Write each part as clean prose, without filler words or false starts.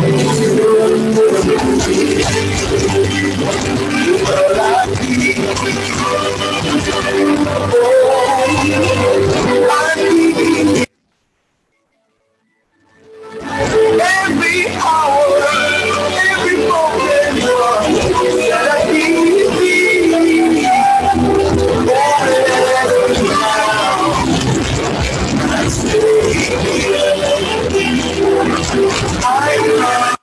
Every hour, every moment, that I need thee. I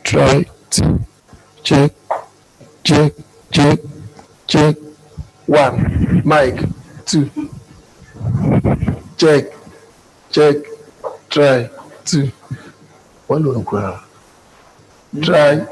Try to check, check, check, check. One, mic. Two, check, check, try. Two. One, try.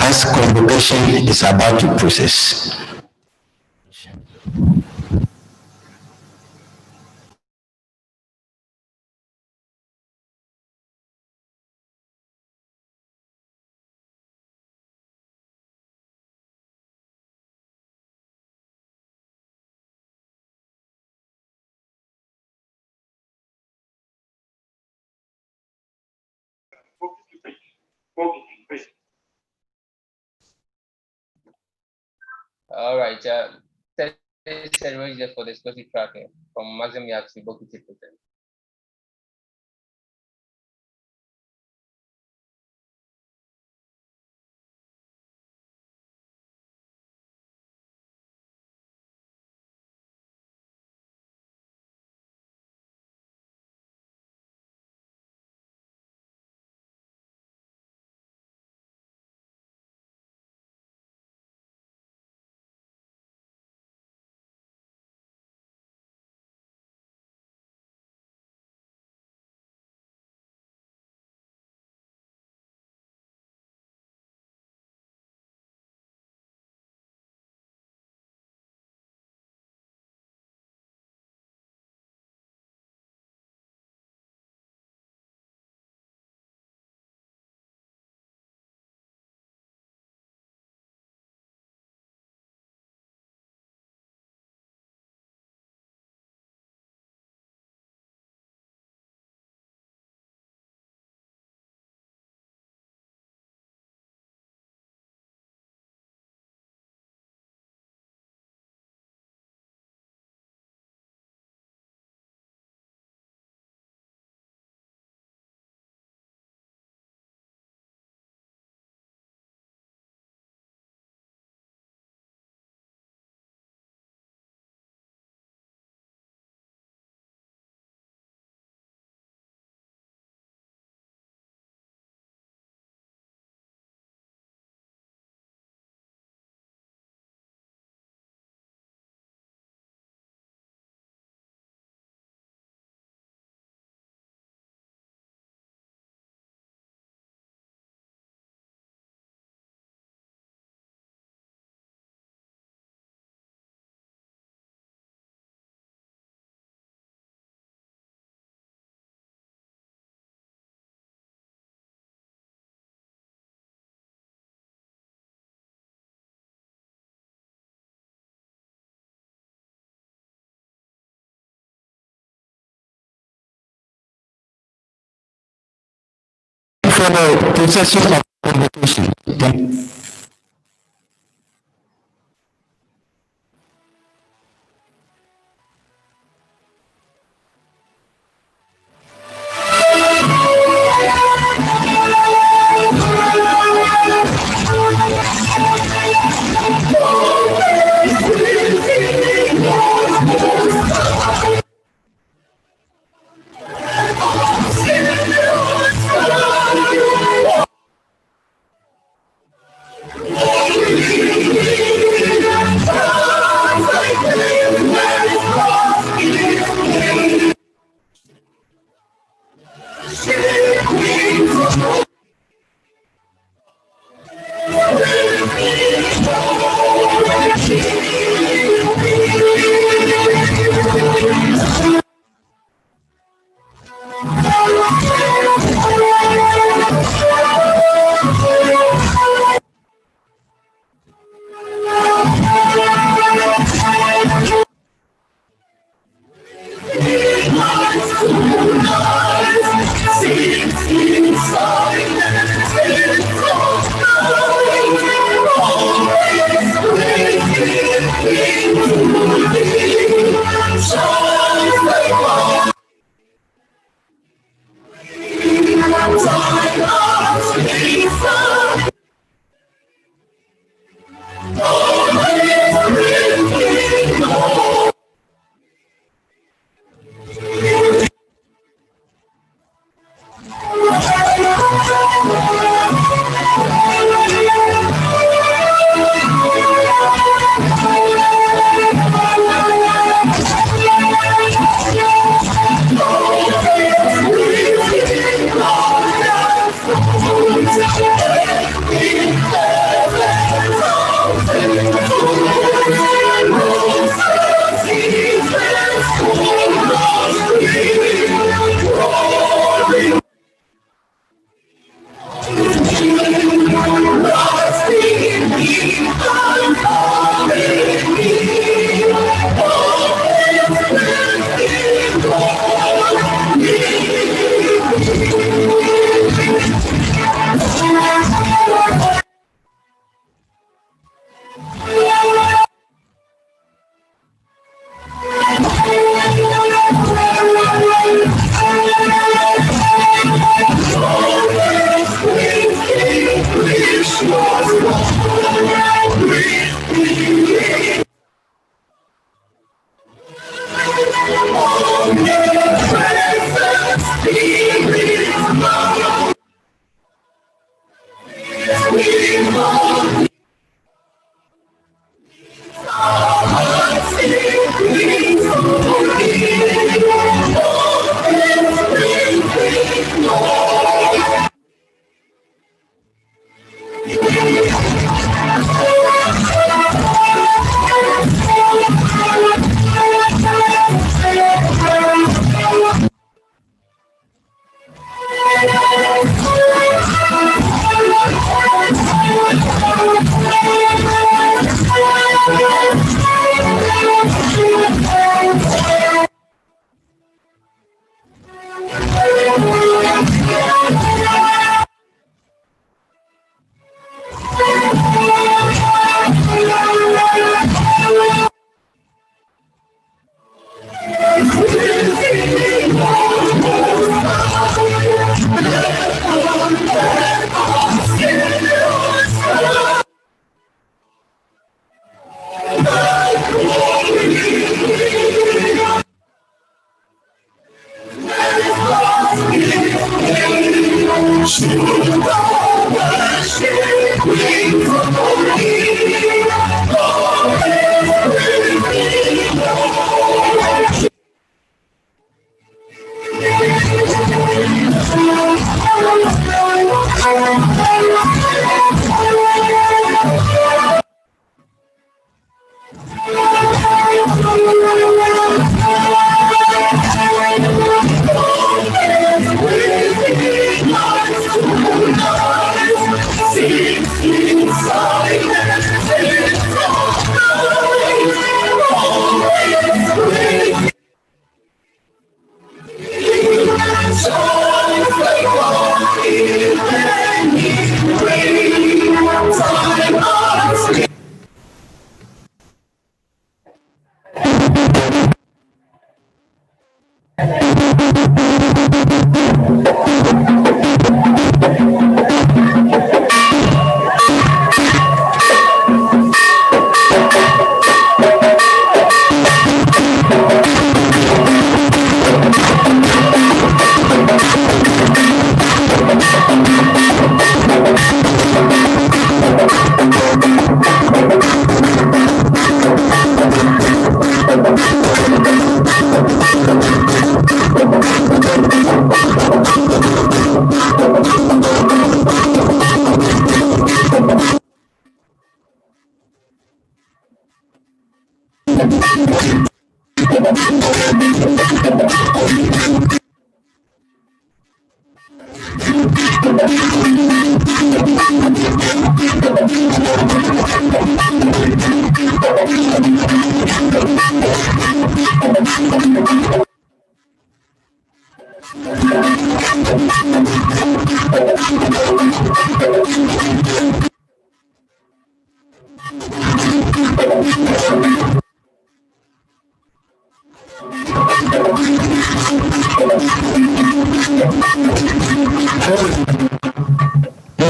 as convocation is about to process. All right. Ceremony just for the explosive tracking from maximum yard to Bokiti Protect. For the procession of convocation.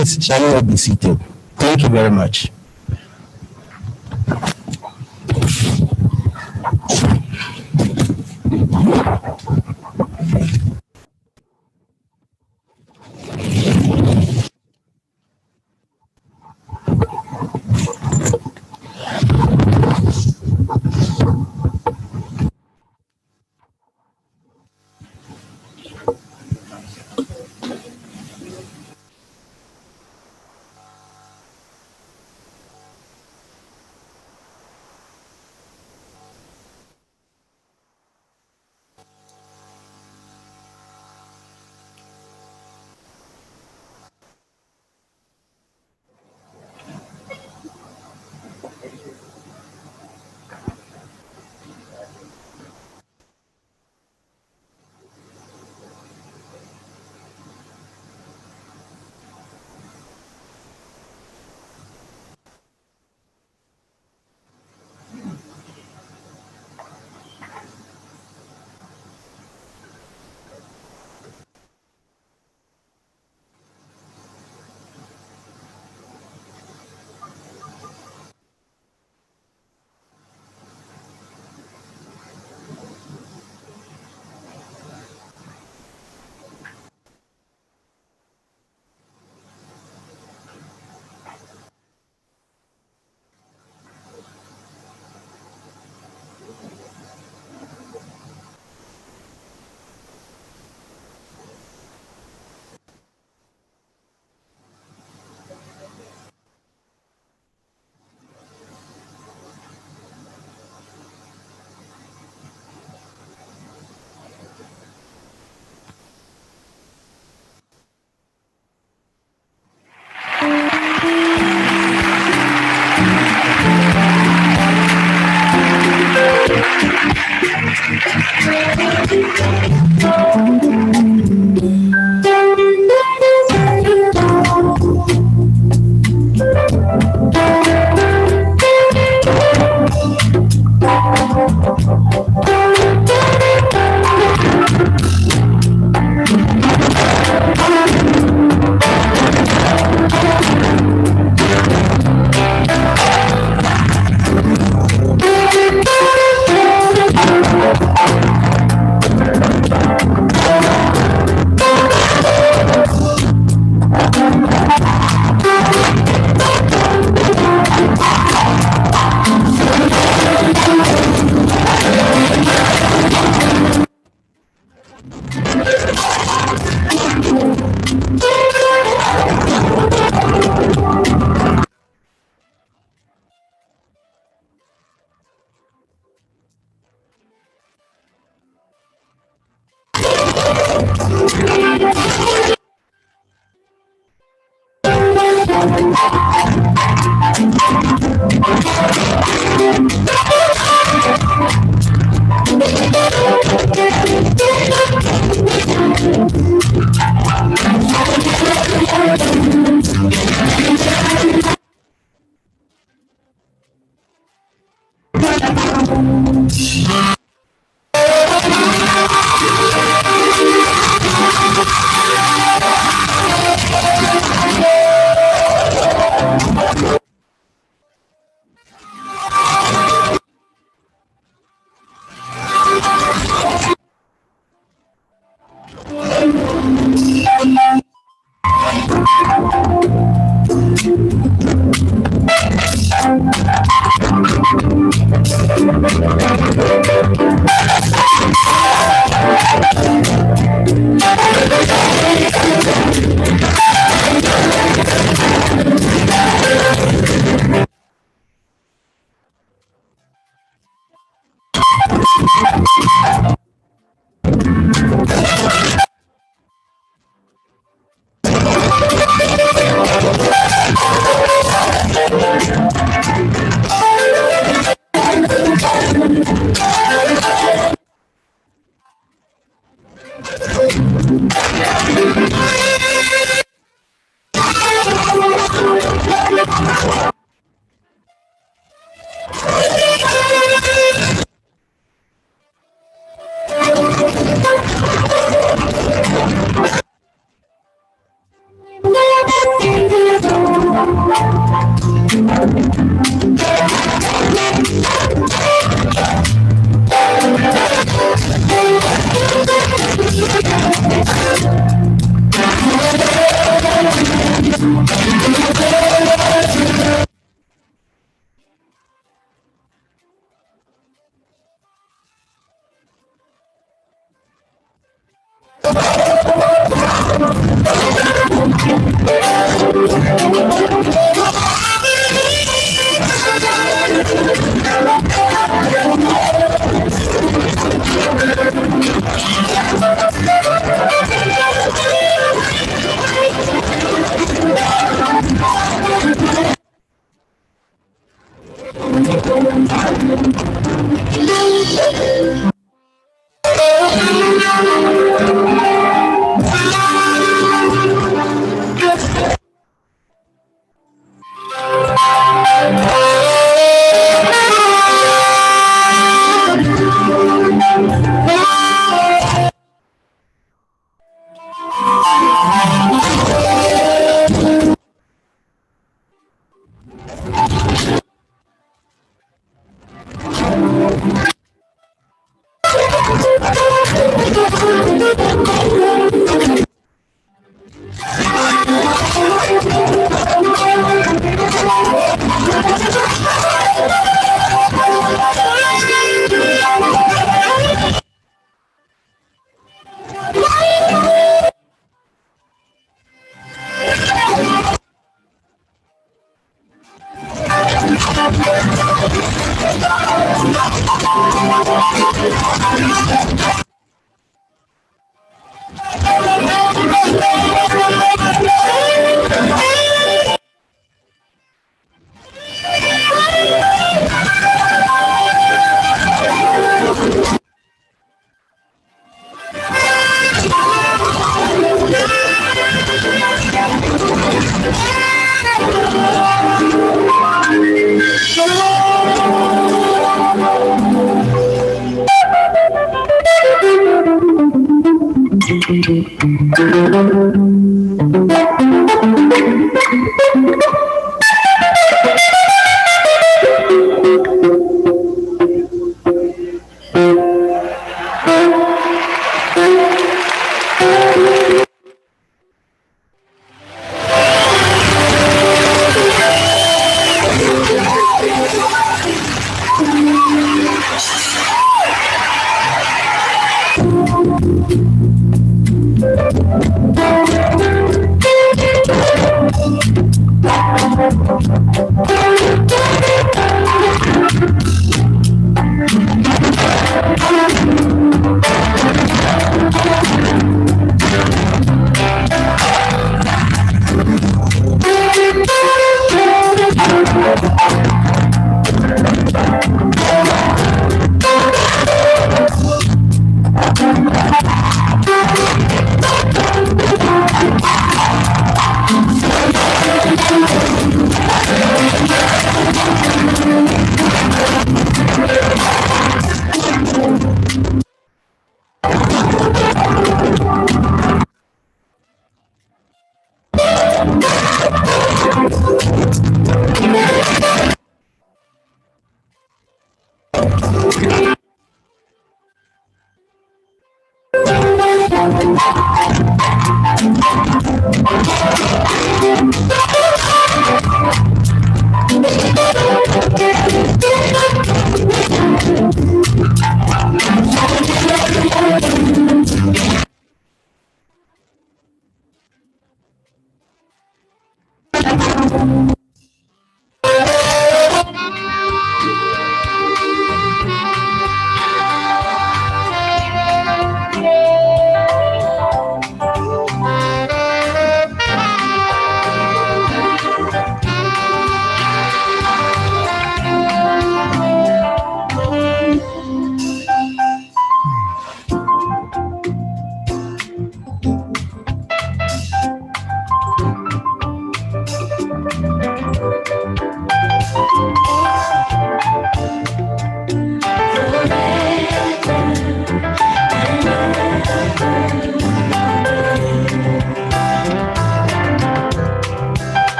Please, shall you all be seated? Thank you very much.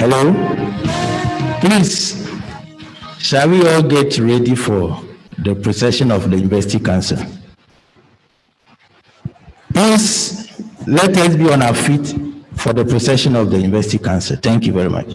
Hello? Please, shall we all get ready for the procession of the University Council? Please, let us be on our feet for the procession of the University Council. Thank you very much.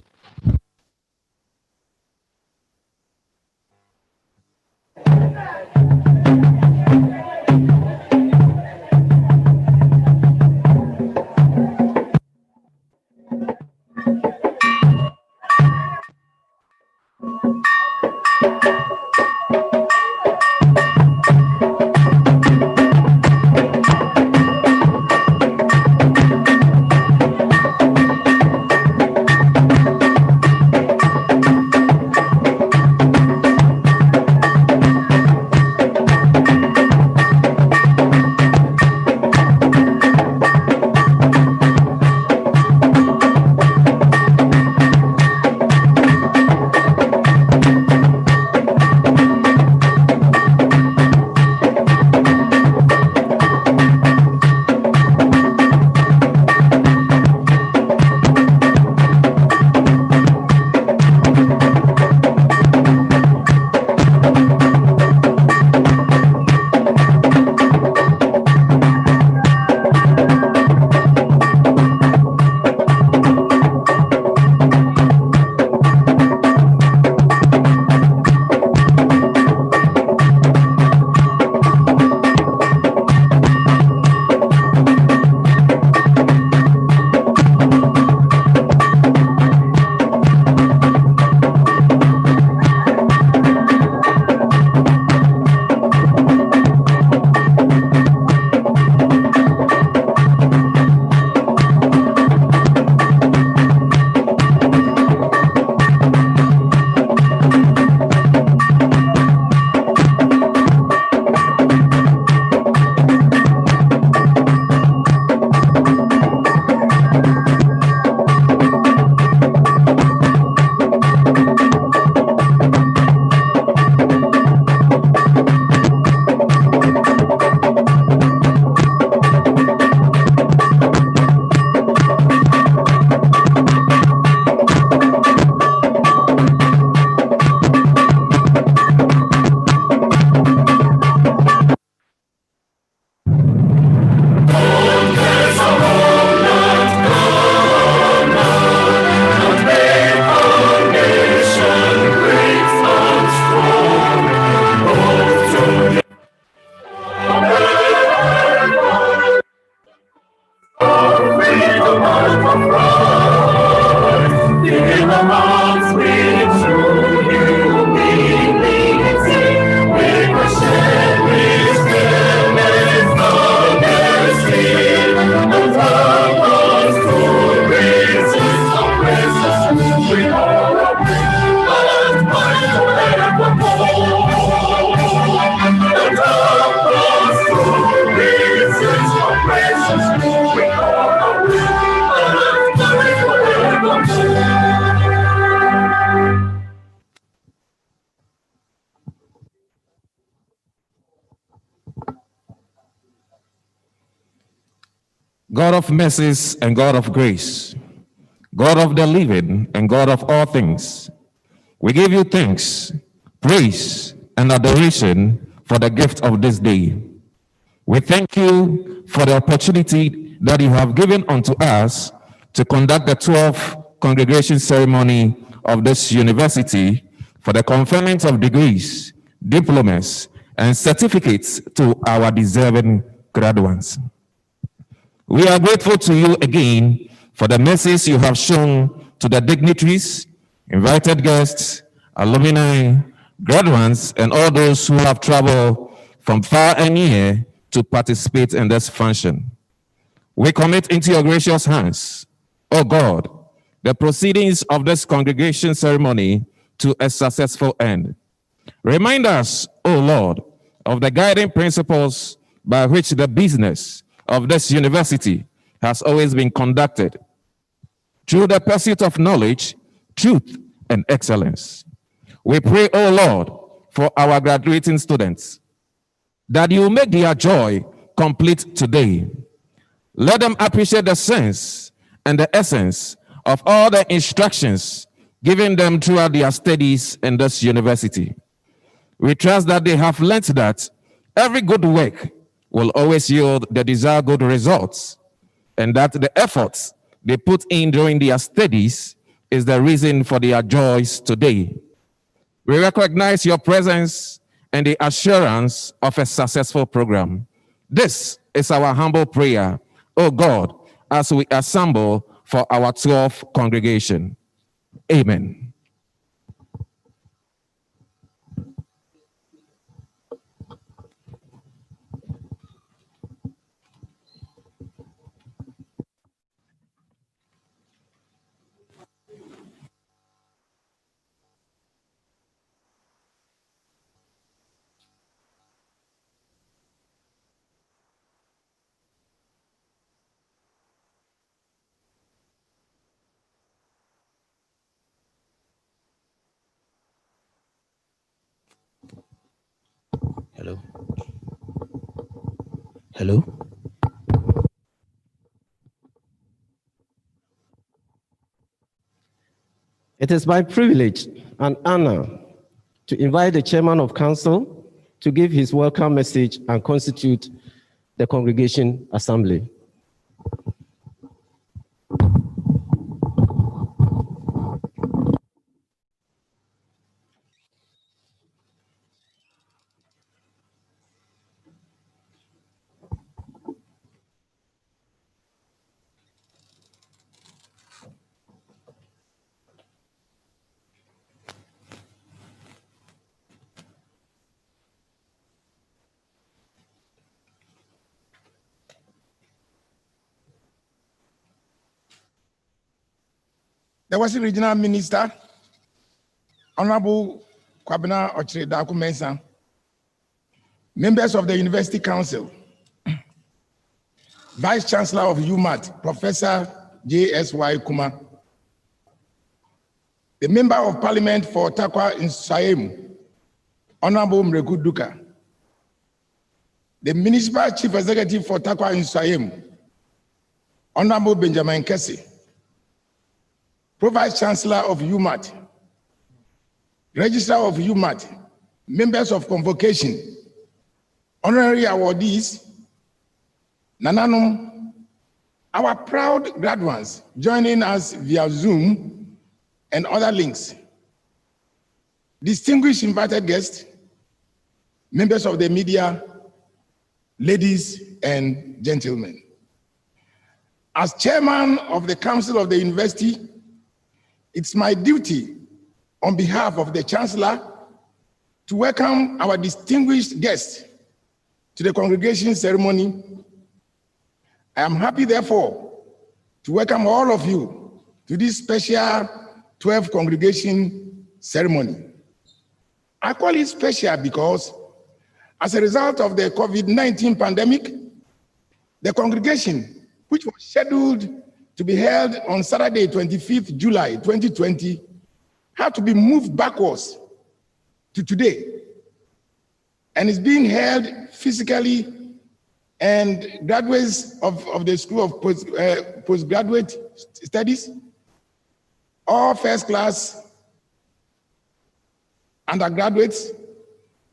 God of mercies and God of grace, God of the living and God of all things, we give you thanks, praise, and adoration for the gift of this day. We thank you for the opportunity that you have given unto us to conduct the 12th congregation ceremony of this university for the conferment of degrees, diplomas, and certificates to our deserving graduates. We are grateful to you again for the mercies you have shown to the dignitaries, invited guests, alumni, graduates, and all those who have traveled from far and near to participate in this function. We commit into your gracious hands, O God, the proceedings of this congregation ceremony to a successful end. Remind us, O Lord, of the guiding principles by which the business of this university has always been conducted through the pursuit of knowledge, truth, and excellence. We pray, O Lord, for our graduating students, that you make their joy complete today. Let them appreciate the sense and the essence of all the instructions given them throughout their studies in this university. We trust that they have learned that every good work will always yield the desired good results, and that the efforts they put in during their studies is the reason for their joys today. We recognize your presence and the assurance of a successful program. This is our humble prayer, O God, as we assemble for our 12th congregation. Amen. Hello. Hello. It is my privilege and honor to invite the chairman of council to give his welcome message and constitute the congregation assembly. There was a regional minister, Honorable Kwabena Ochredaku Mensah, members of the University Council, Vice Chancellor of UMaT, Professor J.S.Y. Kuma, the Member of Parliament for Takwa Nsayemu, Honorable Mreku Duka, the Municipal Chief Executive for Takwa Nsayemu, Honorable Benjamin Kessie, Pro-Vice Chancellor of UMaT, Registrar of UMaT, members of convocation, honorary awardees, Nananum, our proud graduates joining us via Zoom and other links, distinguished invited guests, members of the media, ladies and gentlemen. As chairman of the Council of the University, it's my duty on behalf of the Chancellor to welcome our distinguished guests to the congregation ceremony. I am happy, therefore, to welcome all of you to this special 12th congregation ceremony. I call it special because as a result of the COVID-19 pandemic, the congregation, which was scheduled to be held on Saturday, 25th July 2020, had to be moved backwards to today and is being held physically and graduates of the School of Postgraduate Studies, all first class undergraduates,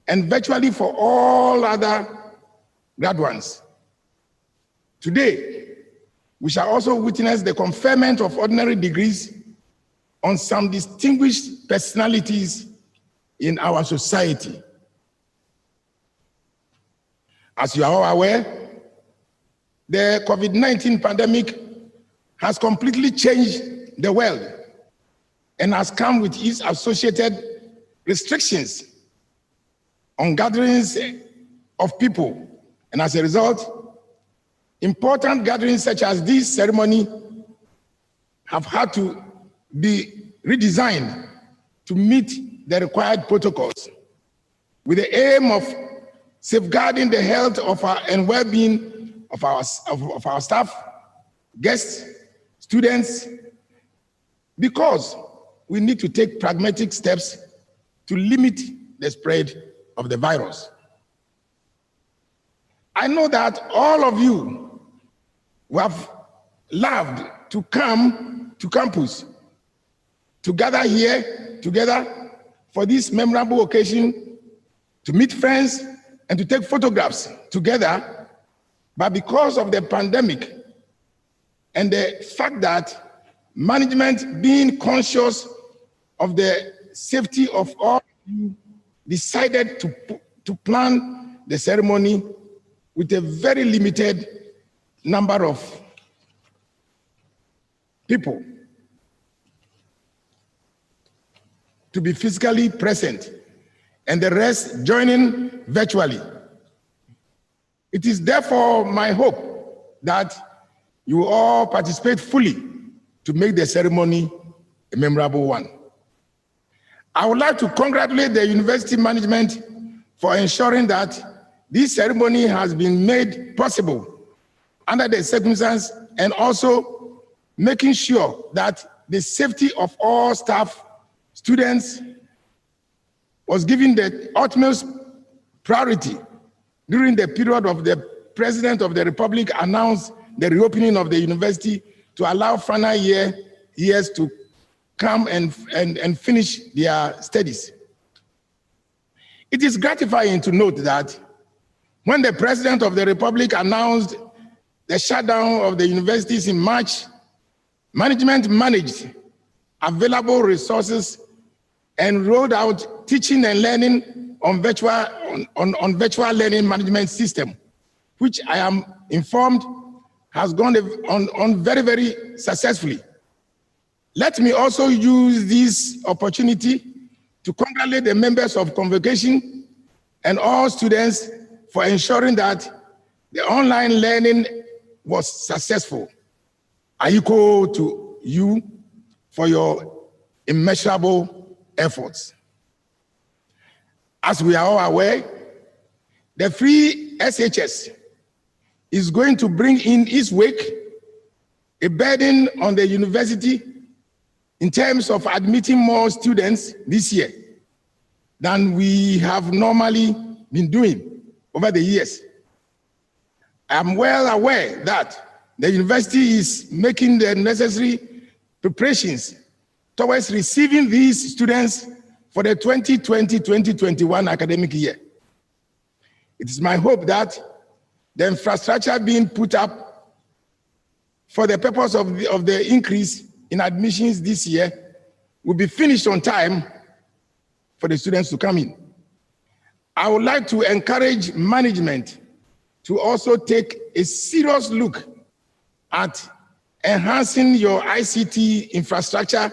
and virtually for all other graduates. Today, we shall also witness the conferment of ordinary degrees on some distinguished personalities in our society. As you are all aware, the COVID-19 pandemic has completely changed the world and has come with its associated restrictions on gatherings of people. And as a result, important gatherings such as this ceremony have had to be redesigned to meet the required protocols with the aim of safeguarding the health of our and well-being of our staff, guests, students, because we need to take pragmatic steps to limit the spread of the virus. I know that all of you who have loved to come to campus to gather here together for this memorable occasion, to meet friends and to take photographs together, but because of the pandemic and the fact that management, being conscious of the safety of all, you decided to plan the ceremony with a very limited number of people to be physically present and the rest joining virtually. It is therefore my hope that you all participate fully to make the ceremony a memorable one. I would like to congratulate the university management for ensuring that this ceremony has been made possible under the circumstances and also making sure that the safety of all staff, students was given the utmost priority during the period of the President of the Republic announced the reopening of the university to allow final years to come and finish their studies. It is gratifying to note that when the President of the Republic announced the shutdown of the universities in March, management managed available resources and rolled out teaching and learning on virtual learning management system, which I am informed has gone on very, very successfully. Let me also use this opportunity to congratulate the members of Convocation and all students for ensuring that the online learning was successful. I echo to you for your immeasurable efforts. As we are all aware, the free SHS is going to bring in its wake a burden on the university in terms of admitting more students this year than we have normally been doing over the years. I'm well aware that the university is making the necessary preparations towards receiving these students for the 2020-2021 academic year. It is my hope that the infrastructure being put up for the purpose of the increase in admissions this year will be finished on time for the students to come in. I would like to encourage management to also take a serious look at enhancing your ICT infrastructure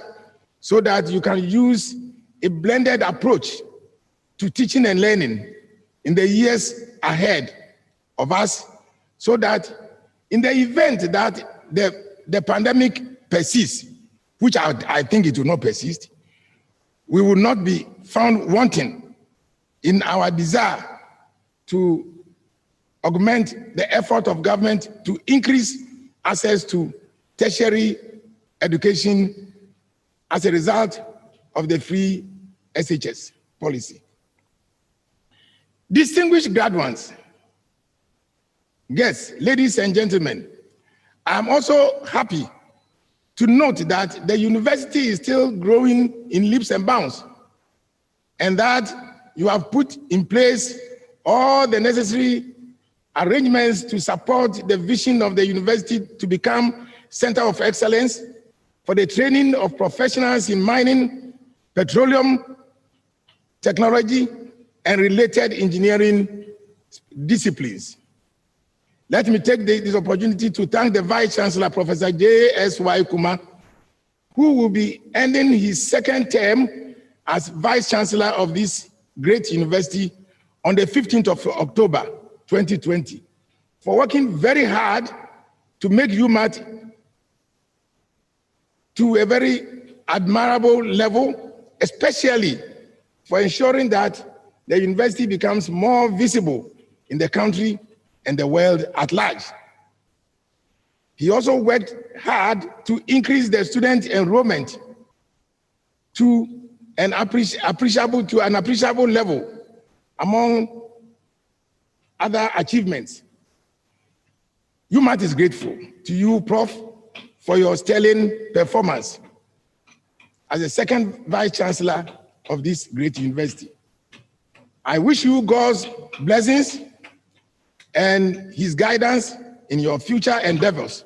so that you can use a blended approach to teaching and learning in the years ahead of us, so that in the event that the pandemic persists, which I think it will not persist, we will not be found wanting in our desire to augment the effort of government to increase access to tertiary education as a result of the free SHS policy. Distinguished graduates, guests, ladies and gentlemen, I'm also happy to note that the university is still growing in leaps and bounds, and that you have put in place all the necessary arrangements to support the vision of the university to become Center of Excellence for the training of professionals in mining, petroleum, technology, and related engineering disciplines. Let me take this opportunity to thank the Vice Chancellor, Professor J.S.Y. Kuma, who will be ending his second term as Vice Chancellor of this great university on the 15th of October, 2020, for working very hard to make UMaT to a very admirable level, especially for ensuring that the university becomes more visible in the country and the world at large. He also worked hard to increase the student enrollment to an appreciable level, among other achievements. UMaT is grateful to you, Prof, for your sterling performance as the second Vice Chancellor of this great university. I wish you God's blessings and his guidance in your future endeavors.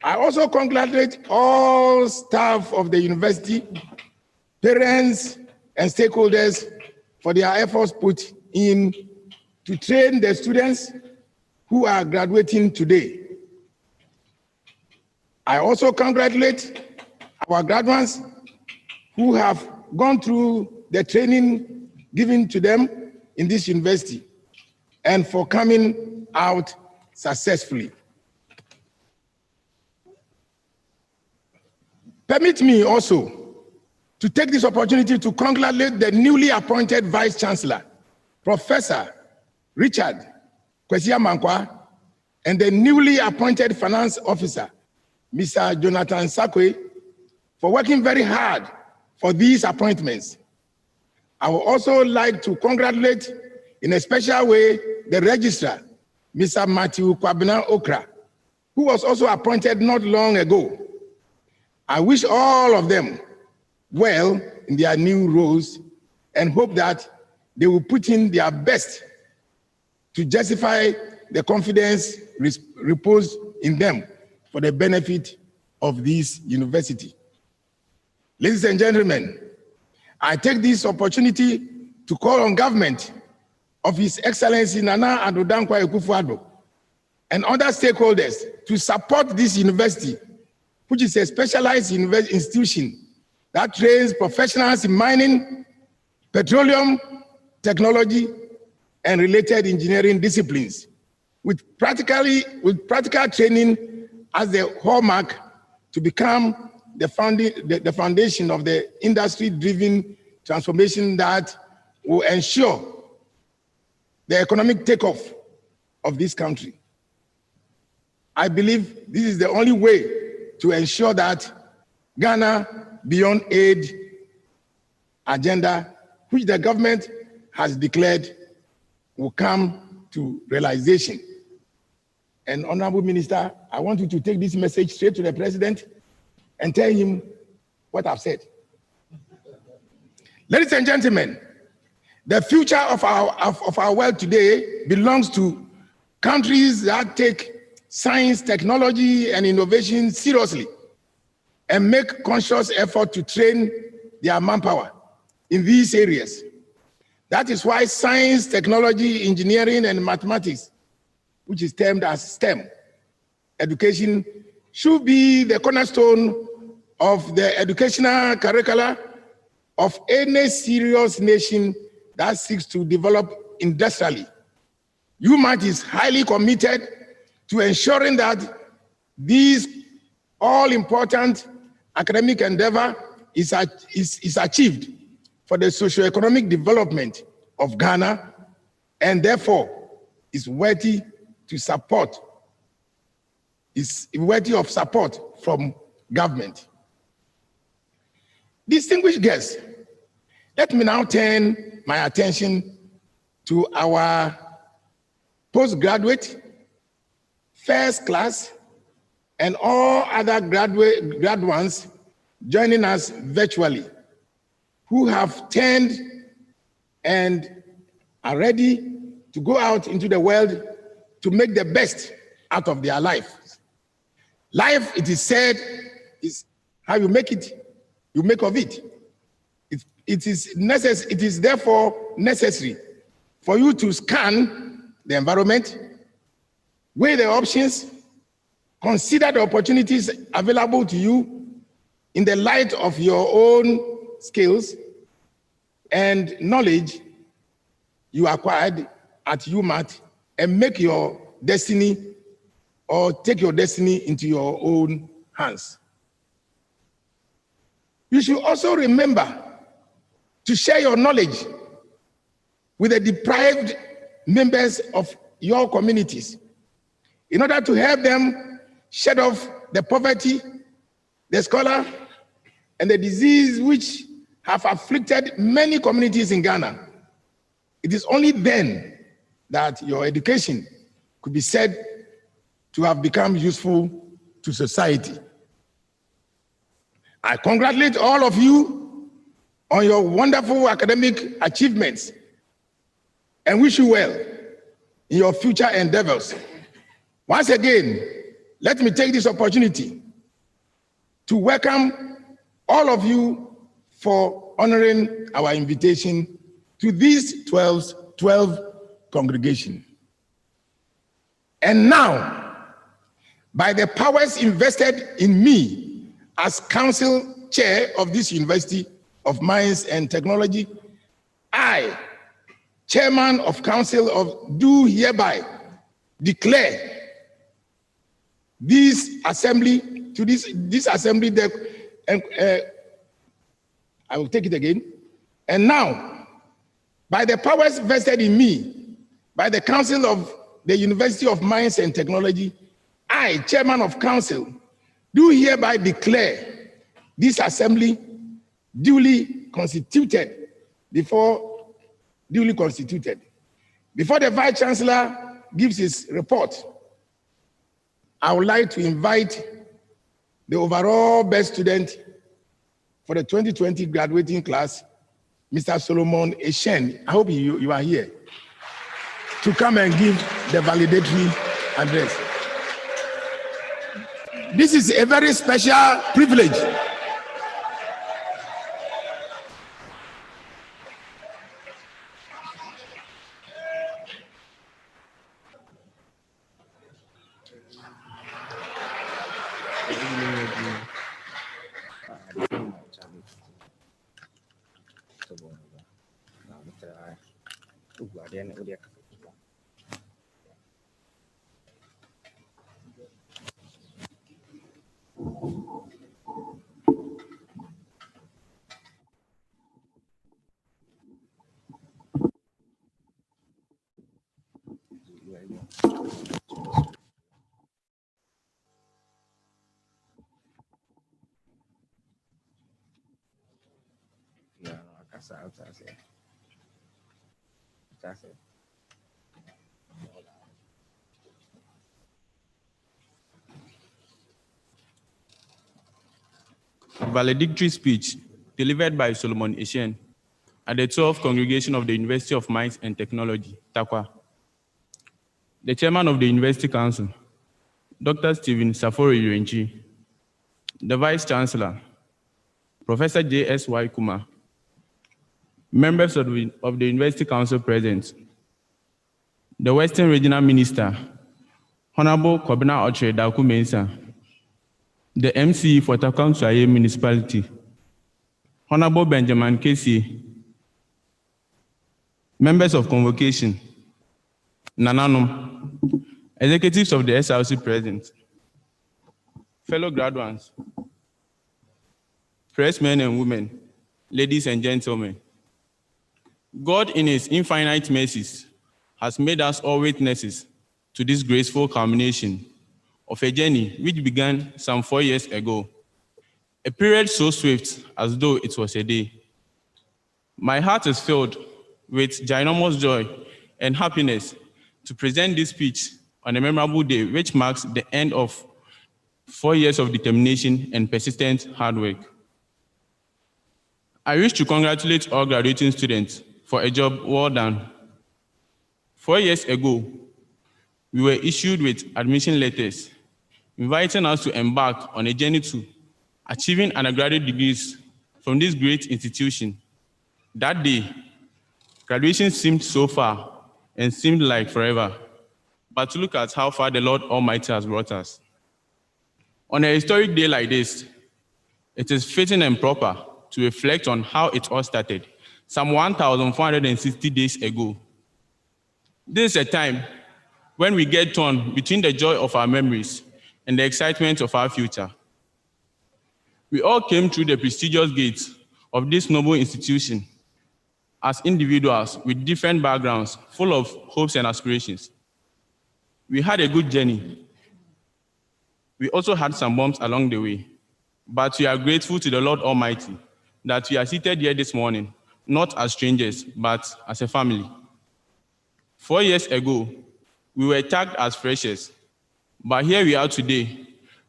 I also congratulate all staff of the university, parents, and stakeholders for their efforts put in to train the students who are graduating today. I also congratulate our graduates who have gone through the training given to them in this university and for coming out successfully. Permit me also to take this opportunity to congratulate the newly appointed Vice Chancellor, Professor Richard Kwesia Mankwa, and the newly appointed Finance Officer, Mr. Jonathan Sakwe, for working very hard for these appointments. I would also like to congratulate in a special way the Registrar, Mr. Matthew Kwabena Okra, who was also appointed not long ago. I wish all of them well in their new roles and hope that they will put in their best to justify the confidence reposed in them for the benefit of this university. Ladies and gentlemen, I take this opportunity to call on government of His Excellency Nana Addo Dankwa Akufo-Addo and other stakeholders to support this university, which is a specialized institution that trains professionals in mining, petroleum, technology, and related engineering disciplines, with practical training as the hallmark to become the foundation of the industry-driven transformation that will ensure the economic takeoff of this country. I believe this is the only way to ensure that Ghana Beyond Aid agenda, which the government has declared, will come to realization. And Honorable Minister, I want you to take this message straight to the President and tell him what I've said. Ladies and gentlemen, the future of our world today belongs to countries that take science, technology, and innovation seriously and make conscious effort to train their manpower in these areas. That is why science, technology, engineering, and mathematics, which is termed as STEM, education should be the cornerstone of the educational curricula of any serious nation that seeks to develop industrially. UMaT is highly committed to ensuring that this all-important academic endeavor is achieved for the socio-economic development of Ghana, and therefore is worthy of support from government. Distinguished guests, let me now turn my attention to our postgraduate first class, and all other graduates joining us virtually who have turned and are ready to go out into the world to make the best out of their life. Life, it is said, is how you make it, you make of it. It is therefore necessary for you to scan the environment, weigh the options, consider the opportunities available to you in the light of your own skills and knowledge you acquired at UMaT, and make your destiny or take your destiny into your own hands. You should also remember to share your knowledge with the deprived members of your communities in order to help them shed off the poverty, the squalor, and the disease which have afflicted many communities in Ghana. It is only then that your education could be said to have become useful to society. I congratulate all of you on your wonderful academic achievements and wish you well in your future endeavors. Once again, let me take this opportunity to welcome all of you for honoring our invitation to this 12 congregation. And now, by the powers invested in me as council chair of this University of Mines and Technology, I, chairman of council do hereby declare this assembly I will take it again. And now, by the powers vested in me, by the council of the University of Mines and Technology, I, chairman of council, do hereby declare this assembly duly constituted. Before the Vice Chancellor gives his report, I would like to invite the overall best student for the 2020 graduating class, Mr. Solomon Eshen. I hope you are here to come and give the valedictory address. This is a very special privilege. Valedictory speech delivered by Solomon Eshen at the 12th congregation of the University of Mines and Technology, Takwa. The chairman of the University Council, Dr. Stephen Safori Yuenchi, the Vice Chancellor, Professor J.S.Y. Kuma, members of the University Council present, the Western Regional Minister, Honorable Kobina Oche Daku Mensa, the MC for Takwam Municipality, Honorable Benjamin Casey, members of convocation, Nananum, executives of the SRC present, fellow graduates, pressmen and women, ladies and gentlemen, God in his infinite mercies has made us all witnesses to this graceful culmination of a journey which began some 4 years ago, a period so swift as though it was a day. My heart is filled with ginormous joy and happiness to present this speech on a memorable day, which marks the end of 4 years of determination and persistent hard work. I wish to congratulate all graduating students for a job well done. 4 years ago, we were issued with admission letters inviting us to embark on a journey to achieving undergraduate degrees from this great institution. That day, graduation seemed so far and seemed like forever. But look at how far the Lord Almighty has brought us. On a historic day like this, it is fitting and proper to reflect on how it all started, some 1,460 days ago. This is a time when we get torn between the joy of our memories and the excitement of our future. We all came through the prestigious gates of this noble institution as individuals with different backgrounds, full of hopes and aspirations. We had a good journey. We also had some bumps along the way, but we are grateful to the Lord Almighty that we are seated here this morning, not as strangers, but as a family. 4 years ago, we were tagged as freshers, but here we are today,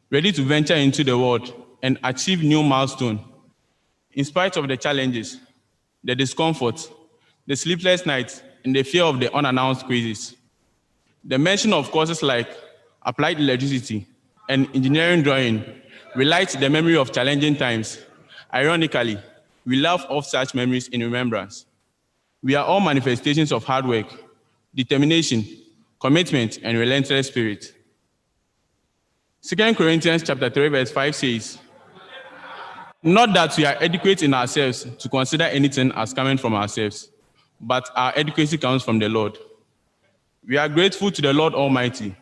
ready to venture into the world and achieve new milestones. In spite of the challenges, the discomfort, the sleepless nights, and the fear of the unannounced quizzes. The mention of courses like applied electricity and engineering drawing relight the memory of challenging times. Ironically, we laugh off such memories in remembrance. We are all manifestations of hard work, determination, commitment, and relentless spirit. 2 Corinthians chapter 3, verse 5 says, "Not that we are adequate in ourselves to consider anything as coming from ourselves, but our adequacy comes from the Lord." We are grateful to the Lord Almighty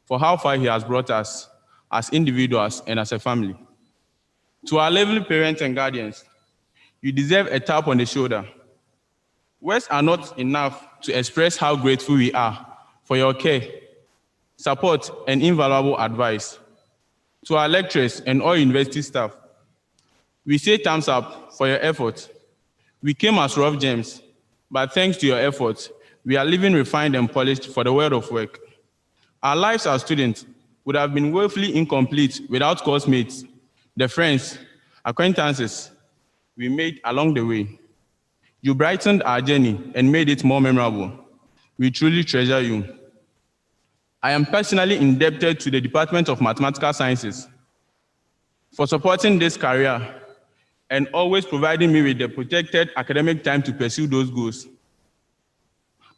for how far He has brought us as individuals and as a family. To our lovely parents and guardians, you deserve a tap on the shoulder. Words are not enough to express how grateful we are for your care, support, and invaluable advice. To our lecturers and all university staff, we say thumbs up for your effort. We came as rough gems, but thanks to your efforts, we are living refined and polished for the world of work. Our lives as students would have been woefully incomplete without course mates, the friends, acquaintances we made along the way. You brightened our journey and made it more memorable. We truly treasure you. I am personally indebted to the Department of Mathematical Sciences for supporting this career and always providing me with the protected academic time to pursue those goals.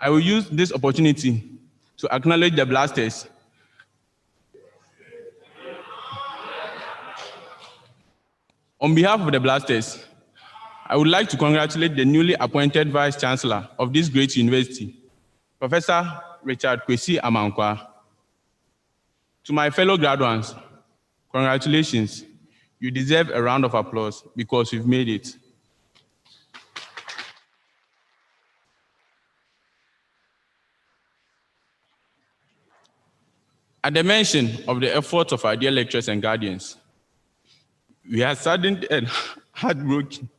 I will use this opportunity to acknowledge the blasters. On behalf of the blasters, I would like to congratulate the newly appointed Vice Chancellor of this great university, Professor Richard Kwesi Amankwa. To my fellow graduates, congratulations. You deserve a round of applause because you've made it. At the mention of the efforts of our dear lecturers and guardians, we are saddened and heartbroken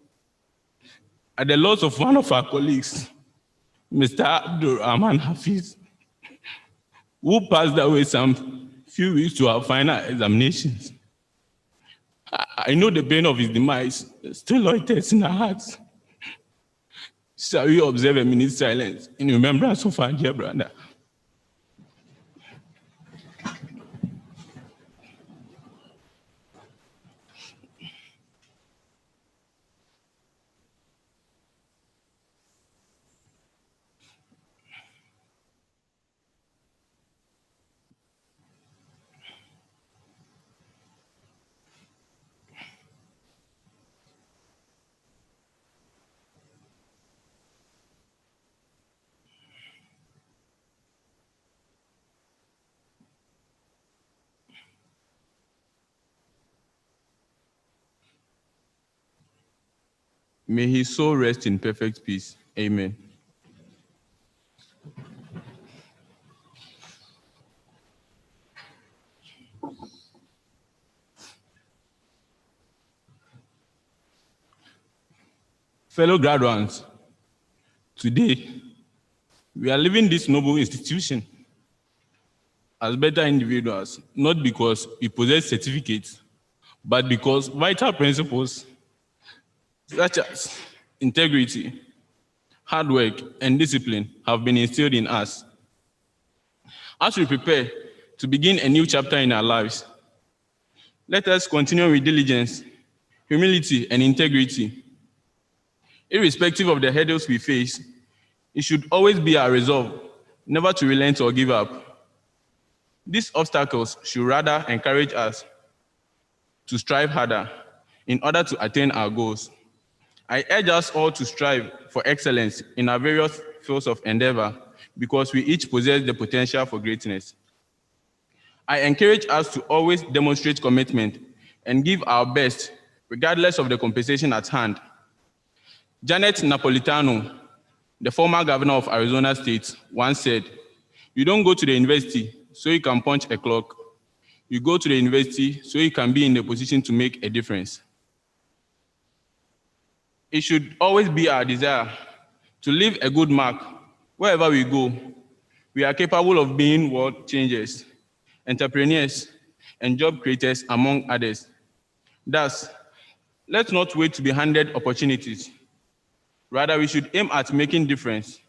at the loss of one of our colleagues, Mr. Abdul Rahman Hafiz, who passed away some few weeks to our final examinations. I know the pain of his demise still loiters in our hearts. Shall we observe a minute's silence in remembrance of our dear brother? May his soul rest in perfect peace. Amen. Fellow graduates, today we are leaving this noble institution as better individuals, not because we possess certificates, but because vital principles such as integrity, hard work, and discipline have been instilled in us. As we prepare to begin a new chapter in our lives, let us continue with diligence, humility, and integrity. Irrespective of the hurdles we face, it should always be our resolve never to relent or give up. These obstacles should rather encourage us to strive harder in order to attain our goals. I urge us all to strive for excellence in our various fields of endeavor because we each possess the potential for greatness. I encourage us to always demonstrate commitment and give our best regardless of the compensation at hand. Janet Napolitano, the former governor of Arizona State, once said, "You don't go to the university so you can punch a clock. You go to the university so you can be in the position to make a difference." It should always be our desire to leave a good mark wherever we go. We are capable of being world changers, entrepreneurs, and job creators, among others. Thus, let's not wait to be handed opportunities. Rather, we should aim at making difference,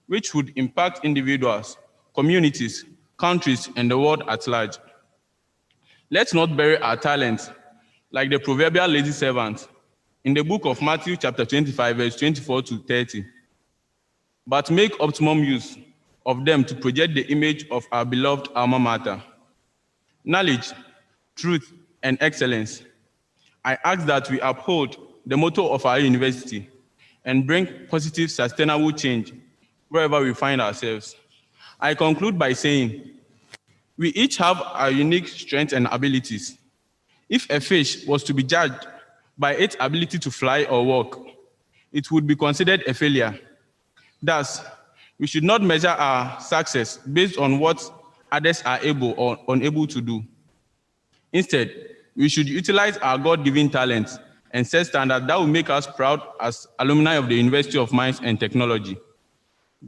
which would impact individuals, communities, countries, and the world at large. Let's not bury our talents like the proverbial lazy servant in the book of Matthew chapter 25, verse 24 to 30, but make optimum use of them to project the image of our beloved alma mater. Knowledge, truth, and excellence. I ask that we uphold the motto of our university and bring positive, sustainable change wherever we find ourselves. I conclude by saying, we each have our unique strengths and abilities. If a fish was to be judged by its ability to fly or walk, it would be considered a failure. Thus, we should not measure our success based on what others are able or unable to do. Instead, we should utilize our God-given talents and set standards that will make us proud as alumni of the University of Mines and Technology.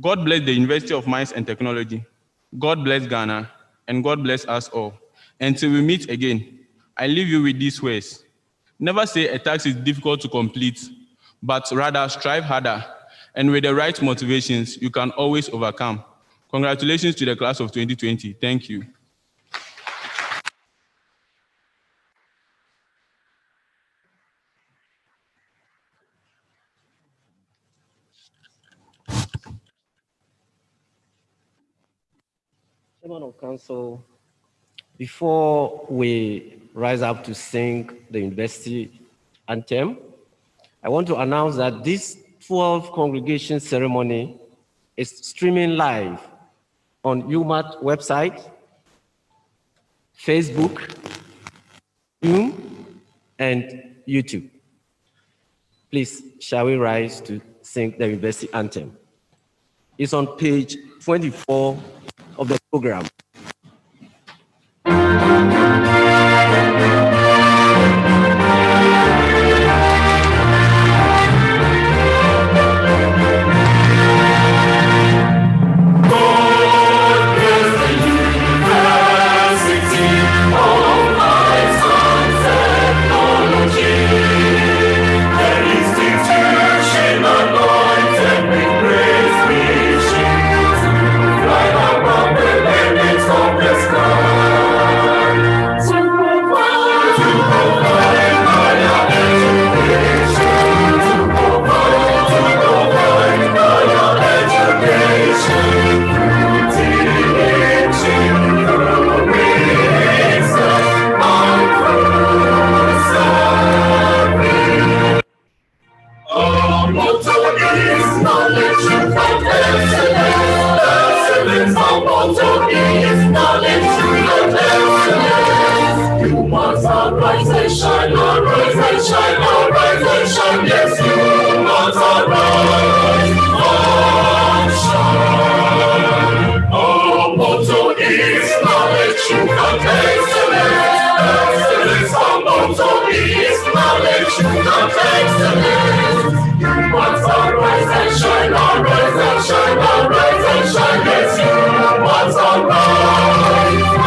God bless the University of Mines and Technology. God bless Ghana, and God bless us all. Until we meet again, I leave you with these words. Never say a task is difficult to complete, but rather strive harder, and with the right motivations, you can always overcome. Congratulations to the class of 2020. Thank you. Chairman of Council, before we rise up to sing the university anthem, I want to announce that this 12th congregation ceremony is streaming live on UMaT website, Facebook, Zoom, and YouTube. Please, shall we rise to sing the university anthem? It's on page 24 of the program. Shine, yes, you must arise.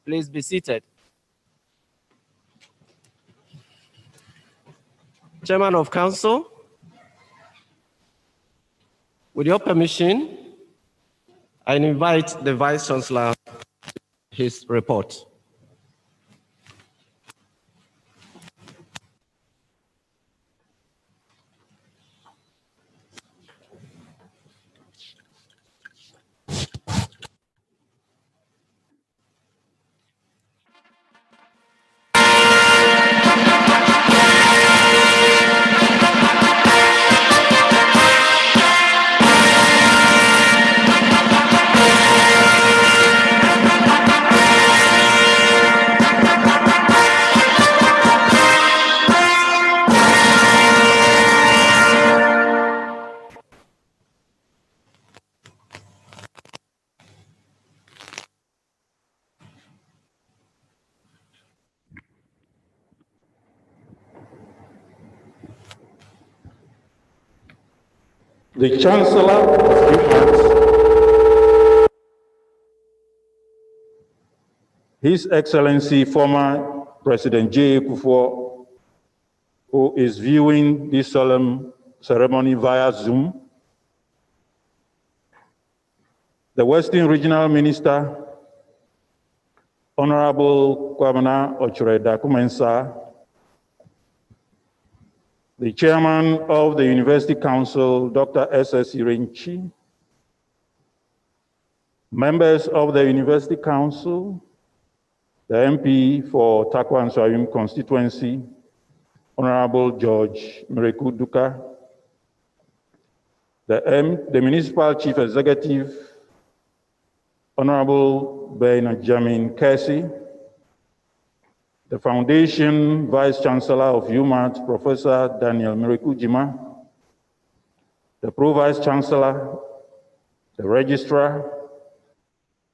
Please be seated. Chairman of Council, with your permission, I invite the Vice Chancellor his report. The Chancellor of UMaT, His Excellency former President J. Kufuor, who is viewing this solemn ceremony via Zoom, the Western Regional Minister, Honorable Kwabena Ochre-Dakumensa, the Chairman of the University Council, Dr. S.S. Irenchi, members of the University Council, the MP for Takwa and Swayim constituency, Honorable George Mreku Duka, the Municipal Chief Executive, Honorable Benjamin Kessie, the Foundation Vice Chancellor of UMaT, Professor Daniel Mreku Jima, the Pro-Vice Chancellor, the Registrar,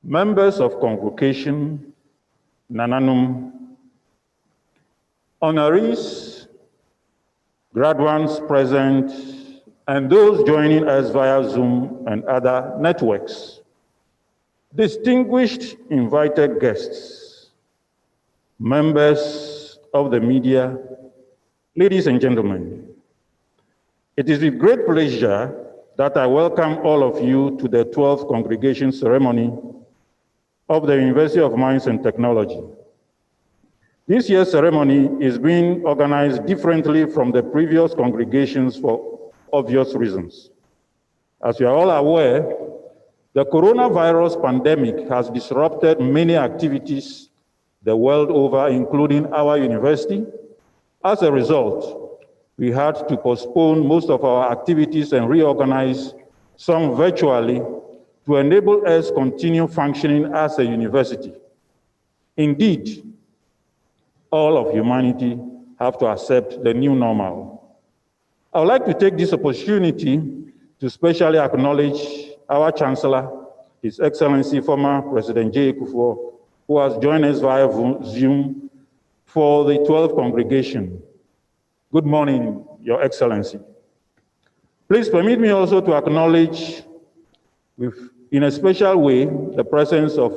members of Convocation, Nananum, honorees, graduates present, and those joining us via Zoom and other networks. Distinguished invited guests, members of the media, ladies and gentlemen, it is with great pleasure that I welcome all of you to the 12th congregation ceremony of the University of Mines and Technology. This year's ceremony is being organized differently from the previous congregations for obvious reasons. As you are all aware, the coronavirus pandemic has disrupted many activities the world over, including our university. As a result, we had to postpone most of our activities and reorganize some virtually to enable us to continue functioning as a university. Indeed, all of humanity have to accept the new normal. I would like to take this opportunity to specially acknowledge our Chancellor, His Excellency former President J. Kufuor, who has joined us via Zoom for the 12th congregation. Good morning, Your Excellency. Please permit me also to acknowledge in a special way the presence of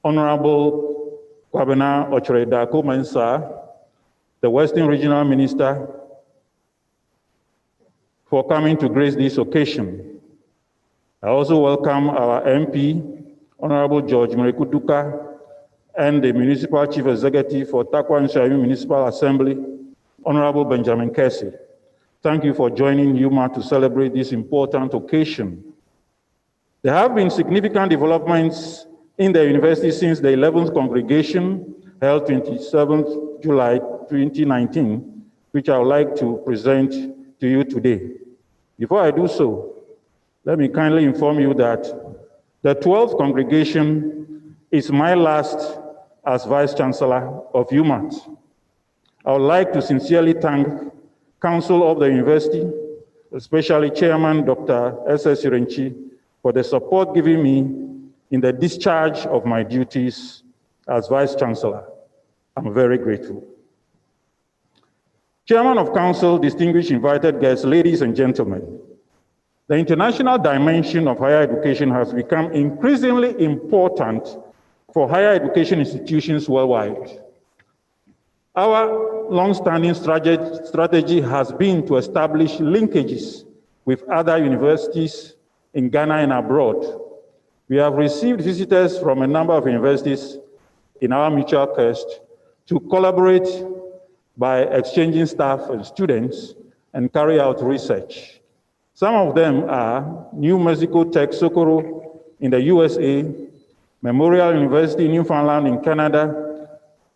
Honorable Kwabena Ochre-Dakumensa, the Western Regional Minister, for coming to grace this occasion. I also welcome our MP, Honorable George Mreku Duka, and the Municipal Chief Executive for Takwa and Swayim Municipal Assembly, Honorable Benjamin Kessie. Thank you for joining UMaT to celebrate this important occasion. There have been significant developments in the university since the 11th congregation held 27th July 2019, which I would like to present to you today. Before I do so, let me kindly inform you that the 12th congregation is my last as Vice Chancellor of UMaT. I would like to sincerely thank Council of the University, especially Chairman Dr. S.S. Irenchi, for the support given me in the discharge of my duties as Vice Chancellor. I'm very grateful. Chairman of Council, distinguished invited guests, ladies and gentlemen, the international dimension of higher education has become increasingly important for higher education institutions worldwide. Our long-standing strategy has been to establish linkages with other universities in Ghana and abroad. We have received visitors from a number of universities in our mutual quest to collaborate by exchanging staff and students and carry out research. Some of them are New Mexico Tech Socorro in the USA, Memorial University Newfoundland in Canada,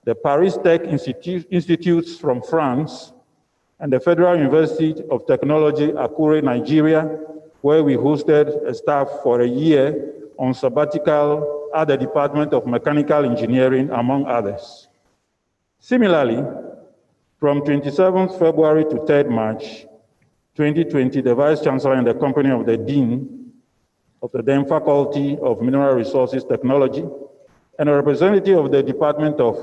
the Paris Tech Institutes from France, and the Federal University of Technology, Akure, Nigeria, where we hosted a staff for a year on sabbatical at the Department of Mechanical Engineering, among others. Similarly, from 27th February to 3rd March 2020, the Vice Chancellor in the company of the Dean of the then Faculty of Mineral Resources Technology and a representative of the Department of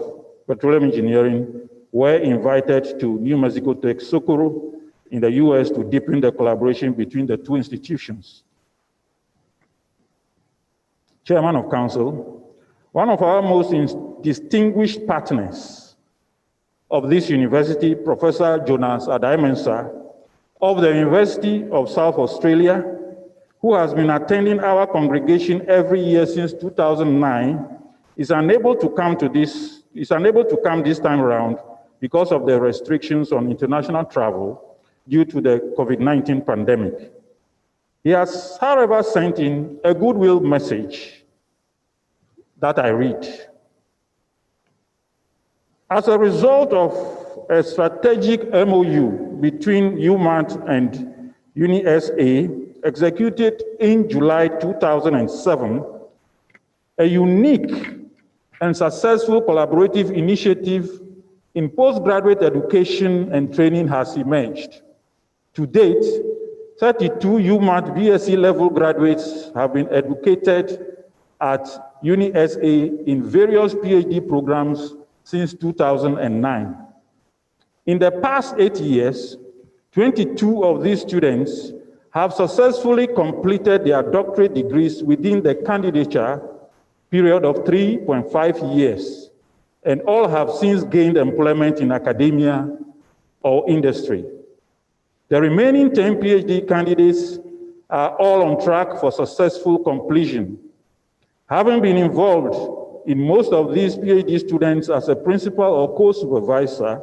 Petroleum Engineering were invited to New Mexico Tech Socorro in the US to deepen the collaboration between the two institutions. Chairman of Council, one of our most distinguished partners of this university, Professor Jonas Adaimensa of the University of South Australia, who has been attending our congregation every year since 2009, is unable to come this time around because of the restrictions on international travel due to the COVID-19 pandemic. He has, however, sent in a goodwill message that I read. As a result of a strategic MOU between UMaT and UniSA, executed in July 2007, a unique and successful collaborative initiative in postgraduate education and training has emerged. To date, 32 UMaT BSc level graduates have been educated at UniSA in various PhD programs since 2009. In the past 8 years, 22 of these students have successfully completed their doctorate degrees within the candidature period of 3.5 years, and all have since gained employment in academia or industry. The remaining 10 PhD candidates are all on track for successful completion. Having been involved in most of these PhD students as a principal or co-supervisor,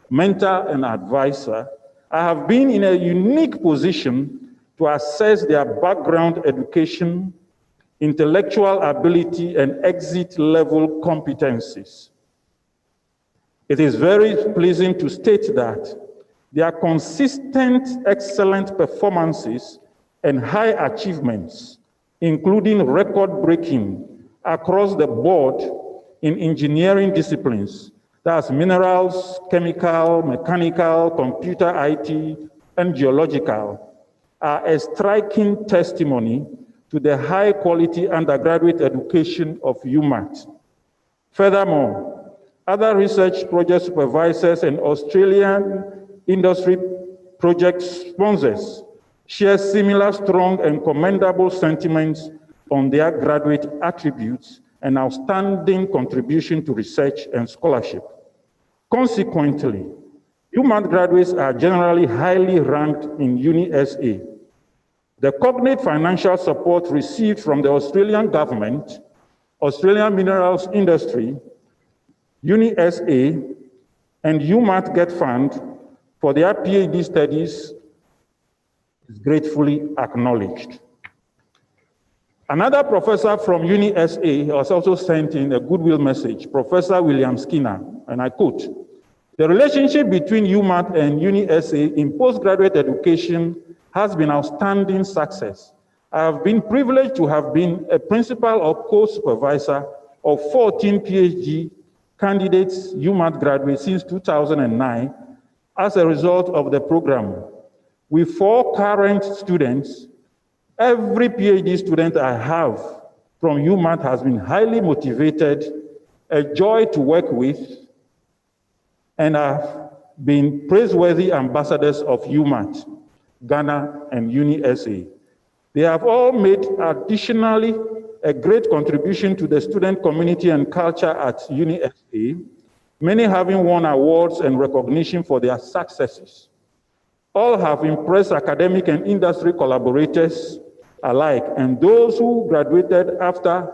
mentor, and advisor, I have been in a unique position to assess their background education, intellectual ability, and exit level competencies. It is very pleasing to state that their consistent, excellent performances and high achievements, including record-breaking across the board in engineering disciplines, that's minerals, chemical, mechanical, computer IT, and geological, are a striking testimony to the high-quality undergraduate education of UMaT. Furthermore, other research project supervisors and Australian industry project sponsors share similar strong and commendable sentiments on their graduate attributes and outstanding contribution to research and scholarship. Consequently, UMaT graduates are generally highly ranked in UniSA. The cognate financial support received from the Australian government, Australian minerals industry, UniSA, and UMaT Get Fund for their PhD studies is gratefully acknowledged. Another professor from UniSA has also sent in a goodwill message, Professor William Skinner, and I quote, "The relationship between UMaT and UniSA in postgraduate education has been outstanding success. I have been privileged to have been a principal or co-supervisor of 14 PhD candidates UMaT graduates since 2009 as a result of the program. With 4 current students, every PhD student I have from UMaT has been highly motivated, a joy to work with, and have been praiseworthy ambassadors of UMaT, Ghana, and UniSA. They have all made additionally a great contribution to the student community and culture at UniSA, many having won awards and recognition for their successes. All have impressed academic and industry collaborators alike, and those who graduated after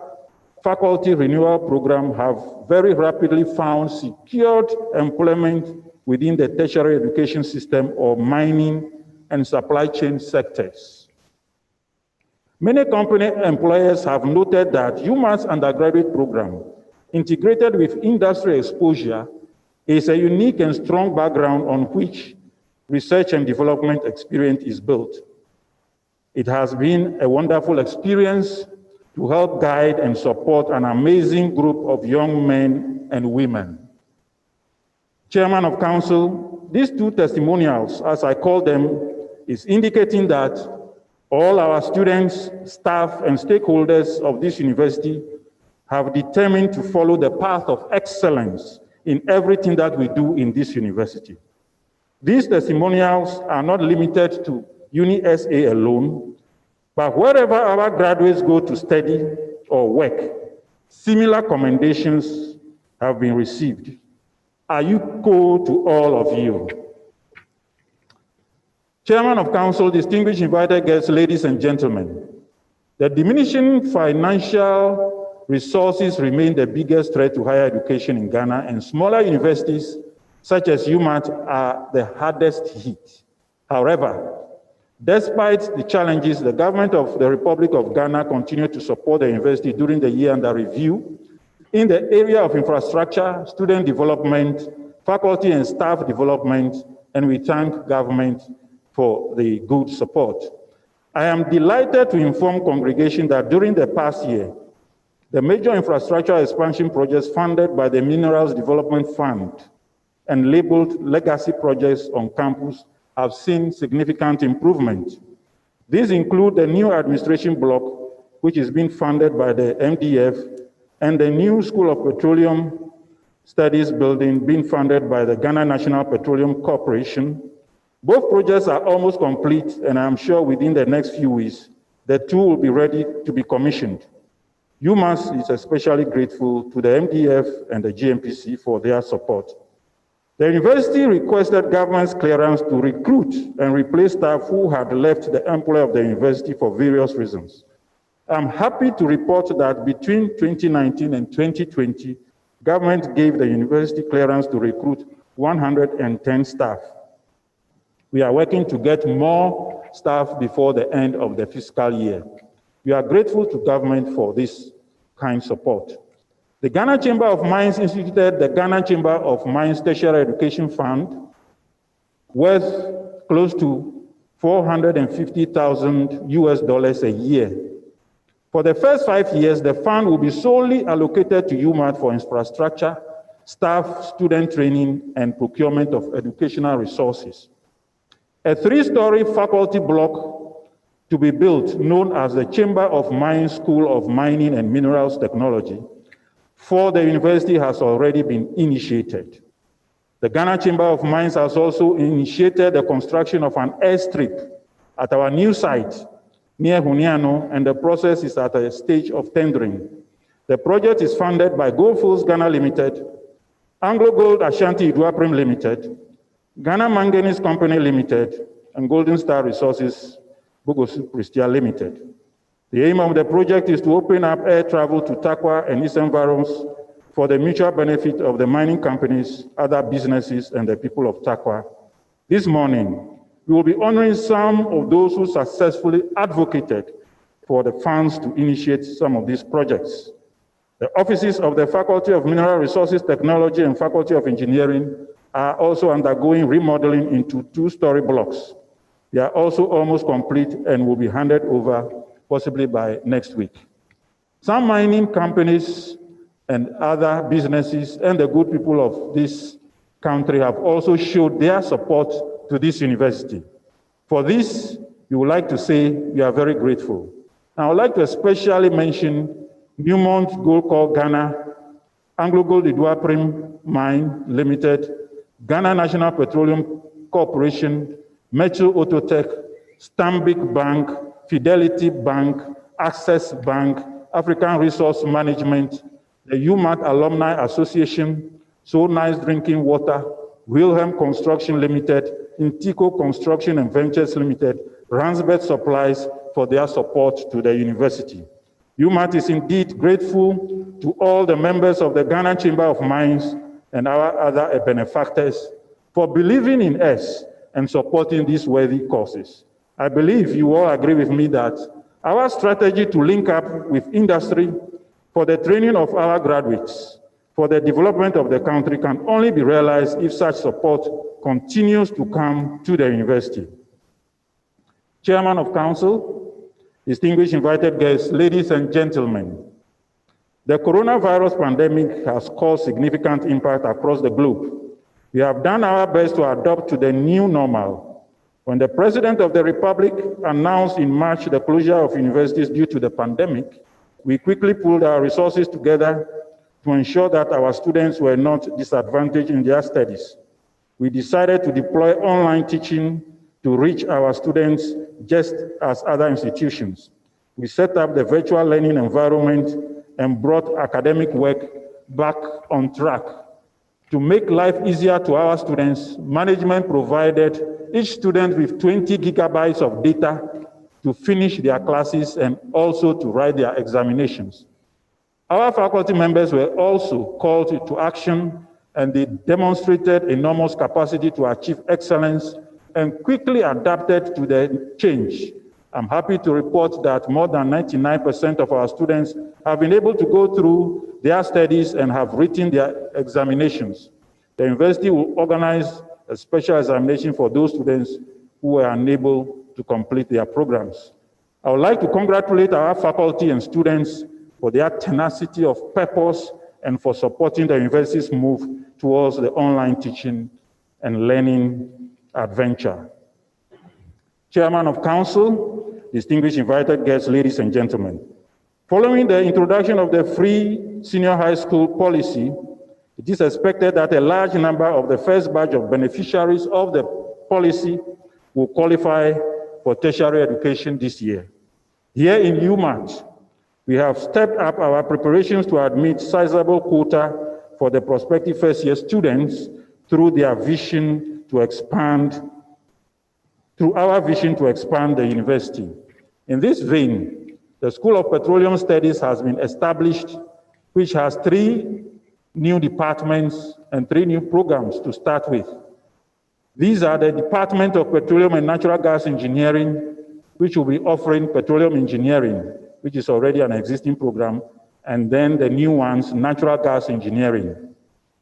faculty renewal program have very rapidly found secured employment within the tertiary education system or mining and supply chain sectors. Many company employers have noted that UMaT's undergraduate program, integrated with industry exposure, is a unique and strong background on which research and development experience is built. It has been a wonderful experience to help guide and support an amazing group of young men and women. Chairman of Council, these two testimonials, as I call them, is indicating that all our students, staff, and stakeholders of this university have determined to follow the path of excellence in everything that we do in this university. These testimonials are not limited to UniSA alone, but wherever our graduates go to study or work, similar commendations have been received. Are you cool to all of you? Chairman of Council, distinguished invited guests, ladies and gentlemen, the diminishing financial resources remain the biggest threat to higher education in Ghana, and smaller universities such as UMaT are the hardest hit. However, despite the challenges, the government of the Republic of Ghana continued to support the university during the year under review in the area of infrastructure, student development, faculty and staff development, and we thank government for the good support. I am delighted to inform congregation that during the past year, the major infrastructure expansion projects funded by the Minerals Development Fund and labeled legacy projects on campus have seen significant improvement. These include the new administration block, which is being funded by the MDF, and the new School of Petroleum Studies building being funded by the Ghana National Petroleum Corporation. Both projects are almost complete, and I'm sure within the next few weeks, the two will be ready to be commissioned. UMaS is especially grateful to the MDF and the GMPC for their support. The university requested government's clearance to recruit and replace staff who had left the employ of the university for various reasons. I'm happy to report that between 2019 and 2020, government gave the university clearance to recruit 110 staff. We are working to get more staff before the end of the fiscal year. We are grateful to government for this kind support. The Ghana Chamber of Mines instituted the Ghana Chamber of Mines Tertiary Education Fund worth close to $450,000 a year. For the first 5 years, the fund will be solely allocated to UMaT for infrastructure, staff, student training, and procurement of educational resources. A 3-story faculty block to be built, known as the Chamber of Mines School of Mining and Minerals Technology, for the university has already been initiated. The Ghana Chamber of Mines has also initiated the construction of an airstrip at our new site near Huniano, and the process is at a stage of tendering. The project is funded by Goldfields Ghana Limited, Anglo Gold Ashanti Iduaprim Limited, Ghana Manganese Company Limited, and Golden Star Resources Bogosu Prestia Limited. The aim of the project is to open up air travel to Takwa and its environs for the mutual benefit of the mining companies, other businesses, and the people of Takwa. This morning, we will be honoring some of those who successfully advocated for the funds to initiate some of these projects. The offices of the Faculty of Mineral Resources Technology and Faculty of Engineering are also undergoing remodeling into 2-story blocks. They are also almost complete and will be handed over possibly by next week. Some mining companies and other businesses and the good people of this country have also showed their support to this university. For this, we would like to say we are very grateful. I would like to especially mention Newmont Gold Corp Ghana, Anglo Gold Iduaprim Mine Limited, Ghana National Petroleum Corporation, Metro Autotech, Stanbic Bank, Fidelity Bank, Access Bank, African Resource Management, the UMaT Alumni Association, So Nice Drinking Water, Wilhelm Construction Limited, Intico Construction and Ventures Limited, Ransbeth Supplies for their support to the university. UMaT is indeed grateful to all the members of the Ghana Chamber of Mines and our other benefactors for believing in us and supporting these worthy causes. I believe you all agree with me that our strategy to link up with industry for the training of our graduates, for the development of the country can only be realized if such support continues to come to the university. Chairman of Council, distinguished invited guests, ladies and gentlemen, the coronavirus pandemic has caused significant impact across the globe. We have done our best to adapt to the new normal. When the President of the Republic announced in March the closure of universities due to the pandemic, we quickly pulled our resources together to ensure that our students were not disadvantaged in their studies. We decided to deploy online teaching to reach our students just as other institutions. We set up the virtual learning environment and brought academic work back on track. To make life easier to our students, management provided each student with 20 gigabytes of data to finish their classes and also to write their examinations. Our faculty members were also called to action, and they demonstrated enormous capacity to achieve excellence and quickly adapted to the change. I'm happy to report that more than 99% of our students have been able to go through their studies and have written their examinations. The university will organize a special examination for those students who were unable to complete their programs. I would like to congratulate our faculty and students for their tenacity of purpose and for supporting the university's move towards the online teaching and learning adventure. Chairman of Council, distinguished invited guests, ladies and gentlemen, following the introduction of the free senior high school policy, it is expected that a large number of the first batch of beneficiaries of the policy will qualify for tertiary education this year. Here in UMaT, we have stepped up our preparations to admit sizable quota for the prospective first-year students through our vision to expand the university. In this vein, the School of Petroleum Studies has been established, which has 3 new departments and 3 new programs to start with. These are the Department of Petroleum and Natural Gas Engineering, which will be offering petroleum engineering, which is already an existing program, and then the new ones, natural gas engineering.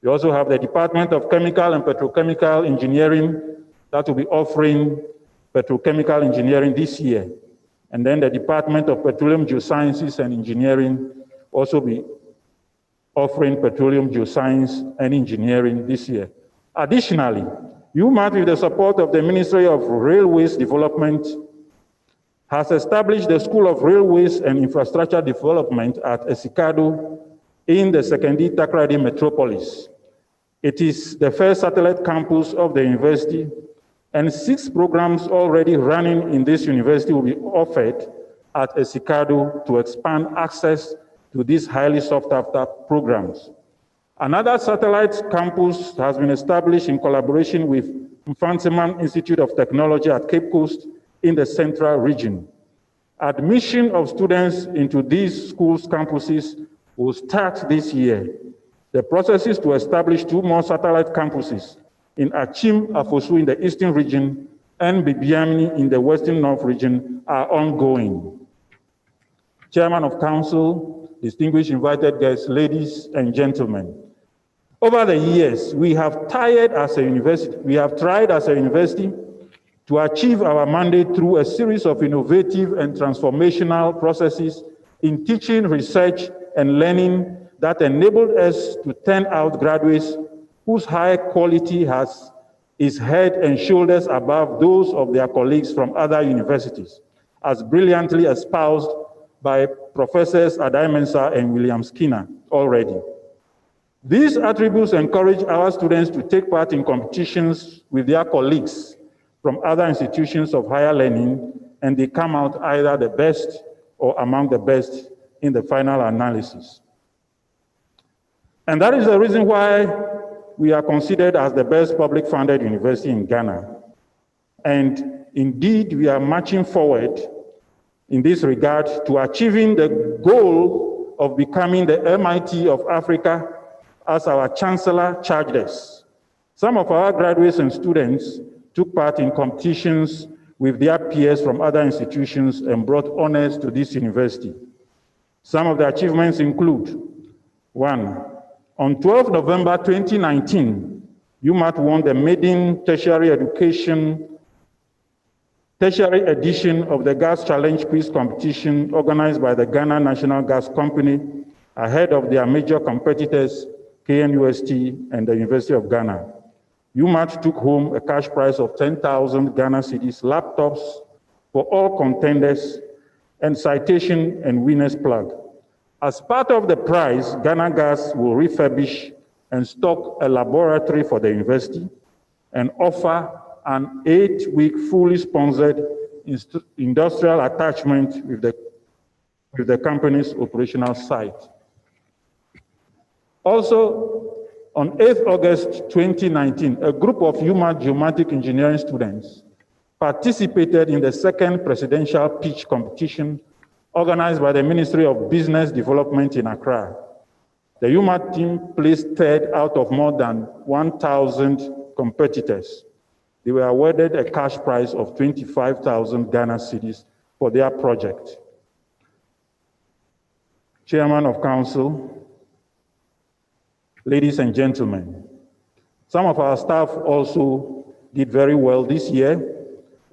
We also have the Department of Chemical and Petrochemical Engineering that will be offering petrochemical engineering this year. And then the Department of Petroleum Geosciences and Engineering also be offering petroleum geoscience and engineering this year. Additionally, UMaT, with the support of the Ministry of Railways Development, has established the School of Railways and Infrastructure Development at Esikado in the Sekondi Takoradi metropolis. It is the first satellite campus of the university, and 6 programs already running in this university will be offered at Esikado to expand access to these highly sought-after programs. Another satellite campus has been established in collaboration with Mfantsiman Institute of Technology at Cape Coast in the central region. Admission of students into these schools' campuses will start this year. The processes to establish 2 more satellite campuses in Achim Afosu in the eastern region and Bibiani in the western north region are ongoing. Chairman of Council, distinguished invited guests, ladies and gentlemen, over the years, we have tried as a university to achieve our mandate through a series of innovative and transformational processes in teaching, research, and learning that enabled us to turn out graduates whose high quality is head and shoulders above those of their colleagues from other universities, as brilliantly espoused by Professors Adai Mensah and William Skinner already. These attributes encourage our students to take part in competitions with their colleagues from other institutions of higher learning, and they come out either the best or among the best in the final analysis. And that is the reason why we are considered as the best public funded university in Ghana. And indeed, we are marching forward in this regard to achieving the goal of becoming the MIT of Africa, as our chancellor charged us. Some of our graduates and students took part in competitions with their peers from other institutions and brought honors to this university. Some of the achievements include: 1, on 12 November 2019, UMaT won the maiden tertiary edition of the Gas Challenge Quiz competition organized by the Ghana National Gas Company ahead of their major competitors, KNUST and the University of Ghana. UMaT took home a cash prize of 10,000 Ghana cedis, laptops for all contenders, and citation and winner's plug. As part of the prize, Ghana Gas will refurbish and stock a laboratory for the university and offer an 8-week fully sponsored industrial attachment with the company's operational site. Also, on 8th August 2019, a group of UMaT geomatic engineering students participated in the second presidential pitch competition organized by the Ministry of Business Development in Accra. The UMaT team placed third out of more than 1,000 competitors. They were awarded a cash prize of 25,000 Ghana cedis for their project. Chairman of Council, ladies and gentlemen, some of our staff also did very well this year.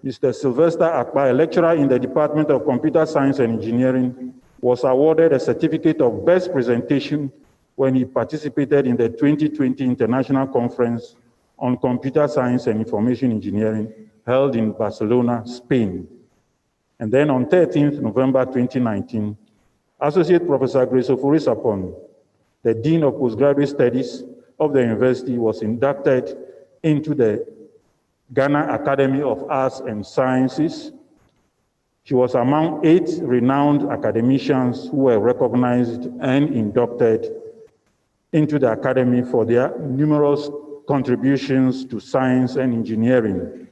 Mr. Sylvester Akpa, a lecturer in the Department of Computer Science and Engineering, was awarded a certificate of best presentation when he participated in the 2020 International Conference on Computer Science and Information Engineering held in Barcelona, Spain. And then on 13th November 2019, Associate Professor Grace Ofori-Sapon, the Dean of Postgraduate Studies of the university, was inducted into the Ghana Academy of Arts and Sciences. She was among 8 renowned academicians who were recognized and inducted into the academy for their numerous contributions to science and engineering.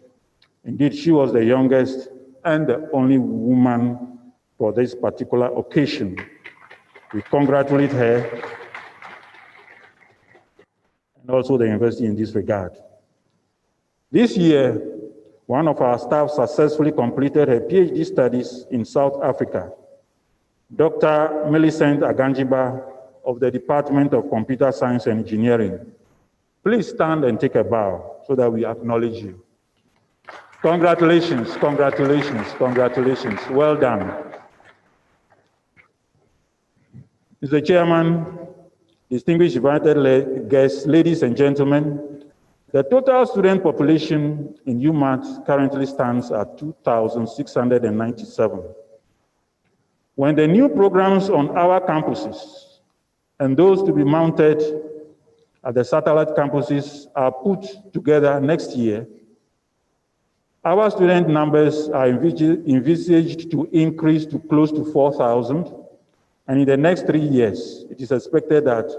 Indeed, she was the youngest and the only woman for this particular occasion. We congratulate her and also the university in this regard. This year, one of our staff successfully completed her PhD studies in South Africa. Dr. Millicent Aganjiba of the Department of Computer Science and Engineering. Please stand and take a bow so that we acknowledge you. Congratulations, congratulations, congratulations. Well done. Mr. Chairman, distinguished invited guests, ladies and gentlemen, the total student population in UMaT currently stands at 2,697. When the new programs on our campuses and those to be mounted at the satellite campuses are put together next year, our student numbers are envisaged to increase to close to 4,000. And in the next 3 years, it is expected that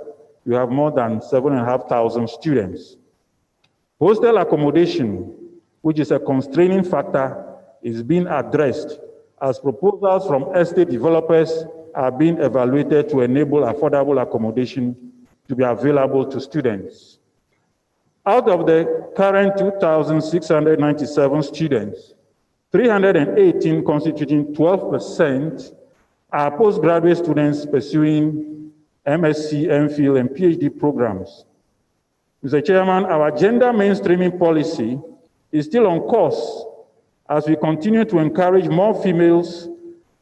we have more than 7,500 students. Hostel accommodation, which is a constraining factor, is being addressed as proposals from estate developers are being evaluated to enable affordable accommodation to be available to students. Out of the current 2,697 students, 318, constituting 12%, are postgraduate students pursuing MSc, MPhil, and PhD programs. Mr. Chairman, our gender mainstreaming policy is still on course as we continue to encourage more females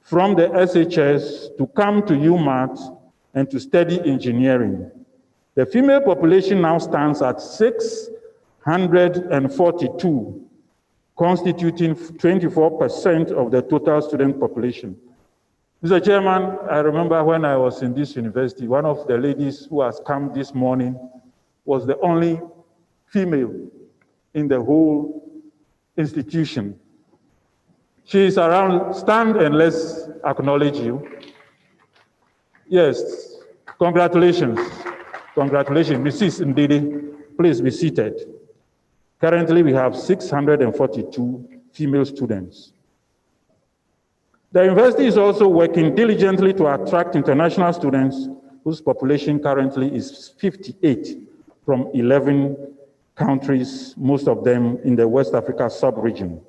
from the SHS to come to UMaT and to study engineering. The female population now stands at Mr. Chairman, I remember when I was in this university, one of the ladies who has come this morning was the only female in the whole institution. She is around. Stand and let's acknowledge you. Yes, congratulations. Congratulations, Mrs. Ndidi. Please be seated. Currently, we have 642 female students. The university is also working diligently to attract international students whose population currently is 58 from 11 countries, most of them in the West Africa sub-region.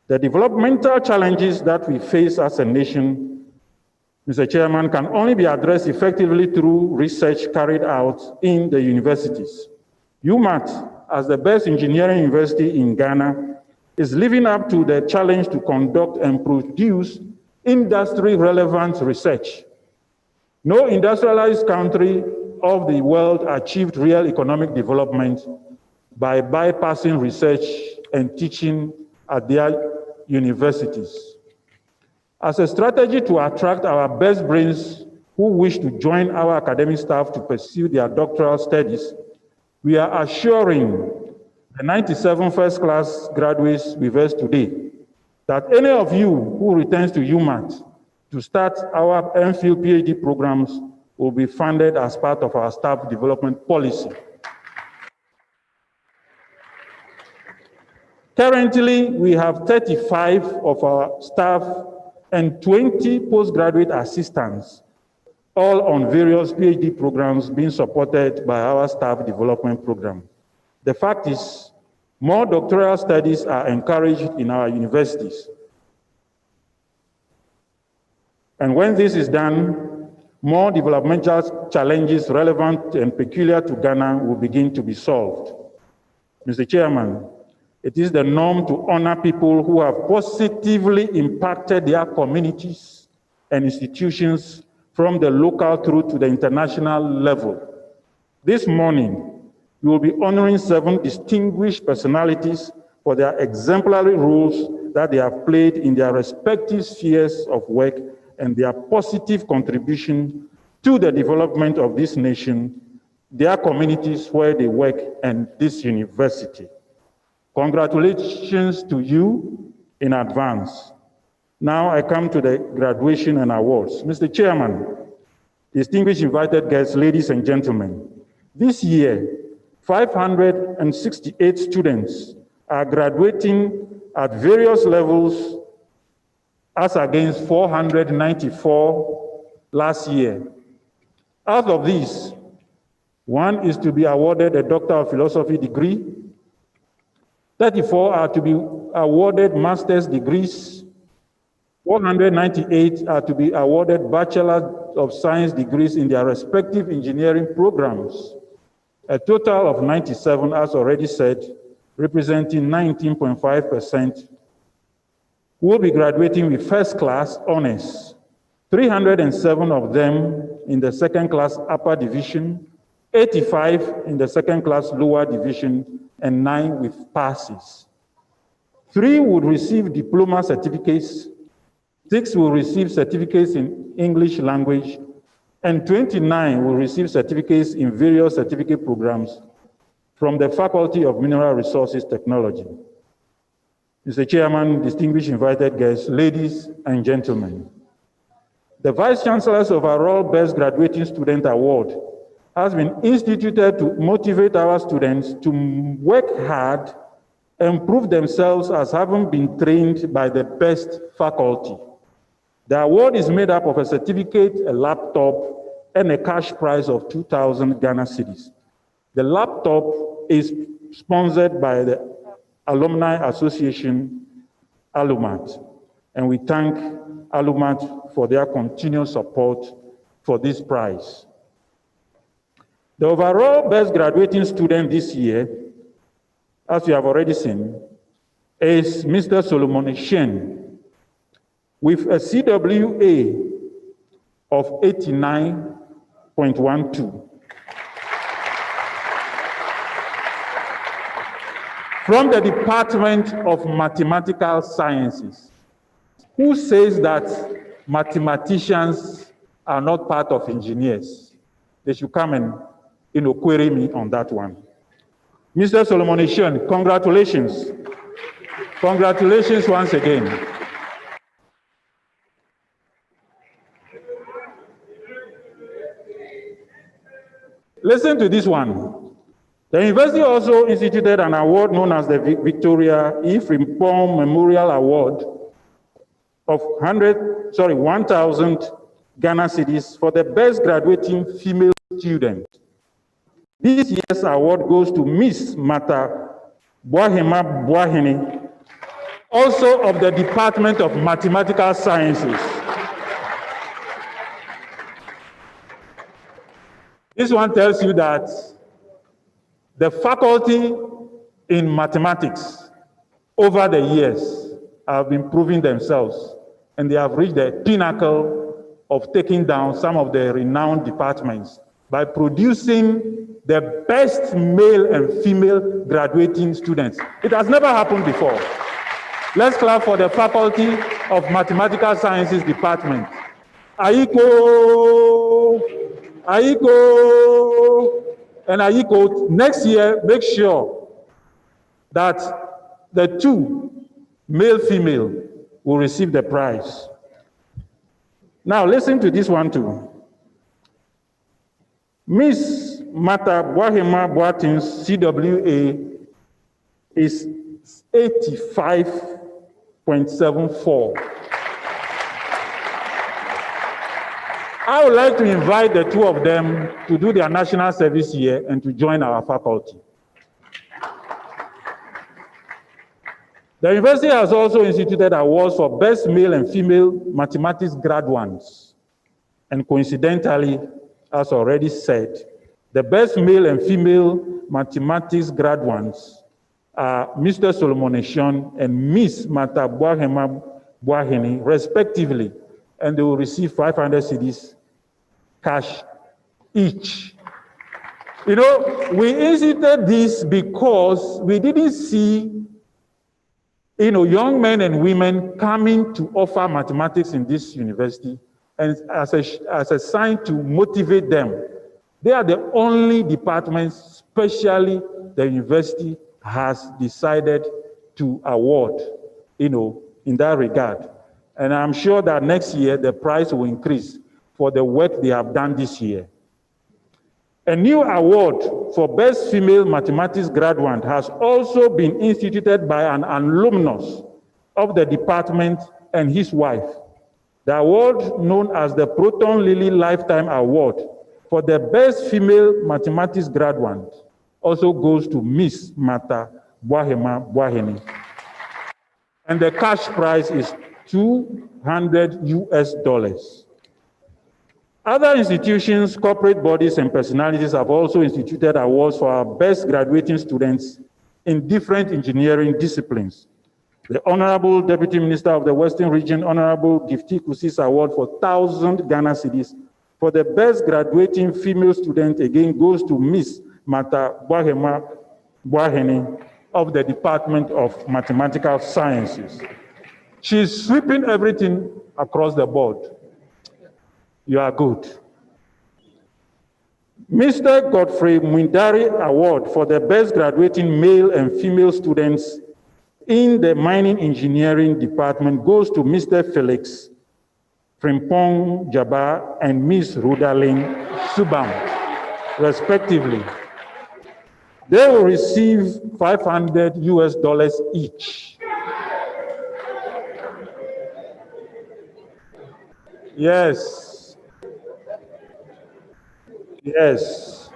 The developmental challenges that we face as a nation, Mr. Chairman, can only be addressed effectively through research carried out in the universities. UMaT, as the best engineering university in Ghana, is living up to the challenge to conduct and produce industry-relevant research. No industrialized country of the world achieved real economic development by bypassing research and teaching at their universities. As a strategy to attract our best brains who wish to join our academic staff to pursue their doctoral studies, we are assuring the 97 first-class graduates with us today that any of you who returns to UMaT to start our MPhil PhD programs will be funded as part of our staff development policy. Currently, we have 35 of our staff and 20 postgraduate assistants, all on various PhD programs being supported by our staff development program. The fact is, more doctoral studies are encouraged in our universities. And when this is done, more developmental challenges relevant and peculiar to Ghana will begin to be solved. Mr. Chairman, it is the norm to honor people who have positively impacted their communities and institutions from the local through to the international level. This morning, we will be honoring 7 distinguished personalities for their exemplary roles that they have played in their respective spheres of work and their positive contribution to the development of this nation, their communities where they work, and this university. Congratulations to you in advance. Now I come to the graduation and awards. Mr. Chairman, distinguished invited guests, ladies and gentlemen, this year, 568 students are graduating at various levels as against 494 last year. Out of these, 1 is to be awarded a Doctor of Philosophy degree, 34 are to be awarded master's degrees, 498 are to be awarded Bachelor of Science degrees in their respective engineering programs. A total of 97, as already said, representing 19.5%, will be graduating with first-class honors. 307 of them in the second-class upper division, 85 in the second-class lower division, and 9 with passes. 3 would receive diploma certificates, 6 will receive certificates in English language, and 29 will receive certificates in various certificate programs from the Faculty of Mineral Resources Technology. Mr. Chairman, distinguished invited guests, ladies and gentlemen, the Vice Chancellor's overall Best Graduating Student Award has been instituted to motivate our students to work hard and prove themselves as having been trained by the best faculty. The award is made up of a certificate, a laptop, and a cash prize of 2,000 Ghana cedis. The laptop is sponsored by the Alumni Association, Alumat, and we thank Alumat for their continued support for this prize. The overall best graduating student this year, as you have already seen, is Mr. Solomon Shen, with a CWA of 89.12. From the Department of Mathematical Sciences, who says that mathematicians are not part of engineers. They should come and query me on that one. Mr. Solomon Eshion, congratulations. Congratulations once again. Listen to this one. The university also instituted an award known as the Victoria E. Frimpong Memorial Award of 1,000 Ghana cedis for the best graduating female student. This year's award goes to Miss Mata Boahema Boahene, also of the Department of Mathematical Sciences. This one tells you that the faculty in mathematics over the years have been proving themselves, and they have reached the pinnacle of taking down some of the renowned departments by producing the best male and female graduating students. It has never happened before. Let's clap for the Faculty of Mathematical Sciences Department. Aiko, and Aiko, next year, make sure that the two, male-female, will receive the prize. Now, listen to this one too. Miss Mata Boahema Boatin's CWA is 85.74. I would like to invite the two of them to do their national service here and to join our faculty. The university has also instituted awards for best male and female mathematics graduates. And coincidentally, as already said, the best male and female mathematics graduates are Mr. Solomon Eshion and Miss Mata Boahema Boahene, respectively, and they will receive 500 cedis cash each. You know, we instituted this because we didn't see young men and women coming to offer mathematics in this university, and as a sign to motivate them. They are the only departments, especially the university has decided to award, in that regard. And I'm sure that next year the price will increase for the work they have done this year. A new award for Best Female Mathematics Graduate has also been instituted by an alumnus of the department and his wife. The award, known as the Proton Lily Lifetime Award for the Best Female Mathematics Graduate, also goes to Miss Mata Boahema Boahene. And the cash prize is $200. Other institutions, corporate bodies, and personalities have also instituted awards for our best graduating students in different engineering disciplines. The Honorable Deputy Minister of the Western Region, Honorable Gifty Kusis Award for 1,000 Ghana cedis for the best graduating female student, again, goes to Miss Mata Boahema Boahene of the Department of Mathematical Sciences. She's sweeping everything across the board. You are good. Mr. Godfrey Mwindari Award for the best graduating male and female students in the mining engineering department goes to Mr. Felix Frimpong Jabba and Ms. Rudalyn Subam, respectively. They will receive $500 each. Yes. Yes.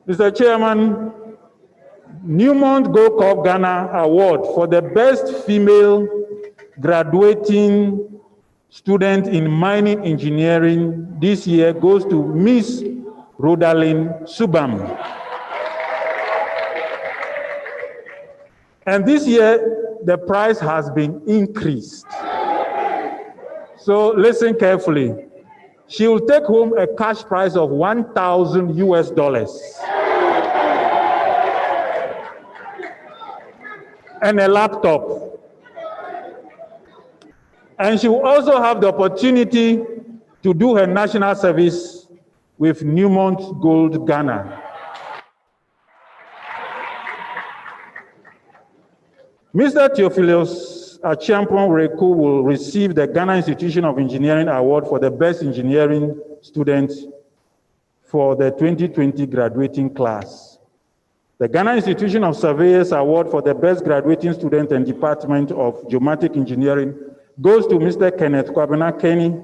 Mr. Chairman, Newmont Gold Cup Ghana Award for the best female graduating student in mining engineering this year goes to Miss Rudalyn Subam. And this year, the price has been increased. So listen carefully. She will take home a cash prize of $1,000 and a laptop. And she will also have the opportunity to do her national service with Newmont Gold Ghana. Mr. Theophilus Achiampong Reku will receive the Ghana Institution of Engineering Award for the Best Engineering Student for the 2020 graduating class. The Ghana Institution of Surveyors Award for the Best Graduating Student and Department of Geomatic Engineering goes to Mr. Kenneth Kwabena Kenny,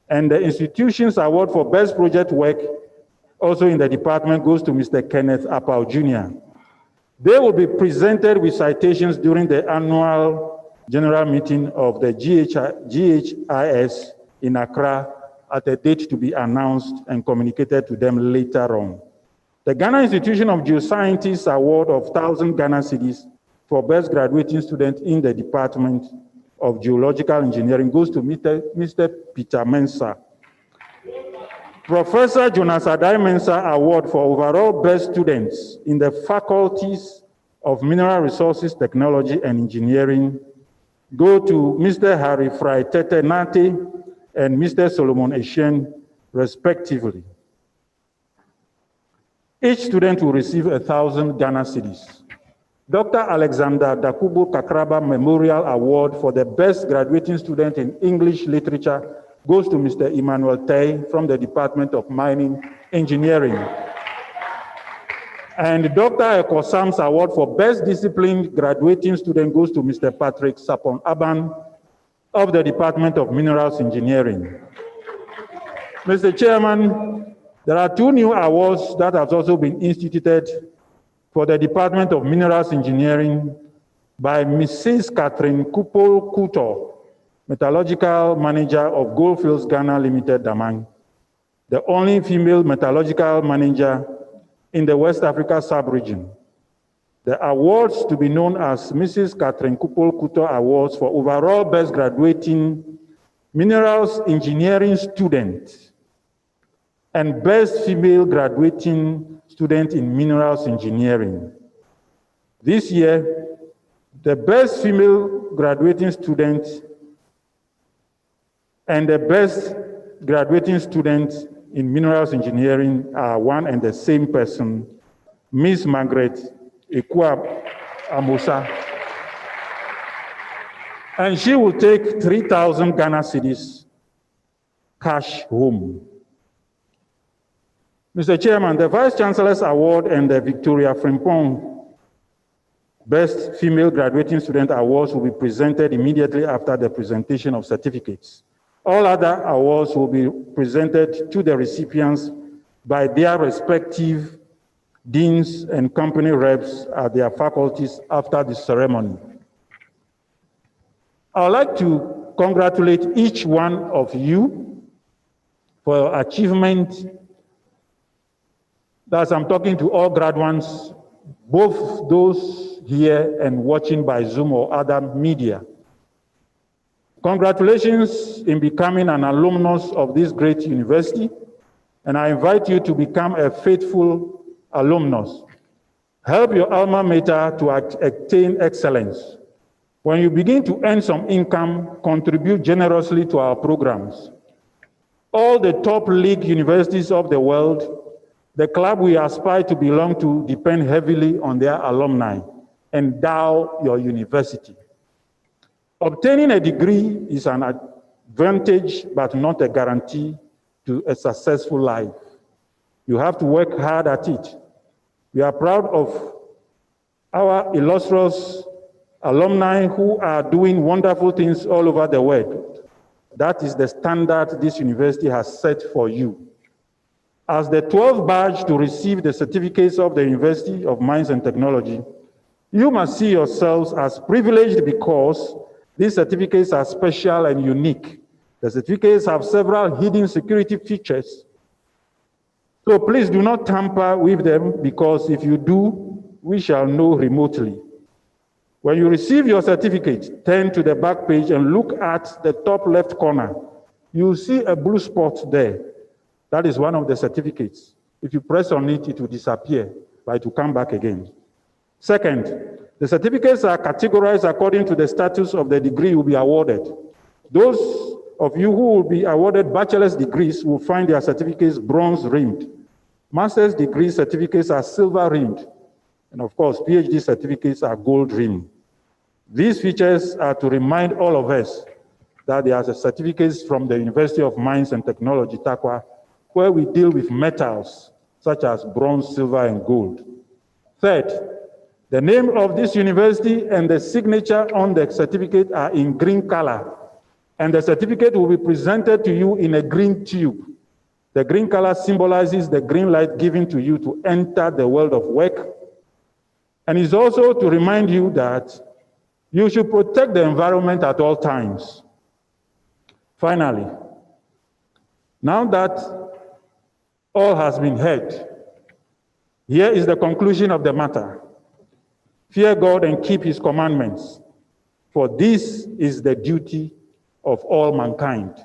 and the institution's award for Best Project Work, also in the department, goes to Mr. Kenneth Apau Jr. They will be presented with citations during the annual general meeting of the GHIS in Accra at a date to be announced and communicated to them later on. The Ghana Institution of Geosciences Award of 1,000 Ghana cedis for Best Graduating Student in the Department of Geological Engineering goes to Mr. Peter Mensah. Professor Jonas Adai Mensah Award for overall best students in the faculties of Mineral Resources Technology and Engineering go to Mr. Harry Fry Tete Nate and Mr. Solomon Eshen, respectively. Each student will receive 1,000 Ghana cedis. Dr. Alexander Dakubo Kakraba Memorial Award for the Best Graduating Student in English Literature goes to Mr. Emmanuel Tay from the Department of Mining Engineering. And Dr. Ekosam's Award for Best Disciplined Graduating Student goes to Mr. Patrick Sapon Aban of the Department of Minerals Engineering. Mr. Chairman, there are 2 new awards that have also been instituted for the Department of Minerals Engineering by Mrs. Catherine Kupol Kuto, Metallurgical Manager of Goldfields Ghana Limited, Damang, the only female metallurgical manager in the West Africa sub-region. The awards to be known as Mrs. Catherine Kupol Kuto Awards for overall best graduating minerals engineering student and best female graduating student in minerals engineering. This year, the best female graduating student and the best graduating student in minerals engineering are one and the same person, Ms. Margaret Ekua Amosa. And she will take 3,000 Ghana cedis cash home. Mr. Chairman, the Vice Chancellor's Award and the Victoria Frimpong Best Female Graduating Student Awards will be presented immediately after the presentation of certificates. All other awards will be presented to the recipients by their respective deans and company reps at their faculties after the ceremony. I would like to congratulate each one of you for your achievement. Thus, I'm talking to all graduates, both those here and watching by Zoom or other media. Congratulations in becoming an alumnus of this great university, and I invite you to become a faithful alumnus. Help your alma mater to attain excellence. When you begin to earn some income, contribute generously to our programs. All the top league universities of the world, the club we aspire to belong to, depend heavily on their alumni. Endow your university. Obtaining a degree is an advantage, but not a guarantee to a successful life. You have to work hard at it. We are proud of our illustrious alumni who are doing wonderful things all over the world. That is the standard this university has set for you. As the 12th batch to receive the certificates of the University of Mines and Technology, you must see yourselves as privileged because these certificates are special and unique. The certificates have several hidden security features. So please do not tamper with them, because if you do, we shall know remotely. When you receive your certificate, turn to the back page and look at the top left corner. You'll see a blue spot there. That is one of the certificates. If you press on it, it will disappear, but it will come back again. Second, the certificates are categorized according to the status of the degree you will be awarded. Those of you who will be awarded bachelor's degrees will find their certificates bronze rimmed. Master's degree certificates are silver rimmed. And of course, PhD certificates are gold rimmed. These features are to remind all of us that there are certificates from the University of Mines and Technology, Takwa, where we deal with metals such as bronze, silver, and gold. Third, the name of this university and the signature on the certificate are in green color, and the certificate will be presented to you in a green tube. The green color symbolizes the green light given to you to enter the world of work, and is also to remind you that you should protect the environment at all times. Finally, now that all has been heard, here is the conclusion of the matter. Fear God and keep his commandments, for this is the duty of all mankind.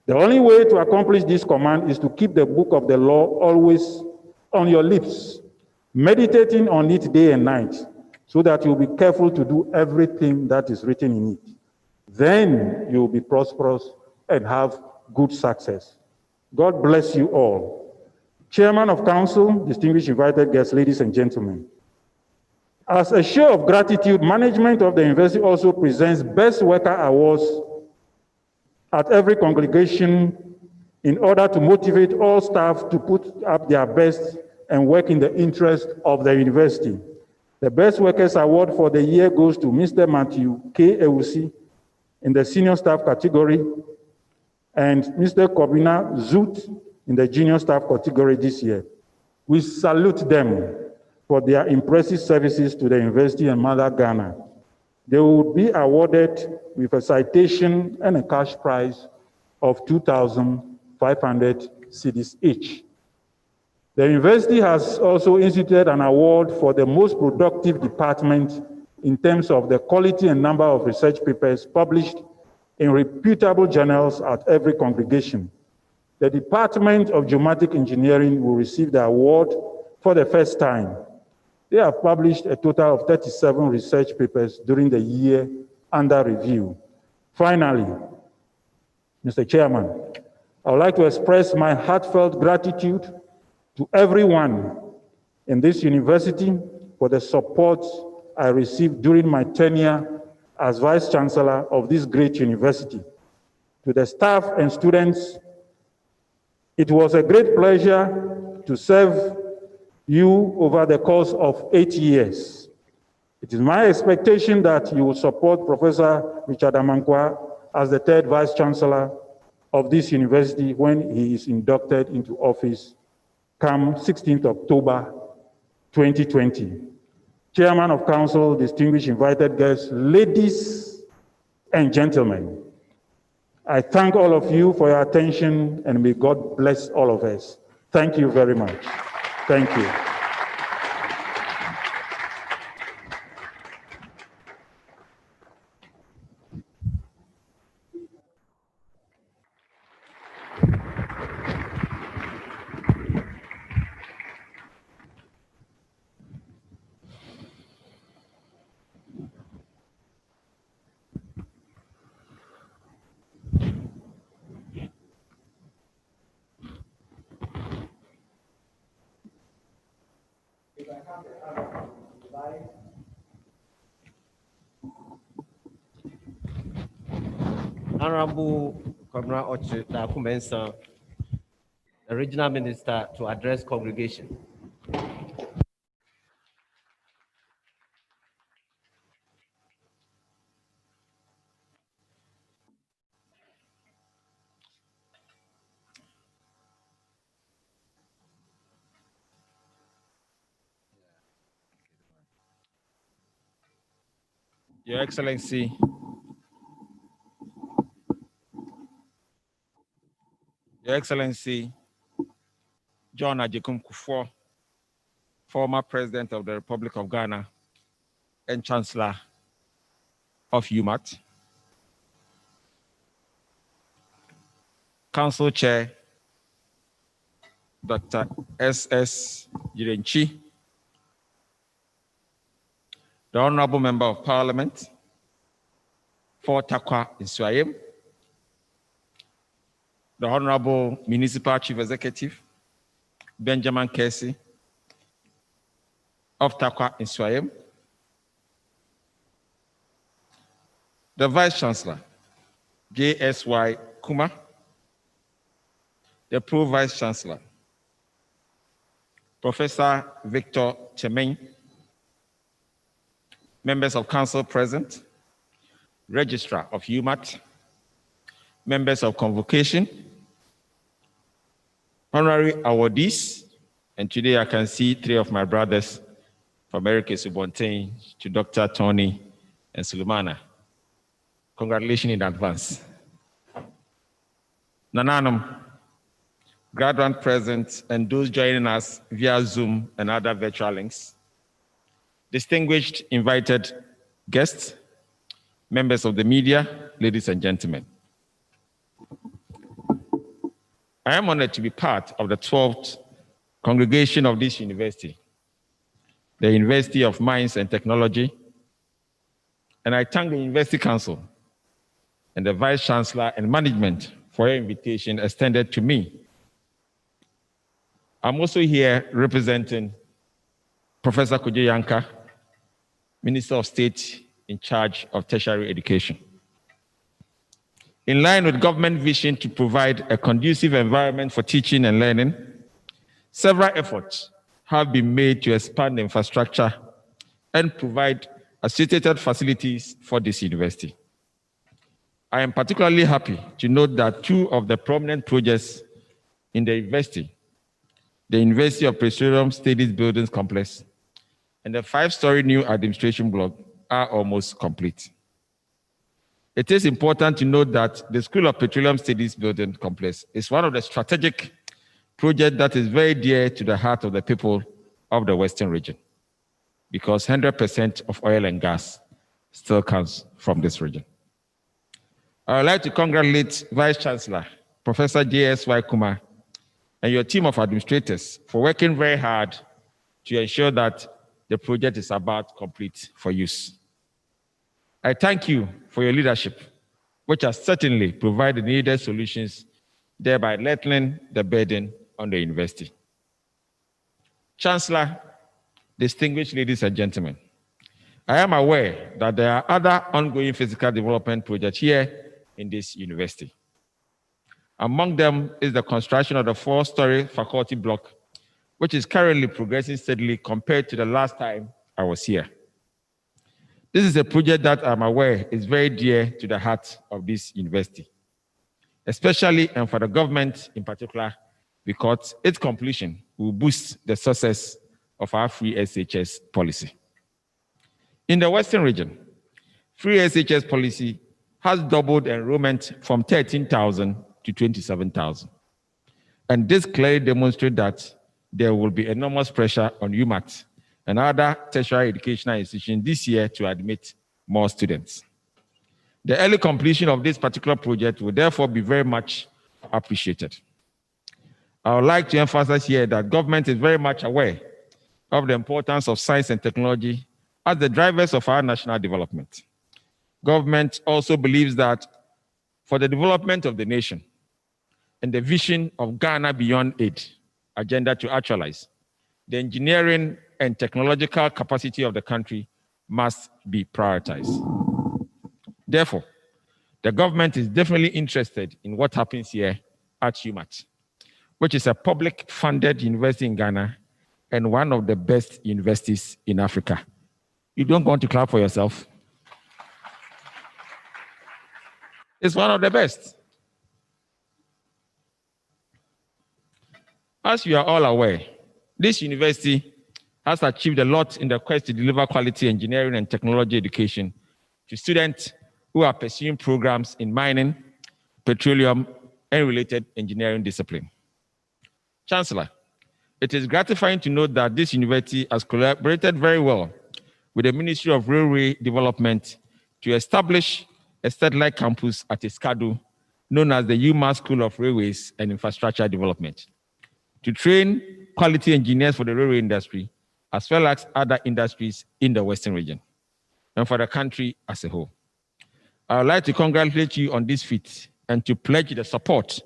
The only way to accomplish this command is to keep the book of the law always on your lips, meditating on it day and night, so that you'll be careful to do everything that is written in it. Then you'll be prosperous and have good success. God bless you all. Chairman of Council, distinguished invited guests, ladies and gentlemen. As a show of gratitude, management of the university also presents Best Worker Awards at every congregation in order to motivate all staff to put up their best and work in the interest of the university. The Best Workers Award for the year goes to Mr. Matthew K. Ewusi in the senior staff category and Mr. Kobina Zut in the junior staff category this year. We salute them for their impressive services to the university and Mother Ghana. They will be awarded with a citation and a cash prize of 2,500 cedis each. The university has also instituted an award for the most productive department in terms of the quality and number of research papers published in reputable journals at every congregation. The Department of Geomatic Engineering will receive the award for the first time. They have published a total of 37 research papers during the year under review. Finally, Mr. Chairman, I would like to express my heartfelt gratitude to everyone in this university for the support I received during my tenure as Vice Chancellor of this great university. To the staff and students, it was a great pleasure to serve you over the course of 8 years. It is my expectation that you will support Professor Richard Amankwa as the third Vice Chancellor of this university when he is inducted into office come 16th October 2020. Chairman of Council, distinguished invited guests, ladies and gentlemen, I thank all of you for your attention and may God bless all of us. Thank you very much. Thank you. Honorable Governor Oche Dakumensa, the Regional Minister, to address congregation. Your Excellency, Your Excellency, John Ajekum Kufuor, former President of the Republic of Ghana and Chancellor of UMaT, Council Chair, Dr. S.S. Jirenchi, the Honorable Member of Parliament for Takwa in Swayem, the Honorable Municipal Chief Executive, Benjamin Kesey of Takwa in Swayem, the Vice Chancellor, J.S.Y. Kuma, the Pro Vice Chancellor, Professor Victor Chemeng, members of council present, Registrar of UMaT, members of Convocation, Honorary awardees, and today I can see three of my brothers, from Eric Subontain to Dr. Tony and Sulumana. Congratulations in advance. Nananum, graduate present, and those joining us via Zoom and other virtual links, distinguished invited guests, members of the media, ladies and gentlemen. I am honored to be part of the 12th congregation of this university, the University of Mines and Technology, and I thank the University Council and the Vice Chancellor and management for your invitation extended to me. I'm also here representing Professor Kojo Yanka, Minister of State in charge of tertiary education. In line with government vision to provide a conducive environment for teaching and learning, several efforts have been made to expand the infrastructure and provide associated facilities for this university. I am particularly happy to note that two of the prominent projects in the University of Petroleum Studies Buildings Complex and the 5-story new administration block are almost complete. It is important to note that the School of Petroleum Studies Building Complex is one of the strategic projects that is very dear to the heart of the people of the Western region, because 100% of oil and gas still comes from this region. I would like to congratulate Vice Chancellor, Professor J.S.Y. Kuma, and your team of administrators for working very hard to ensure that the project is about complete for use. I thank you for your leadership, which has certainly provided needed solutions, thereby lightening the burden on the university. Chancellor, distinguished ladies and gentlemen, I am aware that there are other ongoing physical development projects here in this university. Among them is the construction of the 4-story faculty block, which is currently progressing steadily compared to the last time I was here. This is a project that I'm aware is very dear to the heart of this university, especially and for the government in particular, because its completion will boost the success of our free SHS policy. In the Western region, free SHS policy has doubled enrollment from 13,000 to 27,000. And this clearly demonstrates that there will be enormous pressure on UMaT and other tertiary educational institutions this year to admit more students. The early completion of this particular project will therefore be very much appreciated. I would like to emphasize here that government is very much aware of the importance of science and technology as the drivers of our national development. Government also believes that for the development of the nation and the vision of Ghana Beyond Aid agenda to actualize, the engineering and technological capacity of the country must be prioritized. Therefore, the government is definitely interested in what happens here at UMaT, which is a public-funded university in Ghana and one of the best universities in Africa. You don't want to clap for yourself. It's one of the best. As you are all aware, this university has achieved a lot in the quest to deliver quality engineering and technology education to students who are pursuing programs in mining, petroleum, and related engineering discipline. Chancellor, it is gratifying to note that this university has collaborated very well with the Ministry of Railway Development to establish a satellite campus at Iskadu, known as the UMaT School of Railways and Infrastructure Development, to train quality engineers for the railway industry, as well as other industries in the Western region, and for the country as a whole. I would like to congratulate you on this feat and to pledge the support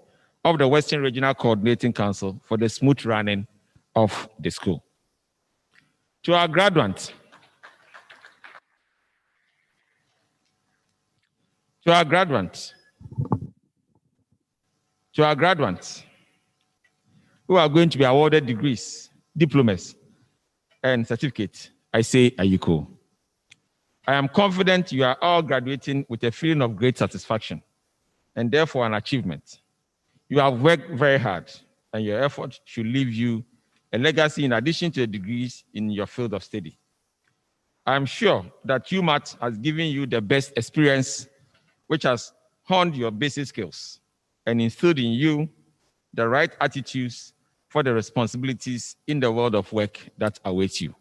of the Western Regional Coordinating Council for the smooth running of the school. To our graduates, who are going to be awarded degrees, diplomas, and certificates, I say Ayuko. I am confident you are all graduating with a feeling of great satisfaction and therefore an achievement. You have worked very hard, and your effort should leave you a legacy in addition to the degrees in your field of study. I am sure that UMaT has given you the best experience, which has honed your basic skills and instilled in you the right attitudes for the responsibilities in the world of work that awaits you.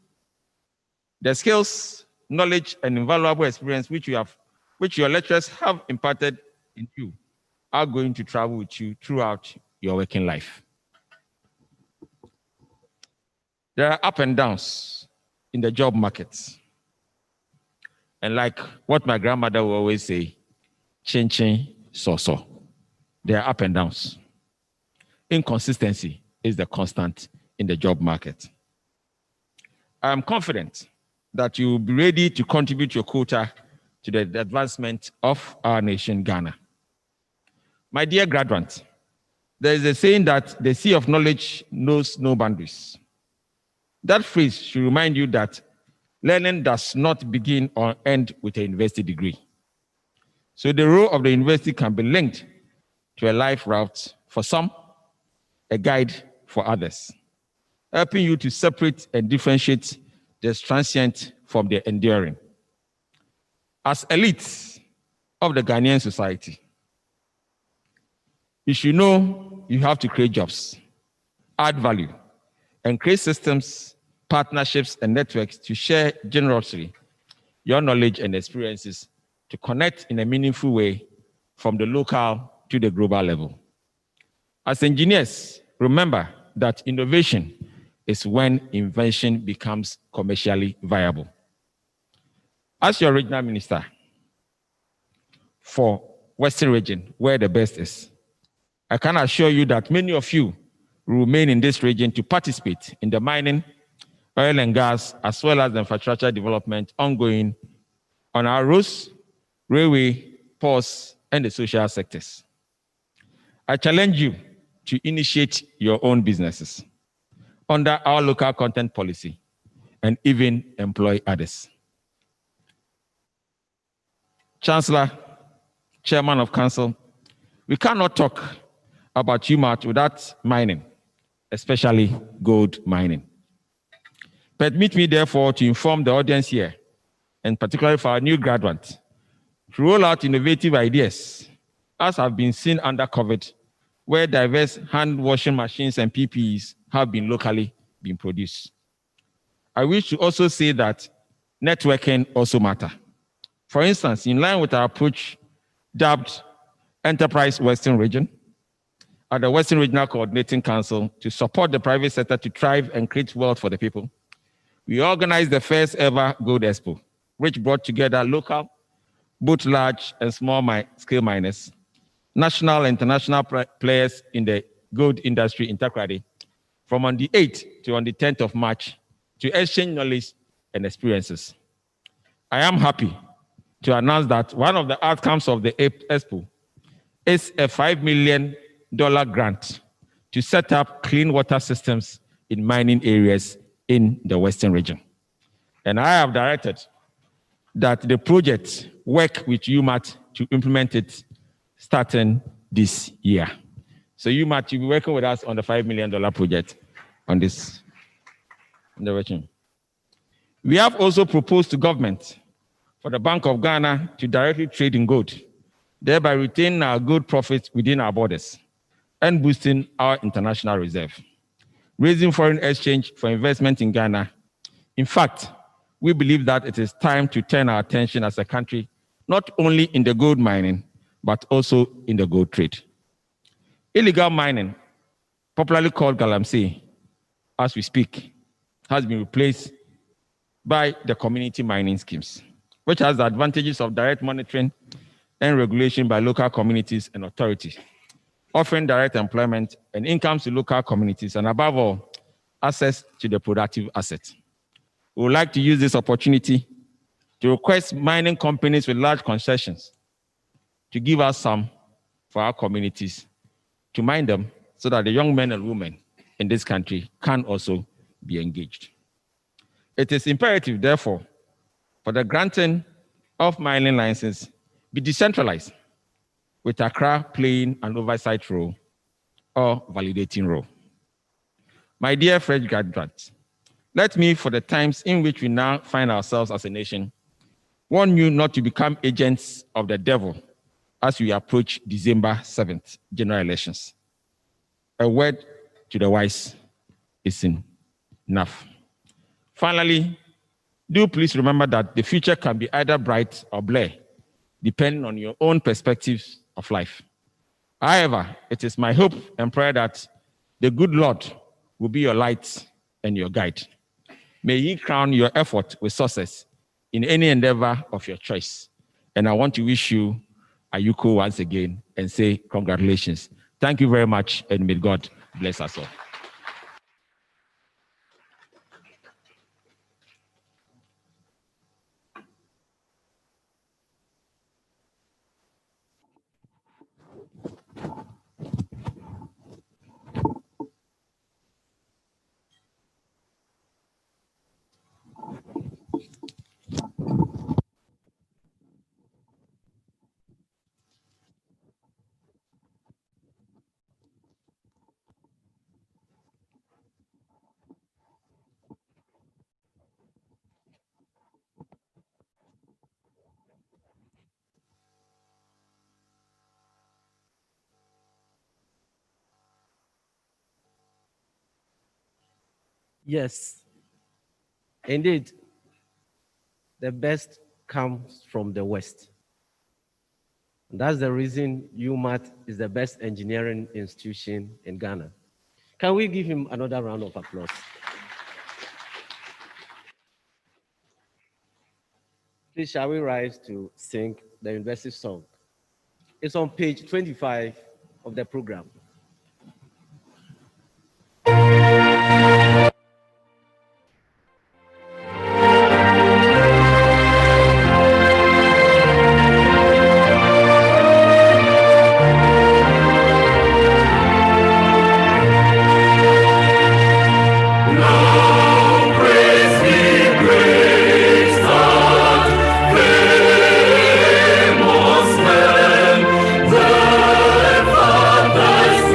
The skills, knowledge, and invaluable experience which your lecturers have imparted in you are going to travel with you throughout your working life. There are ups and downs in the job market. And like what my grandmother will always say, chin chin, so. There are ups and downs. Inconsistency is the constant in the job market. I am confident that you will be ready to contribute your quota to the advancement of our nation, Ghana. My dear graduates, there is a saying that the sea of knowledge knows no boundaries. That phrase should remind you that learning does not begin or end with a university degree. So the role of the university can be linked to a life route for some, a guide for others, helping you to separate and differentiate the transient from the enduring. As elites of the Ghanaian society, you should know you have to create jobs, add value, and create systems, partnerships, and networks to share generously your knowledge and experiences to connect in a meaningful way from the local to the global level. As engineers, remember that innovation is when invention becomes commercially viable. As your regional minister for Western region, where the best is, I can assure you that many of you will remain in this region to participate in the mining, oil and gas, as well as the infrastructure development ongoing on our roads, railway, ports, and the social sectors. I challenge you to initiate your own businesses under our local content policy and even employ others. Chancellor, Chairman of Council, we cannot talk about UMaT without mining, especially gold mining. Permit me, therefore, to inform the audience here, and particularly for our new graduates, to roll out innovative ideas, as have been seen under COVID, where diverse hand washing machines and PPEs have been locally been produced. I wish to also say that networking also matters. For instance, in line with our approach dubbed Enterprise Western Region, at the Western Regional Coordinating Council to support the private sector to thrive and create wealth for the people, we organized the first ever Gold Expo, which brought together local, both large and small scale miners, national and international players in the gold industry in Takoradi, from on the 8th to on the 10th of March to exchange knowledge and experiences. I am happy to announce that one of the outcomes of the Expo is a $5 million grant to set up clean water systems in mining areas in the Western region. And I have directed that the project work with UMaT to implement it starting this year. So UMaT, you'll be working with us on the $5 million project on this direction. We have also proposed to government for the Bank of Ghana to directly trade in gold, thereby retaining our gold profits within our borders and boosting our international reserve, raising foreign exchange for investment in Ghana. In fact, we believe that it is time to turn our attention as a country, not only in the gold mining, but also in the gold trade. Illegal mining, popularly called galamsey, as we speak, has been replaced by the community mining schemes, which has the advantages of direct monitoring and regulation by local communities and authorities, offering direct employment and incomes to local communities, and above all, access to the productive asset. We would like to use this opportunity to request mining companies with large concessions to give us some for our communities, to mine them so that the young men and women in this country can also be engaged. It is imperative, therefore, for the granting of mining licenses be decentralized, with Accra playing an oversight role or validating role. My dear fresh graduates, let me, for the times in which we now find ourselves as a nation, warn you not to become agents of the devil as we approach December 7th, general elections. A word to the wise is enough. Finally, do please remember that the future can be either bright or bleak, depending on your own perspectives of life. However, it is my hope and prayer that the good Lord will be your light and your guide. May He crown your effort with success in any endeavor of your choice. And I want to wish you Ayuko once again and say congratulations. Thank you very much, and may God bless us all. Yes, indeed, the best comes from the West. And that's the reason UMaT is the best engineering institution in Ghana. Can we give him another round of applause? Please, shall we rise to sing the university song? It's on page 25 of the program. Famous men, the fathers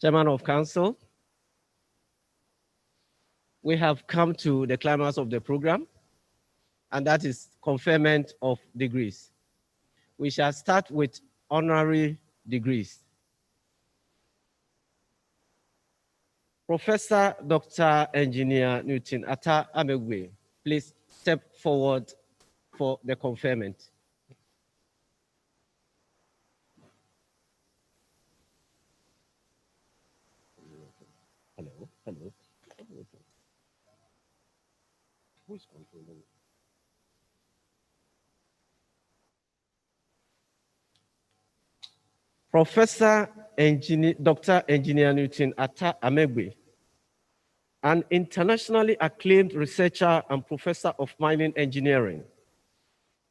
Chairman of Council, we have come to the climax of the program, and that is conferment of degrees. We shall start with honorary degrees. Professor Dr. Engineer Newton Atta Amegwe, please step forward for the conferment. Hello. Who is controlling? Professor Dr. Engineer Newton Atta Amegwe, an internationally acclaimed researcher and professor of mining engineering,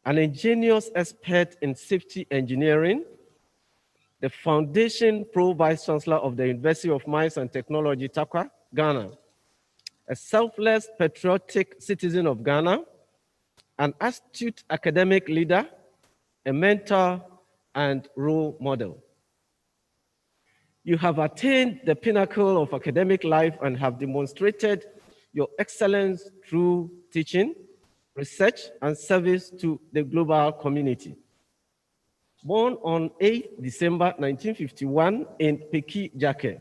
an ingenious expert in safety engineering, the Foundation Pro Vice Chancellor of the University of Mines and Technology, Takwa, Ghana, a selfless, patriotic citizen of Ghana, an astute academic leader, a mentor, and role model. You have attained the pinnacle of academic life and have demonstrated your excellence through teaching, research, and service to the global community. Born on 8 December 1951 in Peki, Jake,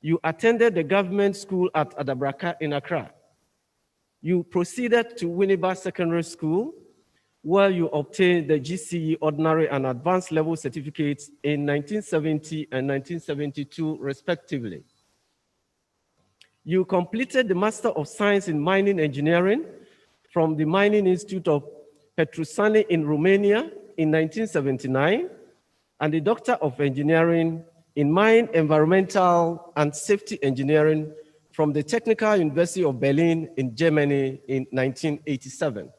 you attended the government school at Adabraka in Accra. You proceeded to Winneba Secondary School, where you obtained the GCE Ordinary and Advanced Level certificates in 1970 and 1972, respectively. You completed the Master of Science in Mining Engineering from the Mining Institute of Petrosani in Romania in 1979, and the Doctor of Engineering in Mine Environmental and Safety Engineering from the Technical University of Berlin in Germany in 1987.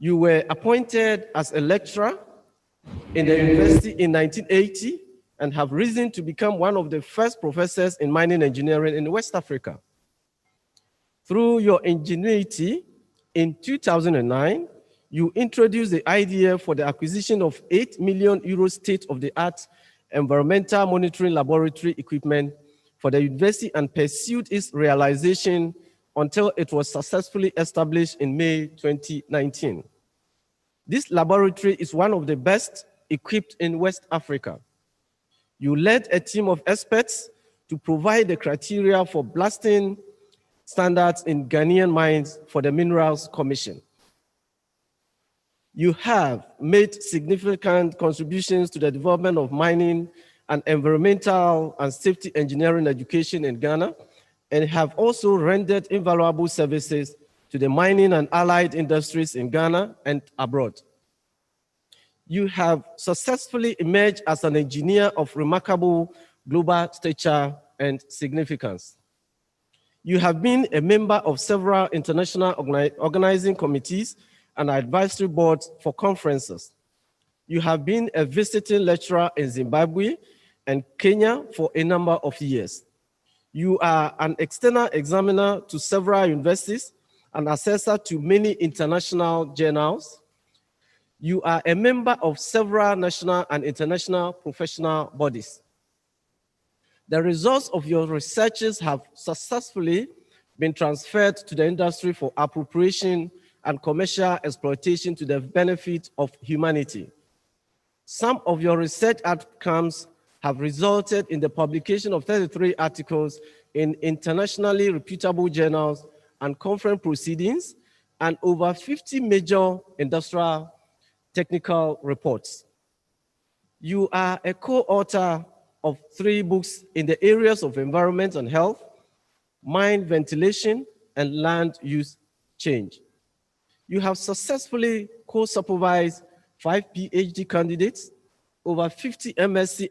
You were appointed as a lecturer in the university in 1980 and have risen to become one of the first professors in mining engineering in West Africa. Through your ingenuity, in 2009, you introduced the idea for the acquisition of 8 million euro state-of-the-art environmental monitoring laboratory equipment for the university and pursued its realization until it was successfully established in May 2019. This laboratory is one of the best equipped in West Africa. You led a team of experts to provide the criteria for blasting standards in Ghanaian mines for the Minerals Commission. You have made significant contributions to the development of mining and environmental and safety engineering education in Ghana, and have also rendered invaluable services to the mining and allied industries in Ghana and abroad. You have successfully emerged as an engineer of remarkable global stature and significance. You have been a member of several international organizing committees and advisory boards for conferences. You have been a visiting lecturer in Zimbabwe and Kenya for a number of years. You are an external examiner to several universities, an assessor to many international journals. You are a member of several national and international professional bodies. The results of your researches have successfully been transferred to the industry for appropriation and commercial exploitation to the benefit of humanity. Some of your research outcomes have resulted in the publication of 33 articles in internationally reputable journals and conference proceedings, and over 50 major industrial technical reports. You are a co-author of 3 books in the areas of environment and health, mine ventilation, and land use change. You have successfully co-supervised 5 PhD candidates, over 50 MSc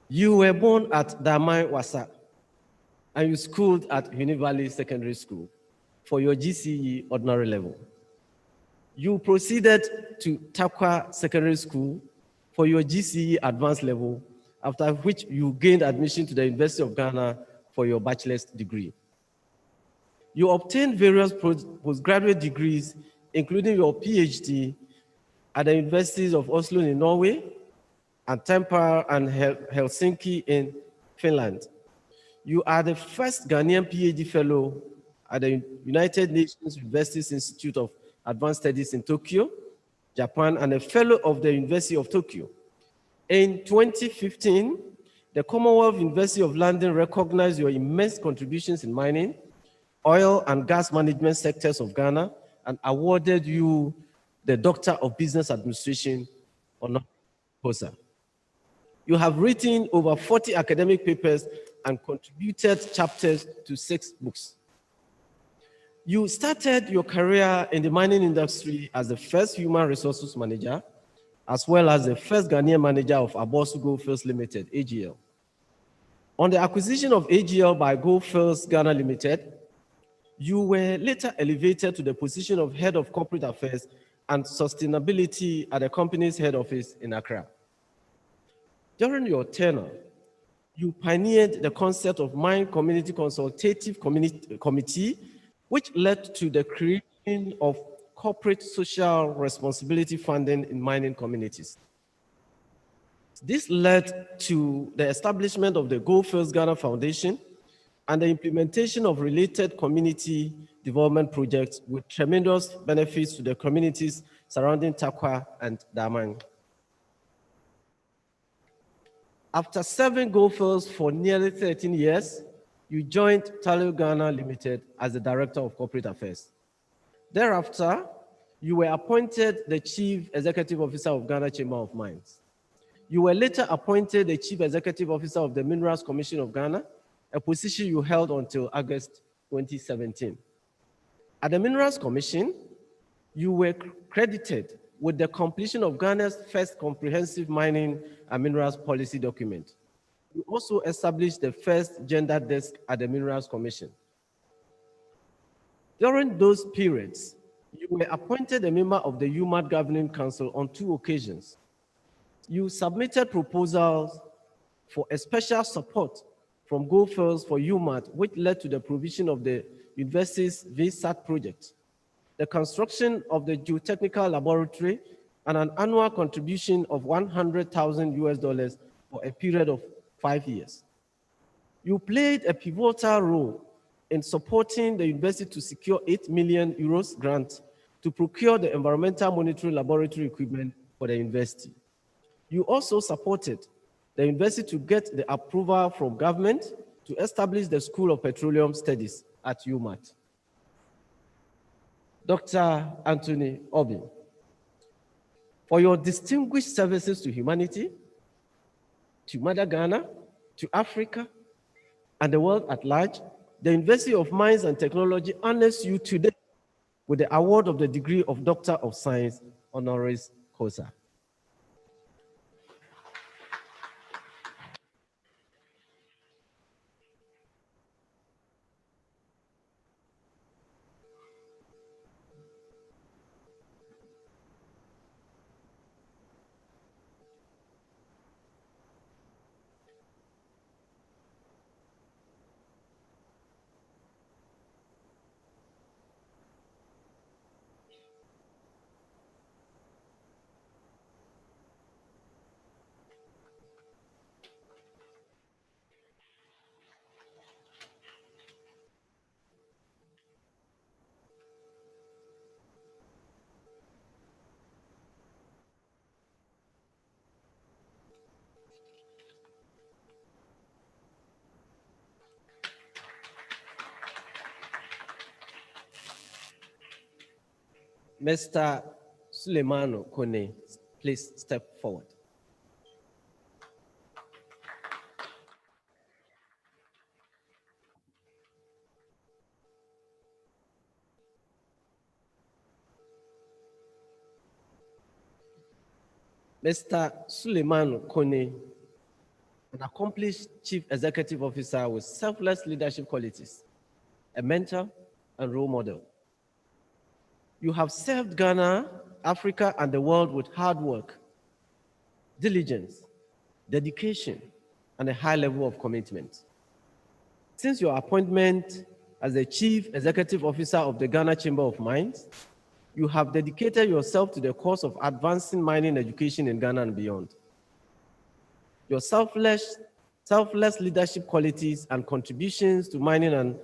You were born at Damai Wasa, and you schooled at Uni Valley Secondary School for your GCE ordinary level. You proceeded to Takwa Secondary School for your GCE advanced level, after which you gained admission to the University of Ghana for your bachelor's degree. You obtained various postgraduate degrees, including your PhD at the universities of Oslo in Norway, and Tampere and Helsinki in Finland. You are the first Ghanaian PhD fellow at the United Nations Universities Institute of Advanced Studies in Tokyo, Japan, and a fellow of the University of Tokyo. In 2015, the Commonwealth University of London recognized your immense contributions in mining, oil and gas management sectors of Ghana, and awarded you the Doctor of Business Administration Honorary Kosa. You have written over 40 academic papers and contributed chapters to 6 books. You started your career in the mining industry as the first human resources manager, as well as the first Ghanaian manager of Abosu Goldfields Limited, AGL. On the acquisition of AGL by Goldfields Ghana Limited, you were later elevated to the position of Head of Corporate Affairs and Sustainability at the company's head office in Accra. During your tenure, you pioneered the concept of Mine Community Consultative Committee, which led to the creation of corporate social responsibility funding in mining communities. This led to the establishment of the Goldfields Ghana Foundation and the implementation of related community development projects with tremendous benefits to the communities surrounding Takwa and Damang. After serving Goldfields for nearly 13 years, you joined Talil Ghana Limited as the Director of Corporate Affairs. Thereafter, you were appointed the Chief Executive Officer of Ghana Chamber of Mines. You were later appointed the Chief Executive Officer of the Minerals Commission of Ghana, a position you held until August 2017. At the Minerals Commission, you were credited with the completion of Ghana's first comprehensive mining and minerals policy document. You also established the first gender desk at the Minerals Commission. During those periods, you were appointed a member of the UMaT Governing Council on 2 occasions. You submitted proposals for a special support from Goldfields for UMaT, which led to the provision of the university's VSAT project, the construction of the geotechnical laboratory, and an annual contribution of $100,000 for a period of 5 years. You played a pivotal role in supporting the university to secure €8 million grant to procure the environmental monitoring laboratory equipment for the university. You also supported the university to get the approval from government to establish the School of Petroleum Studies at UMaT. Dr. Anthony Obi, for your distinguished services to humanity, to Mother Ghana, to Africa, and the world at large, the University of Mines and Technology honors you today with the award of the degree of Doctor of Science, Honoris Causa. Mr. Suleimano Kone, please step forward. Mr. Suleimano Kone, an accomplished chief executive officer with selfless leadership qualities, a mentor and role model. You have served Ghana, Africa, and the world with hard work, diligence, dedication, and a high level of commitment. Since your appointment as the Chief Executive Officer of the Ghana Chamber of Mines, you have dedicated yourself to the cause of advancing mining education in Ghana and beyond. Your selfless leadership qualities and contributions to mining and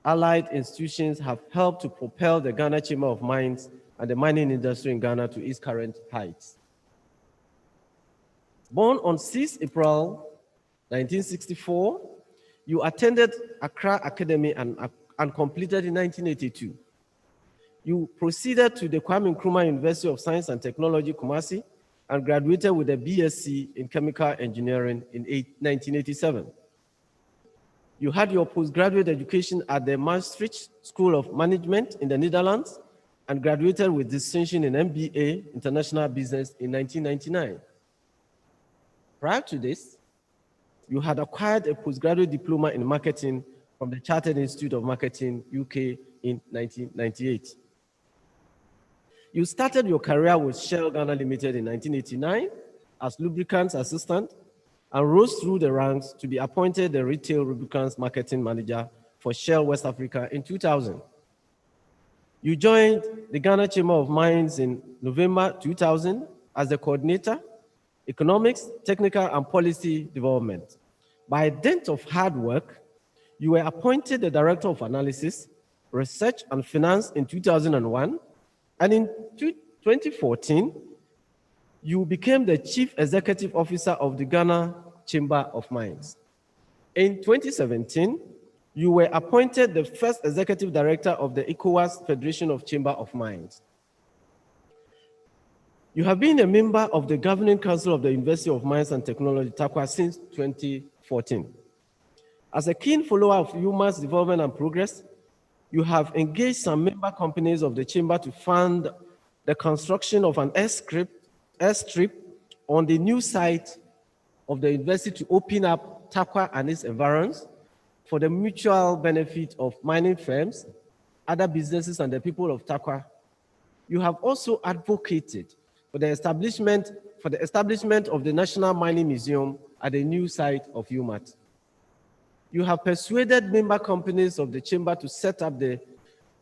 allied institutions have helped to propel the Ghana Chamber of Mines and the mining industry in Ghana to its current heights. Born on 6 April 1964, you attended Accra Academy and completed in 1982. You proceeded to the Kwame Nkrumah University of Science and Technology, Kumasi, and graduated with a BSc in Chemical Engineering in 1987. You had your postgraduate education at the Maastricht School of Management in the Netherlands and graduated with distinction in MBA, International Business, in 1999. Prior to this, you had acquired a postgraduate diploma in marketing from the Chartered Institute of Marketing, UK, in 1998. You started your career with Shell Ghana Limited in 1989 as lubricants assistant and rose through the ranks to be appointed the retail lubricants marketing manager for Shell West Africa in 2000. You joined the Ghana Chamber of Mines in November 2000 as the coordinator, economics, technical, and policy development. By dint of hard work, you were appointed the Director of Analysis, Research, and Finance in 2001, and in 2014, you became the Chief Executive Officer of the Ghana Chamber of Mines. In 2017, you were appointed the first Executive Director of the ECOWAS Federation of Chamber of Mines. You have been a member of the Governing Council of the University of Mines and Technology, TAQUA, since 2014. As a keen follower of UMaT's development and progress, you have engaged some member companies of the Chamber to fund the construction of an airstrip on the new site of the university to open up TAQUA and its environs for the mutual benefit of mining firms, other businesses, and the people of TAQUA. You have also advocated for the establishment of the National Mining Museum at the new site of UMaT. You have persuaded member companies of the Chamber to set up the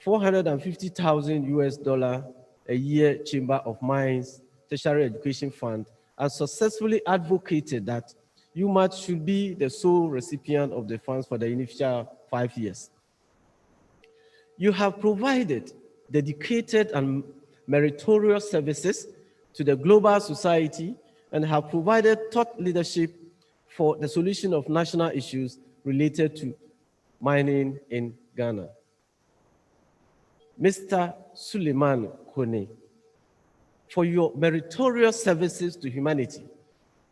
$450,000 a year Chamber of Mines Tertiary Education Fund and successfully advocated that UMaT should be the sole recipient of the funds for the initial 5 years. You have provided dedicated and meritorious services to the global society and have provided thought leadership for the solution of national issues related to mining in Ghana. Mr. Suleiman Kone, for your meritorious services to humanity,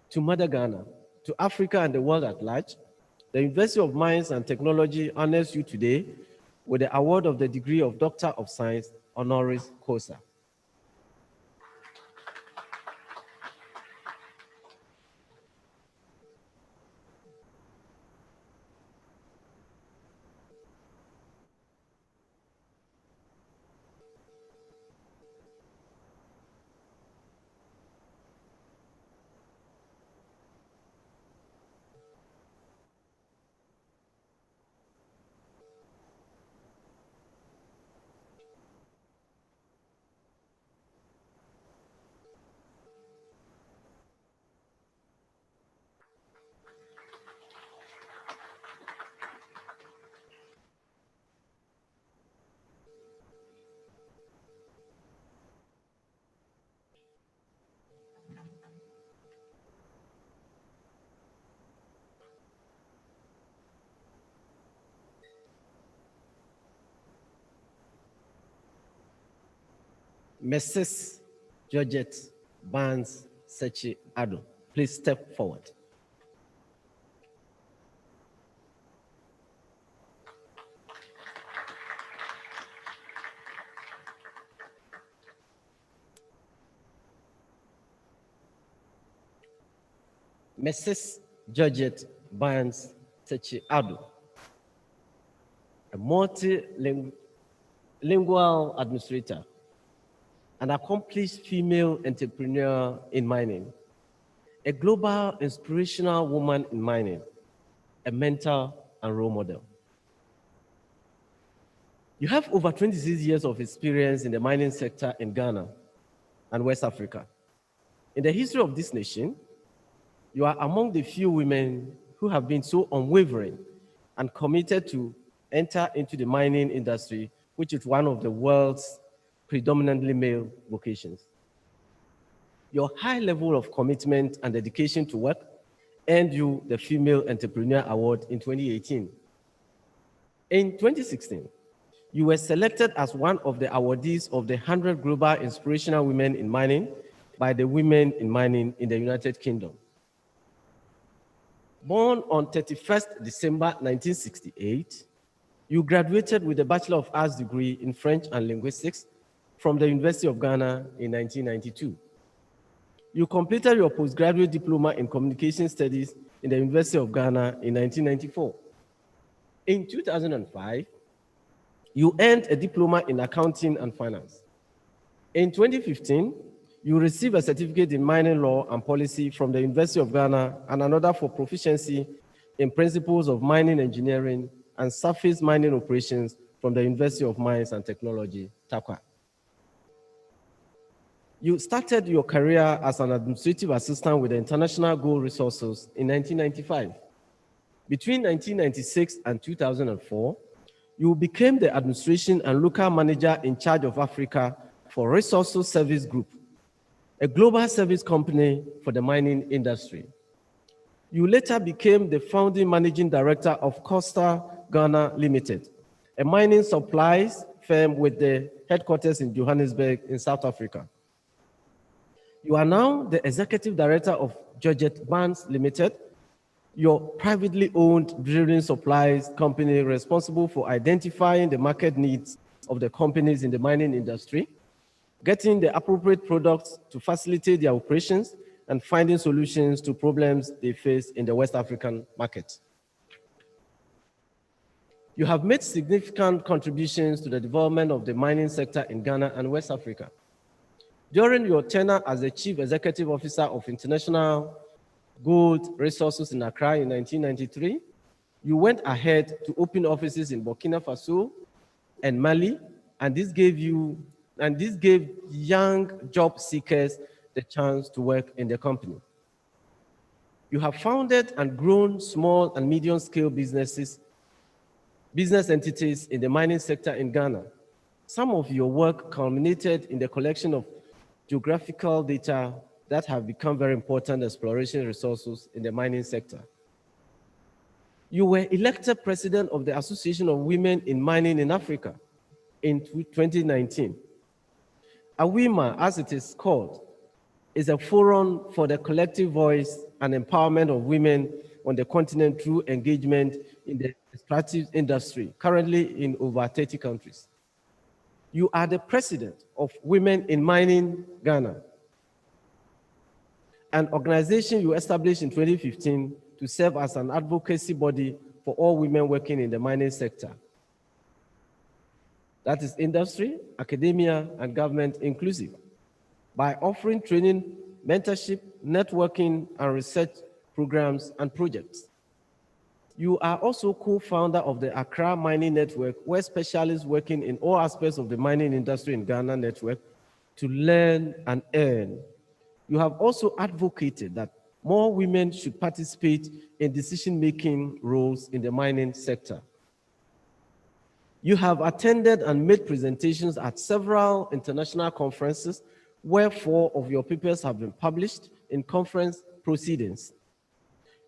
to Mother Ghana, to Africa and the world at large, the University of Mines and Technology honors you today with the award of the degree of Doctor of Science, Honoris Causa. Mrs. Georgette Barnes Sechi Ado, please step forward. Mrs. Georgette Barnes Sechi Ado, a multilingual administrator, an accomplished female entrepreneur in mining, a global inspirational woman in mining, a mentor and role model. You have over 26 years of experience in the mining sector in Ghana and West Africa. In the history of this nation, you are among the few women who have been so unwavering and committed to enter into the mining industry, which is one of the world's predominantly male vocations. Your high level of commitment and dedication to work earned you the Female Entrepreneur Award in 2018. In 2016, you were selected as one of the awardees of the 100 Global Inspirational Women in Mining by the Women in Mining in the United Kingdom. Born on 31st December 1968, you graduated with a Bachelor of Arts degree in French and Linguistics from the University of Ghana in 1992. You completed your postgraduate diploma in Communication Studies in the University of Ghana in 1994. In 2005, you earned a diploma in Accounting and Finance. In 2015, you received a certificate in Mining Law and Policy from the University of Ghana and another for proficiency in Principles of Mining Engineering and Surface Mining Operations from the University of Mines and Technology, Takwa. You started your career as an administrative assistant with the International Gold Resources in 1995. Between 1996 and 2004, you became the administration and local manager in charge of Africa for Resources Service Group, a global service company for the mining industry. You later became the founding managing director of Costa Ghana Limited, a mining supplies firm with the headquarters in Johannesburg in South Africa. You are now the executive director of Georgette Barnes Limited, your privately owned drilling supplies company responsible for identifying the market needs of the companies in the mining industry, getting the appropriate products to facilitate their operations, and finding solutions to problems they face in the West African market. You have made significant contributions to the development of the mining sector in Ghana and West Africa. During your tenure as the Chief Executive Officer of International Gold Resources in Accra in 1993, you went ahead to open offices in Burkina Faso and Mali, and this gave young job seekers the chance to work in the company. You have founded and grown small and medium-scale business entities in the mining sector in Ghana. Some of your work culminated in the collection of geographical data that have become very important exploration resources in the mining sector. You were elected president of the Association of Women in Mining in Africa in 2019. AWIMA, as it is called, is a forum for the collective voice and empowerment of women on the continent through engagement in the extractive industry, currently in over 30 countries. You are the president of Women in Mining Ghana, an organization you established in 2015 to serve as an advocacy body for all women working in the mining sector. That is industry, academia, and government inclusive, by offering training, mentorship, networking, and research programs and projects. You are also co-founder of the Accra Mining Network, where specialists working in all aspects of the mining industry in Ghana network to learn and earn. You have also advocated that more women should participate in decision-making roles in the mining sector. You have attended and made presentations at several international conferences where 4 of your papers have been published in conference proceedings.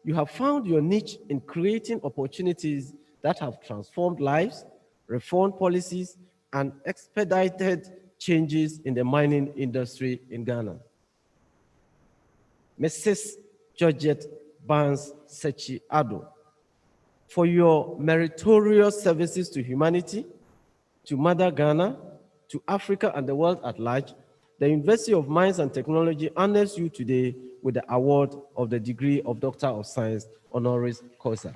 You have found your niche in creating opportunities that have transformed lives, reformed policies, and expedited changes in the mining industry in Ghana. Mrs. Georgette Barnes Sechi Ado, for your meritorious services to humanity, to Mother Ghana, to Africa and the world at large, The University of Mines and Technology honors you today with the award of the degree of Doctor of Science, Honoris Causa.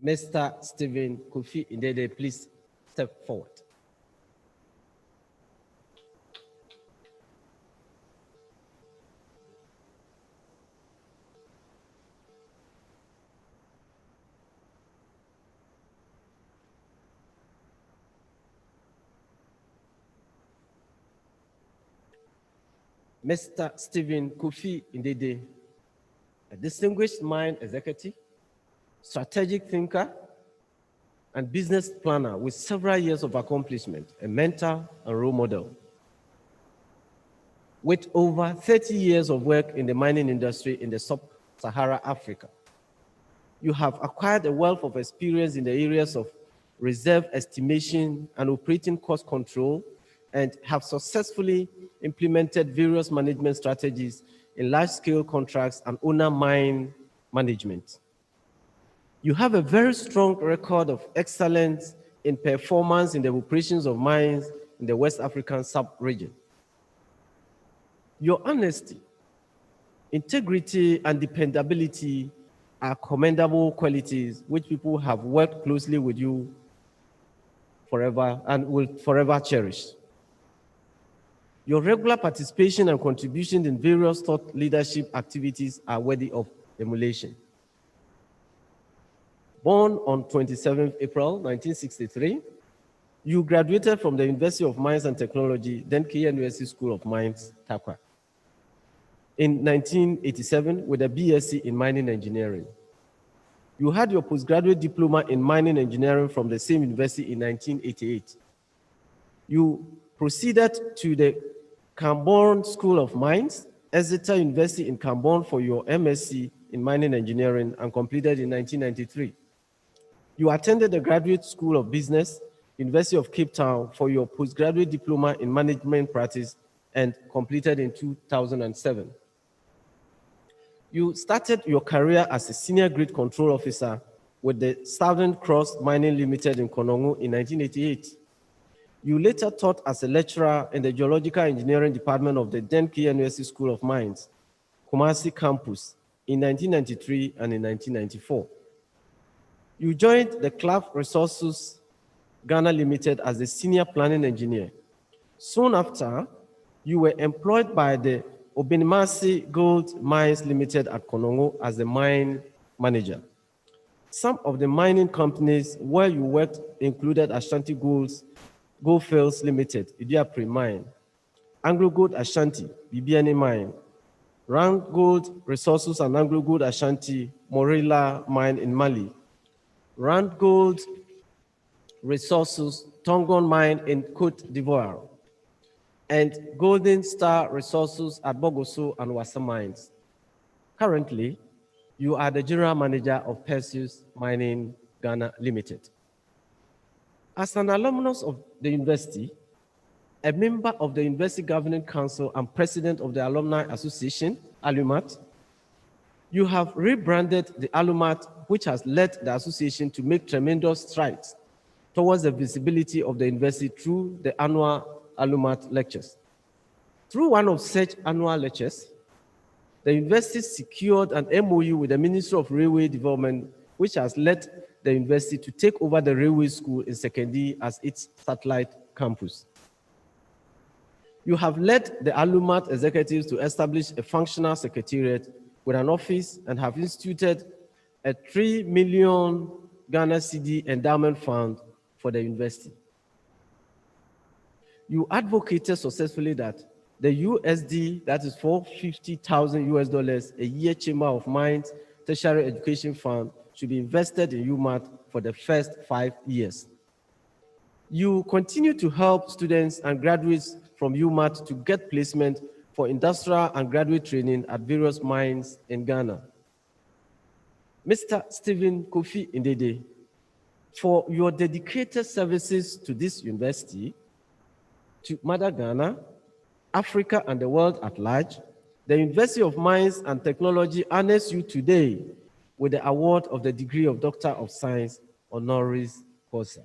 Mr. Stephen Kofi Indede, please step forward. Mr. Stephen Kofi Indede, a distinguished mine executive, strategic thinker, and business planner with several years of accomplishment, a mentor and role model. With over 30 years of work in the mining industry in the sub-Saharan Africa, you have acquired a wealth of experience in the areas of reserve estimation and operating cost control, and have successfully implemented various management strategies in large-scale contracts and owner mine management. You have a very strong record of excellence in performance in the operations of mines in the West African sub-region. Your honesty, integrity, and dependability are commendable qualities which people have worked closely with you forever and will forever cherish. Your regular participation and contribution in various thought leadership activities are worthy of emulation. Born on 27th April 1963, you graduated from the University of Mines and Technology, then KNUST School of Mines, Takwa, in 1987 with a BSc in Mining Engineering. You had your postgraduate diploma in Mining Engineering from the same university in 1988. You proceeded to the Camborne School of Mines, Exeter University in Camborne for your MSc in Mining Engineering and completed in 1993. You attended the Graduate School of Business, University of Cape Town for your postgraduate diploma in management practice and completed in 2007. You started your career as a senior grid control officer with the Southern Cross Mining Limited in Konongo in 1988. You later taught as a lecturer in the Geological Engineering Department of the then KNUST School of Mines, Kumasi campus in 1993 and in 1994. You joined the Clough Resources Ghana Limited as a senior planning engineer. Soon after, you were employed by the Obenimasi Gold Mines Limited at Konongo as the mine manager. Some of the mining companies where you worked included Ashanti Goldfields Limited, Idiapri Mine, Anglo Gold Ashanti, Bibiani Mine, Rand Gold Resources and Anglo Gold Ashanti, Morila Mine in Mali, Rand Gold Resources, Tongon Mine in Côte d'Ivoire, and Golden Star Resources at Bogoso and Wassa Mines. Currently, you are the general manager of Perseus Mining Ghana Limited. As an alumnus of the university, a member of the University Governing Council and president of the Alumni Association, ALUMaT, you have rebranded the ALUMaT, which has led the association to make tremendous strides towards the visibility of the university through the annual ALUMaT lectures. Through one of such annual lectures, the university secured an MOU with the Ministry of Railway Development, which has led the university to take over the railway school in Sekondi as its satellite campus. You have led the ALUMaT executives to establish a functional secretariat with an office and have instituted a 3 million Ghana cedi endowment fund for the university. You advocated successfully that the USD, that is $450,000 a year Chamber of Mines Tertiary Education Fund, should be invested in UMaT for the first 5 years. You continue to help students and graduates from UMaT to get placement for industrial and graduate training at various mines in Ghana. Mr. Stephen Kofi Ndede, for your dedicated services to this university, to Mother Ghana, Africa, and the world at large, the University of Mines and Technology honors you today with the award of the degree of Doctor of Science, Honoris Causa.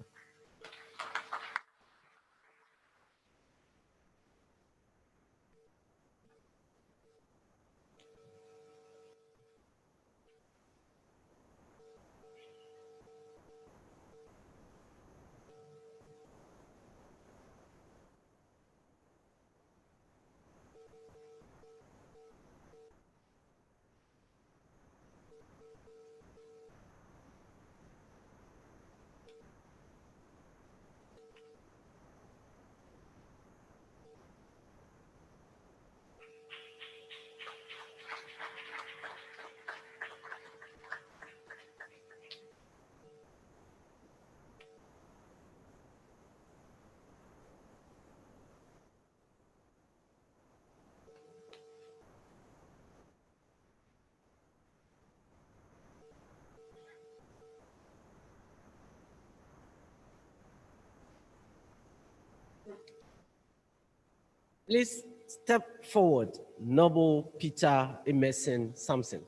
Please step forward, Noble Peter Emerson Sampson.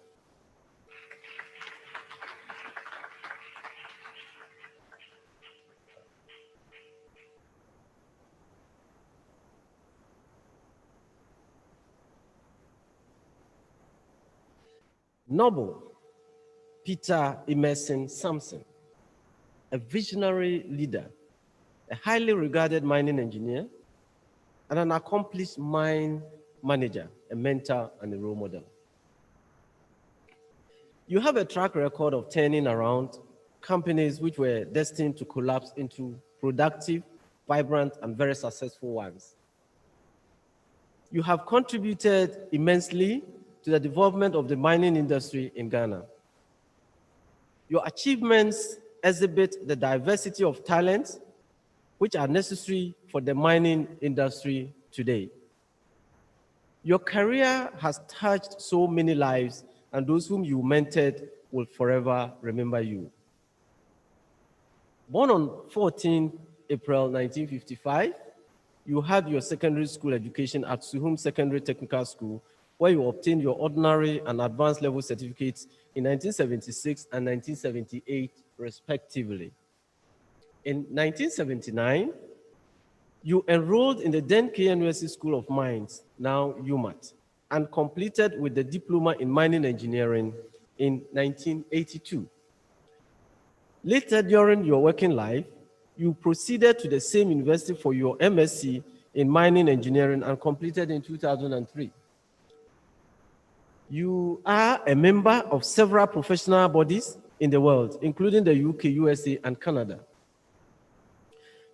Noble Peter Emerson Sampson, a visionary leader, a highly regarded mining engineer, and an accomplished mine manager, a mentor, and a role model. You have a track record of turning around companies which were destined to collapse into productive, vibrant, and very successful ones. You have contributed immensely to the development of the mining industry in Ghana. Your achievements exhibit the diversity of talents which are necessary for the mining industry today. Your career has touched so many lives, and those whom you mentored will forever remember you. Born on 14 April 1955, you had your secondary school education at Suhum Secondary Technical School, where you obtained your ordinary and advanced level certificates in 1976 and 1978, respectively. In 1979, you enrolled in the then KNUST School of Mines, now UMaT, and completed with the Diploma in Mining Engineering in 1982. Later during your working life, you proceeded to the same university for your MSc in Mining Engineering and completed in 2003. You are a member of several professional bodies in the world, including the UK, USA, and Canada.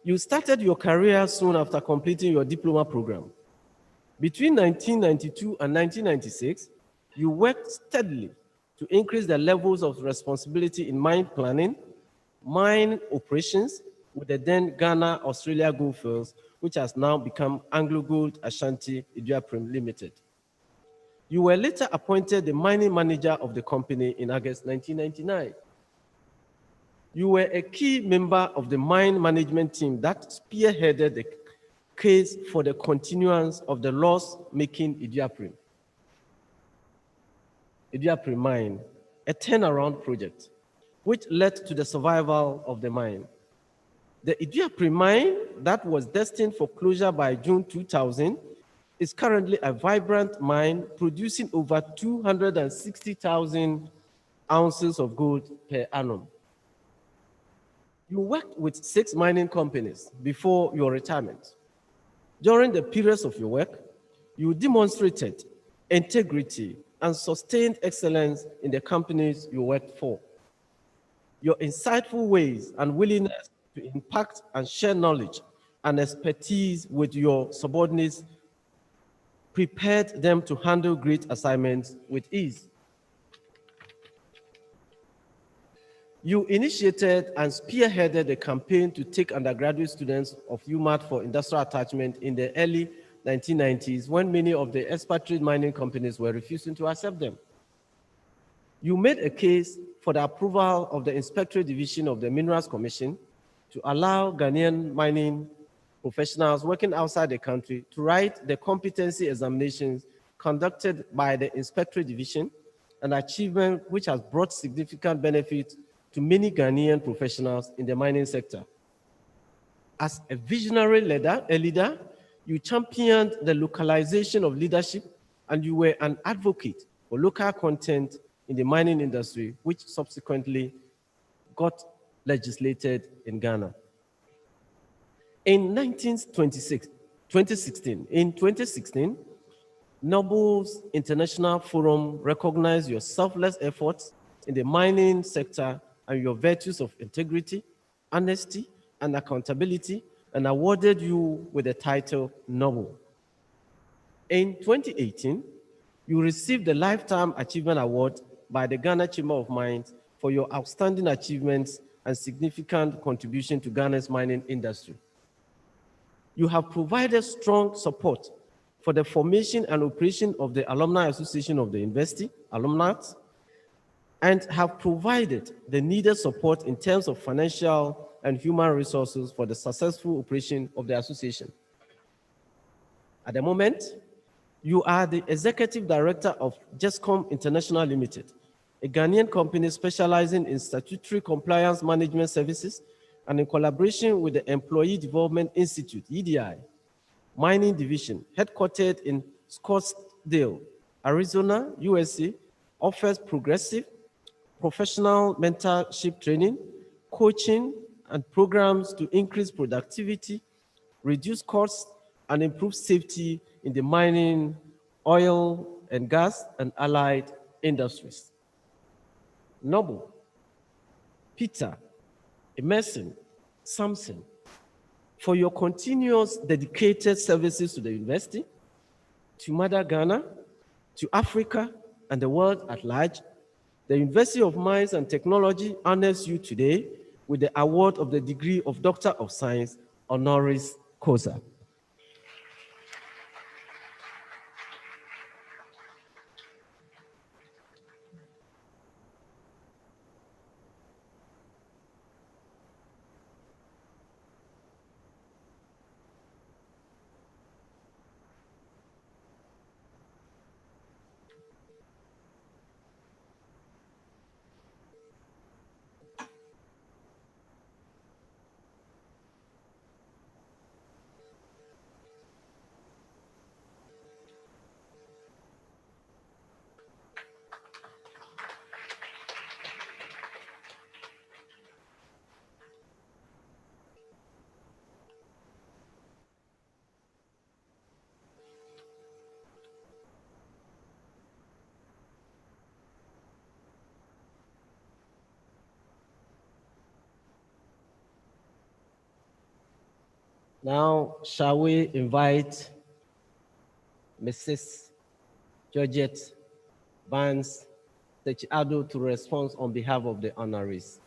You started your career soon after completing your diploma program. Between 1992 and 1996, you worked steadily to increase the levels of responsibility in mine planning, mine operations with the then Ghana Australia Goldfields, which has now become Anglo Gold Ashanti Iduaprim Limited. You were later appointed the mining manager of the company in August 1999. You were a key member of the mine management team that spearheaded the case for the continuance of the loss-making Iduaprim mine, a turnaround project, which led to the survival of the mine. The Iduaprim mine that was destined for closure by June 2000 is currently a vibrant mine producing over 260,000 ounces of gold per annum. You worked with 6 mining companies before your retirement. During the periods of your work, you demonstrated integrity and sustained excellence in the companies you worked for. Your insightful ways and willingness to impact and share knowledge and expertise with your subordinates prepared them to handle great assignments with ease. You initiated and spearheaded a campaign to take undergraduate students of UMaT for industrial attachment in the early 1990s when many of the expatriate mining companies were refusing to accept them. You made a case for the approval of the Inspectorate Division of the Minerals Commission to allow Ghanaian mining professionals working outside the country to write the competency examinations conducted by the Inspectorate Division, an achievement which has brought significant benefit to many Ghanaian professionals in the mining sector. As a visionary leader, you championed the localization of leadership, and you were an advocate for local content in the mining industry, which subsequently got legislated in Ghana. In 2016, Noble's International Forum recognized your selfless efforts in the mining sector and your virtues of integrity, honesty, and accountability, and awarded you with the title Noble. In 2018, you received the Lifetime Achievement Award by the Ghana Chamber of Mines for your outstanding achievements and significant contribution to Ghana's mining industry. You have provided strong support for the formation and operation of the Alumni Association of the University, Alumni, and have provided the needed support in terms of financial and human resources for the successful operation of the association. At the moment, you are the Executive Director of GESCOM International Limited, a Ghanaian company specializing in statutory compliance management services and in collaboration with the Employee Development Institute, EDI, Mining Division, headquartered in Scottsdale, Arizona, USA, offers progressive professional mentorship training, coaching, and programs to increase productivity, reduce costs, and improve safety in the mining, oil and gas, and allied industries. Noble, Peter, Emerson, Samson, for your continuous dedicated services to the university, to Mother Ghana, to Africa, and the world at large, the University of Mines and Technology honors you today with the award of the degree of Doctor of Science, Honoris Causa. Now, shall we invite Mrs. Georgette Barnes Techiado to respond on behalf of the honorees?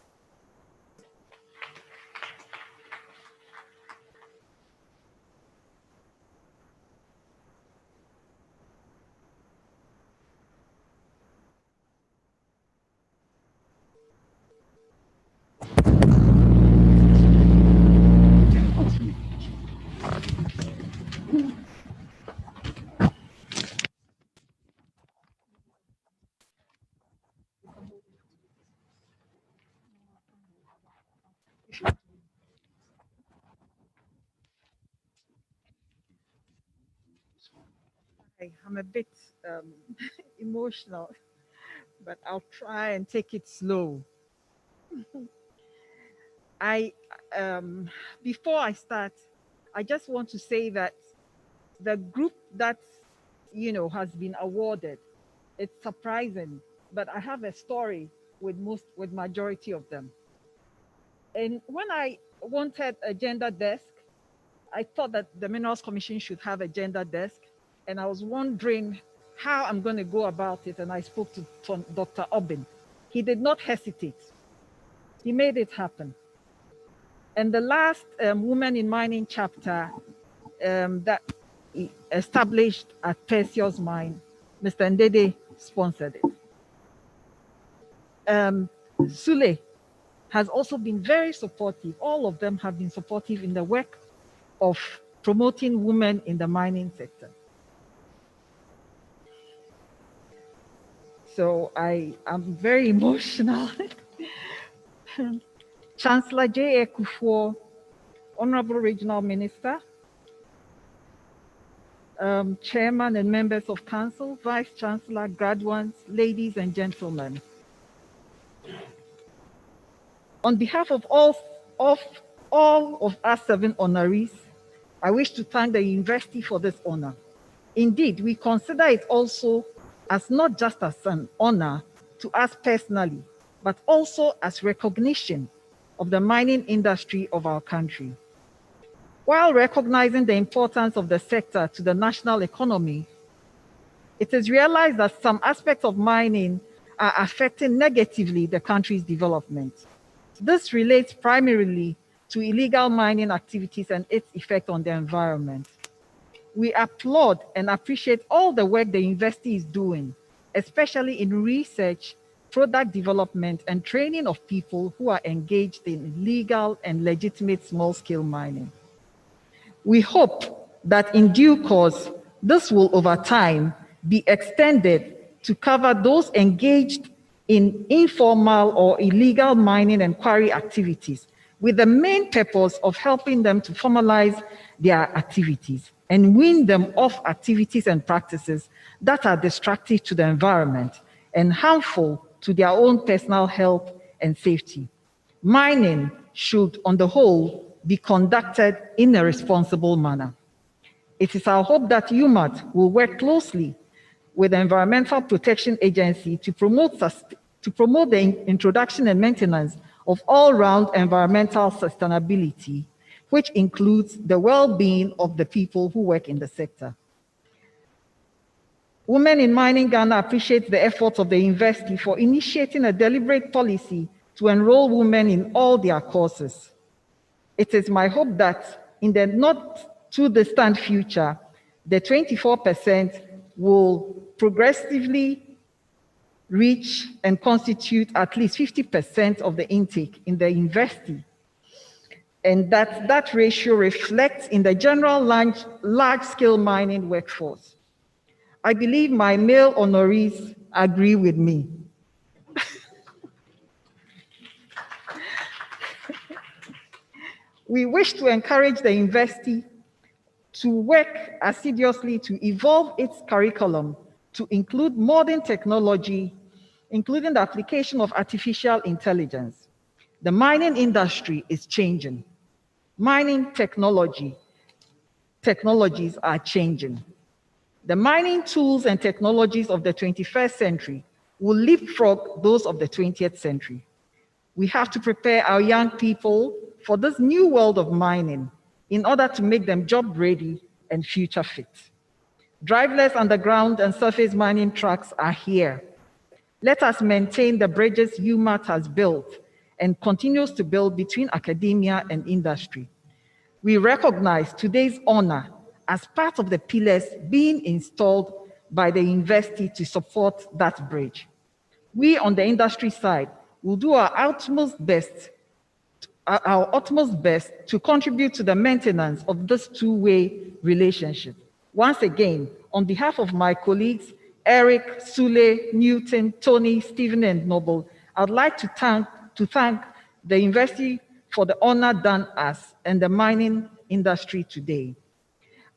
I'm a bit emotional, but I'll try and take it slow. Before I start, I just want to say that the group that has been awarded, it's surprising, but I have a story with majority of them. And when I wanted a gender desk, I thought that the Minerals Commission should have a gender desk. And I was wondering how I'm going to go about it. And I spoke to Dr. Obin. He did not hesitate. He made it happen. And the last Women in Mining chapter that established at Perseus Mine, Mr. Ndede sponsored it. Sule has also been very supportive. All of them have been supportive in the work of promoting women in the mining sector. So I am very emotional. Chancellor J. Ekufuor, Honorable Regional Minister, Chairman and members of Council, Vice Chancellor, graduates, ladies and gentlemen. On behalf of all of us 7 honorees, I wish to thank the university for this honor. Indeed, we consider it also as not just as an honor to us personally, but also as recognition of the mining industry of our country. While recognizing the importance of the sector to the national economy, it is realized that some aspects of mining are affecting negatively the country's development. This relates primarily to illegal mining activities and its effect on the environment. We applaud and appreciate all the work the university is doing, especially in research, product development, and training of people who are engaged in legal and legitimate small-scale mining. We hope that in due course, this will over time be extended to cover those engaged in informal or illegal mining and quarry activities, with the main purpose of helping them to formalize their activities and wean them off activities and practices that are destructive to the environment and harmful to their own personal health and safety. Mining should, on the whole, be conducted in a responsible manner. It is our hope that UMaT will work closely with the Environmental Protection Agency to promote the introduction and maintenance of all-round environmental sustainability, which includes the well-being of the people who work in the sector. Women in Mining Ghana appreciate the efforts of the university for initiating a deliberate policy to enroll women in all their courses. It is my hope that in the not too distant future, the 24% will progressively reach and constitute at least 50% of the intake in the university, and that ratio reflects in the general large-scale mining workforce. I believe my male honorees agree with me. We wish to encourage the university to work assiduously to evolve its curriculum to include modern technology, including the application of artificial intelligence. The mining industry is changing. Mining technologies are changing. The mining tools and technologies of the 21st century will leapfrog those of the 20th century. We have to prepare our young people for this new world of mining in order to make them job ready and future fit. Driverless underground and surface mining trucks are here. Let us maintain the bridges UMaT has built and continues to build between academia and industry. We recognize today's honor as part of the pillars being installed by the university to support that bridge. We on the industry side will do our utmost best to contribute to the maintenance of this two-way relationship. Once again, on behalf of my colleagues, Eric, Sule, Newton, Tony, Stephen, and Noble, I'd like to thank the university for the honor done us and the mining industry today.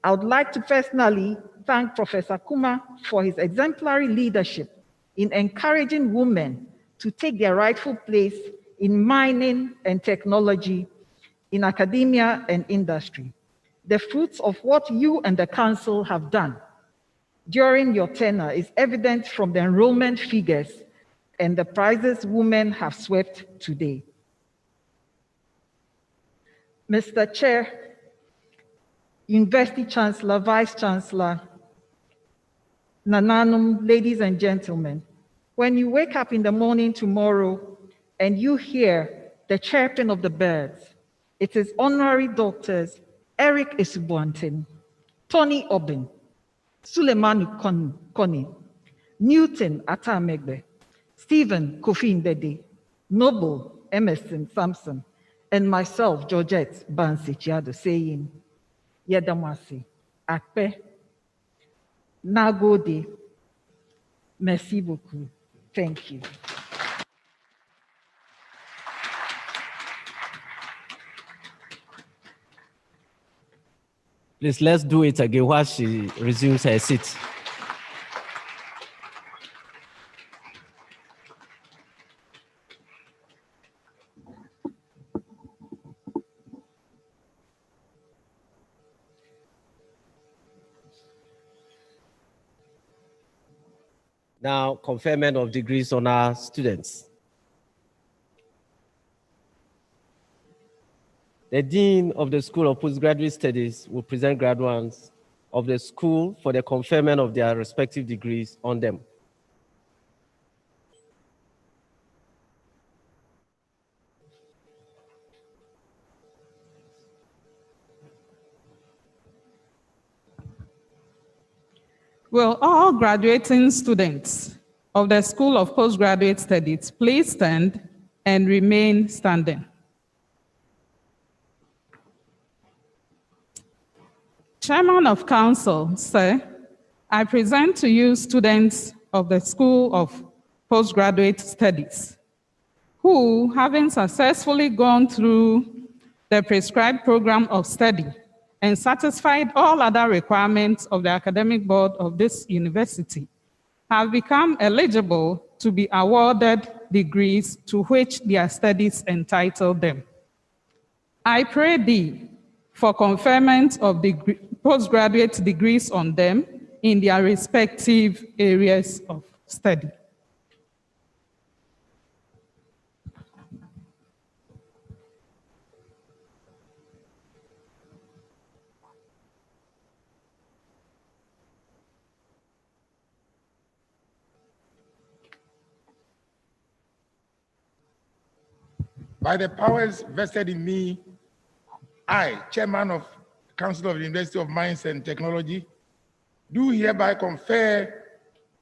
I would like to personally thank Professor Kuma for his exemplary leadership in encouraging women to take their rightful place in mining and technology, in academia and industry. The fruits of what you and the council have done during your tenure is evident from the enrollment figures and the prizes women have swept today. Mr. Chair, University Chancellor, Vice Chancellor, Nananum, ladies and gentlemen, when you wake up in the morning tomorrow and you hear the chirping of the birds, it is honorary doctors Eric Isubuantin, Tony Obin, Suleiman Koni, Newton Atamegbe, Stephen Kofi Ndede, Noble Emerson Sampson, and myself, Georgette Bansi Chiado, saying, Yedamasi, Akpe, Nagode, merci beaucoup. Thank you. Please, let's do it again while she resumes her seat. Now, conferment of degrees on our students. The Dean of the School of Postgraduate Studies will present graduates of the school for the conferment of their respective degrees on them. Will all graduating students of the School of Postgraduate Studies please stand and remain standing. Chairman of Council, sir, I present to you students of the School of Postgraduate Studies who, having successfully gone through the prescribed program of study and satisfied all other requirements of the academic board of this university, have become eligible to be awarded degrees to which their studies entitle them. I pray thee for conferment of postgraduate degrees on them in their respective areas of study. By the powers vested in me, I, Chairman of Council of the University of Mines and Technology, do hereby confer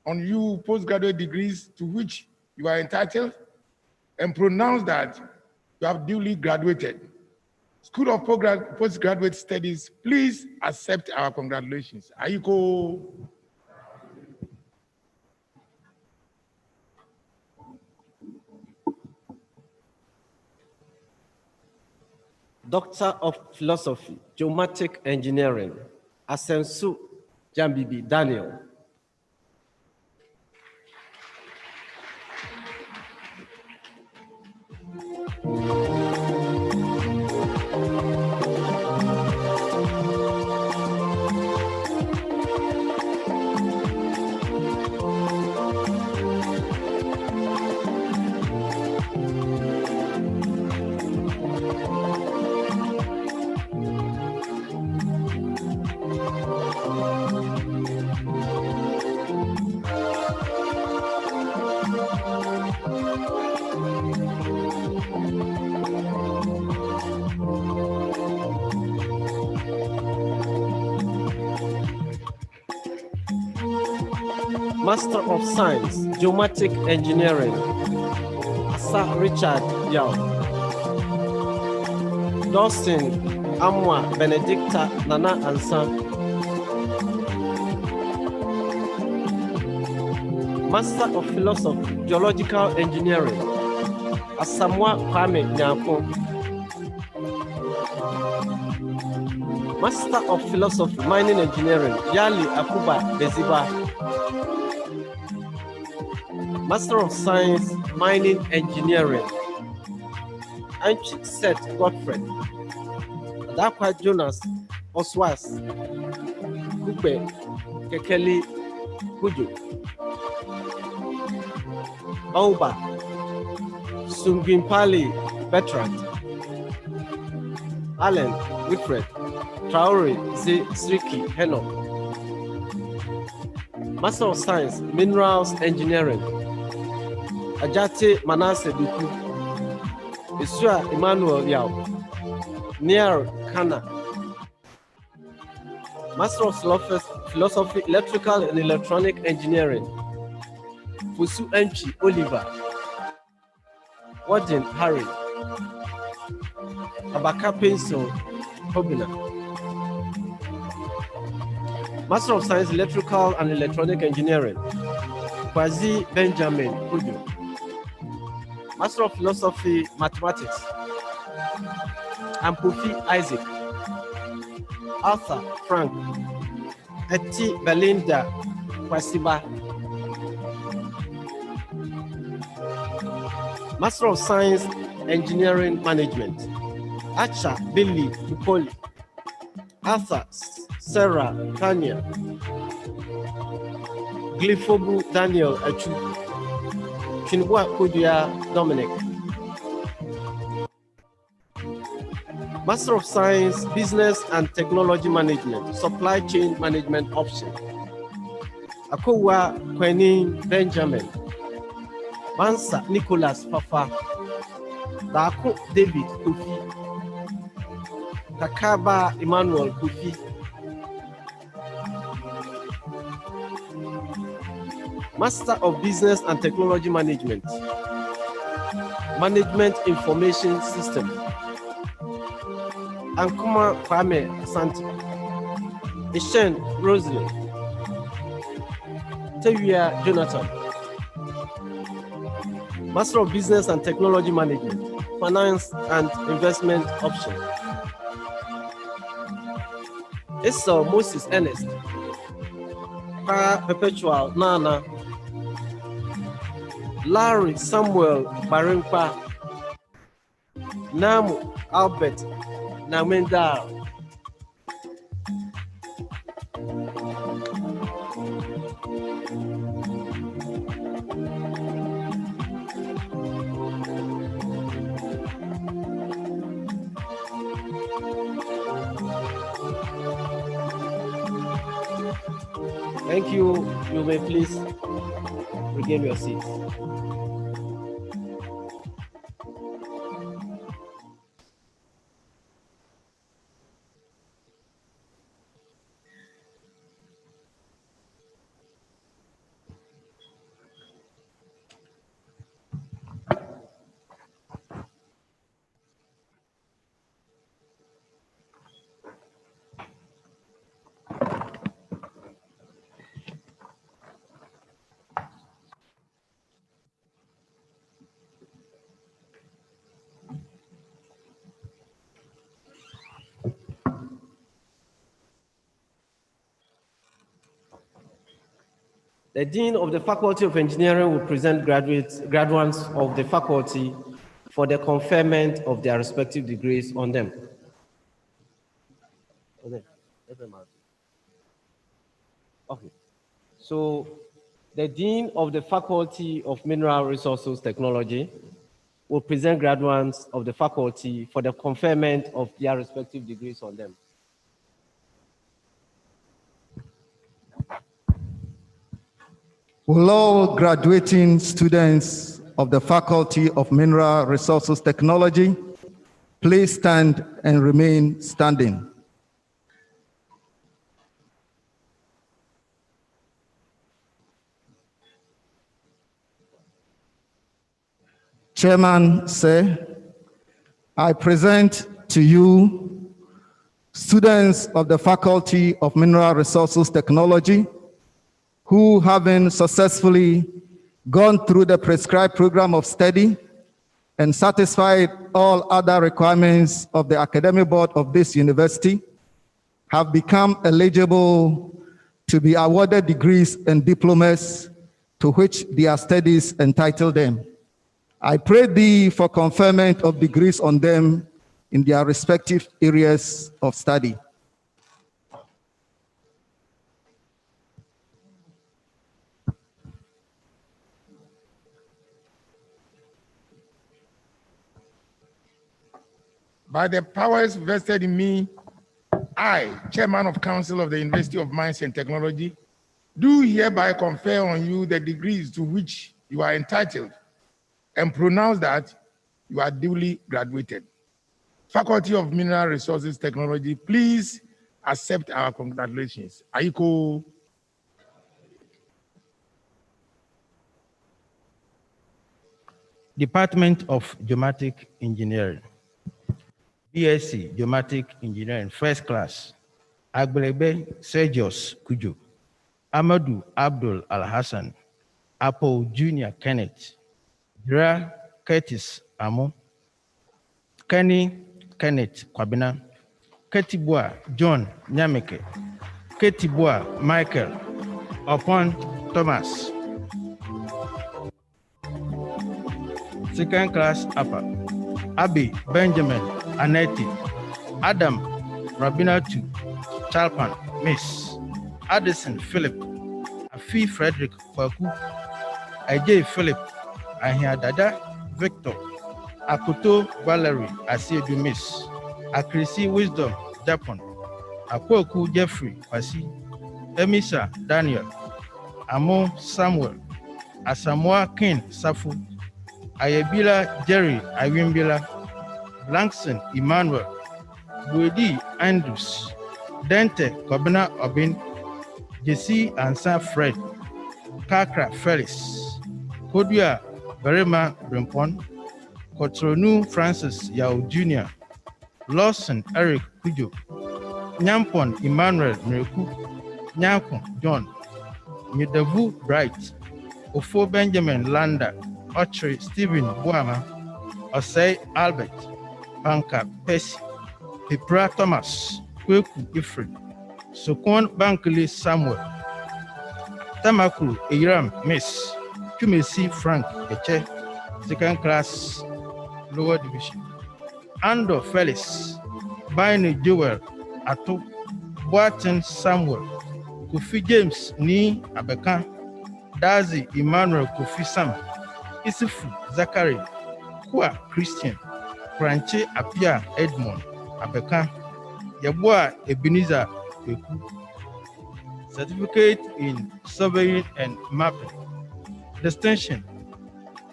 on you postgraduate degrees to which you are entitled and pronounce that you have duly graduated. School of Postgraduate Studies, please accept our congratulations. Ayiko. Doctor of Philosophy, Geomatic Engineering, Asensu Jambibi Daniel. Master of Science, Geomatic Engineering, Sir Richard Yao. Dawson Amwa Benedicta Nana Ansa. Master of Philosophy, Geological Engineering, Asamoah Kwame Nyako. Master of Philosophy, Mining Engineering, Yali Akuba Beziba. Master of Science, Mining Engineering, Anchit Seth Godfrey, Adakwa Jonas Oswas, Kupe Kekeli Kujo, Auba, Sungimpali Bertrand, Allen Wilfred, Traore Sriki Henok. Master of Science, Minerals Engineering, Ajate Manasseh Duku, Isua Emmanuel Yao, Niar Kana. Master of Philosophy, Electrical and Electronic Engineering, Fusu Enchi Oliver, Warden Harry, Abaka Pencil Hobina. Master of Science, Electrical and Electronic Engineering, Kwazi Benjamin Udu. Master of Philosophy, Mathematics, Ampufi Isaac, Arthur Frank, Eti Belinda Kwasiba. Master of Science, Engineering Management, Acha Billy Bukoli, Arthur Sarah Tanya, Glifobu Daniel Achu, Chinua Kudia Dominic. Master of Science, Business and Technology Management, Supply Chain Management Option, Akowa Kweni Benjamin, Mansa Nicholas Fafa, Dako David Kofi, Takaba Emmanuel Kofi, Master of Business and Technology Management, Management Information System, Ankuma Kwame Asante, Ishen Rosalie, Tewia Jonathan, Master of Business and Technology Management, Finance and Investment Option, Esau Moses Ernest, Perpetual Nana, Larry Samuel Barimpa, Namu Albert Namendar. Thank you. You may please regain your seats. The Dean of the Faculty of Engineering will present graduates of the faculty for the conferment of their respective degrees on them. Okay. So the Dean of the Faculty of Mineral Resources Technology will present graduates of the faculty for the conferment of their respective degrees on them. Will all graduating students of the Faculty of Mineral Resources Technology please stand and remain standing. Chairman, sir, I present to you students of the Faculty of Mineral Resources Technology who, having successfully gone through the prescribed program of study and satisfied all other requirements of the academic board of this university, have become eligible to be awarded degrees and diplomas to which their studies entitle them. I pray thee for conferment of degrees on them in their respective areas of study. By the powers vested in me, I, Chairman of Council of the University of Mines and Technology, do hereby confer on you the degrees to which you are entitled and pronounce that you are duly graduated. Faculty of Mineral Resources Technology, please accept our congratulations. Aiko. Department of Geomatic Engineering, BSc Geomatic Engineering, first class, Agbelebe Sergius Kujo, Amadou Abdul Al-Hassan, Apple Junior Kenneth, Dra Curtis Amo, Kenny Kenneth Kwabena, Ketibua John Nyameke, Ketibua Michael, Upon Thomas. Second class upper, Abby Benjamin Aneti, Adam Rabinatu Chalpan, Miss Addison Philip, Afi Frederick Kwaku, Ajay Philip, Ahia Dada Victor, Akoto Valerie Asiedu Miss, Akrisi Wisdom Japan, Akwoku Jeffrey Kwasi, Emisa Daniel, Amo Samuel, Asamoah King Safu, Ayebila Jerry Awimbila, Blankson Emmanuel, Buedi Andrews, Dente Kobina Obin, Jesse Ansa Fred, Kakra Felix, Kodua Berema Brimpon, Kotronu Francis Yao Jr., Lawson Eric Kujo, Nyampon Emmanuel Mereku, Nyanko John, Nyedavu Bright, Ofo Benjamin Landa, Ochre Stephen Buama, Osei Albert, Banka Percy, Pipra Thomas, Kweku Ifred, Sokon Bankili Samuel, Tamakuru Eiram Miss, Chumesi Frank Eche, second class, lower division, Ando Felix, Bine Joel Ato, Boaten Samuel, Kofi James Ni Abeka, Dazi Emmanuel Kofi Sam, Isifu Zachary, Kwa Christian, Franche Apia Edmond, Abeka, Yabua Ebenezer Beku. Certificate in Surveying and Mapping. Distinction,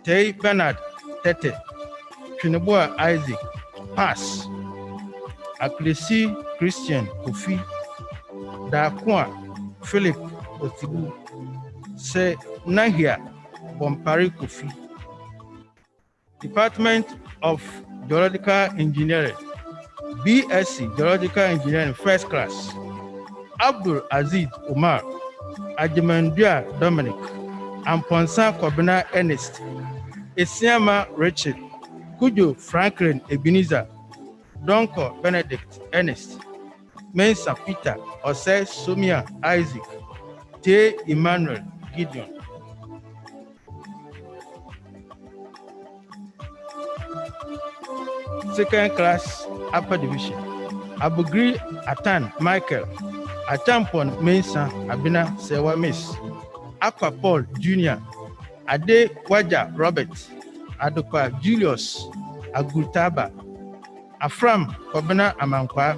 Tay Bernard Tete, Chinabua Isaac, Pass, Aklesi Christian Kofi, Dakwa Philip Otibu, Se Nahia Bompari Kofi. Department of Geological Engineering, BSc Geological Engineering, first class, Abdul Aziz Umar, Ajimandua Dominic, Amponsa Kobina Ernest, Esiama Richard, Kujo Franklin Ebenezer, Donko Benedict Ernest, Mensa Peter, Osei Sumia Isaac, T. Emmanuel Gideon. Second class upper division, Abugri Atan Michael, Atampon Mensa Abina Sewa Miss, Aqua Paul Jr., Ade Waja Robert, Adopa Julius Agutaba, Afram Kobina Amankwa,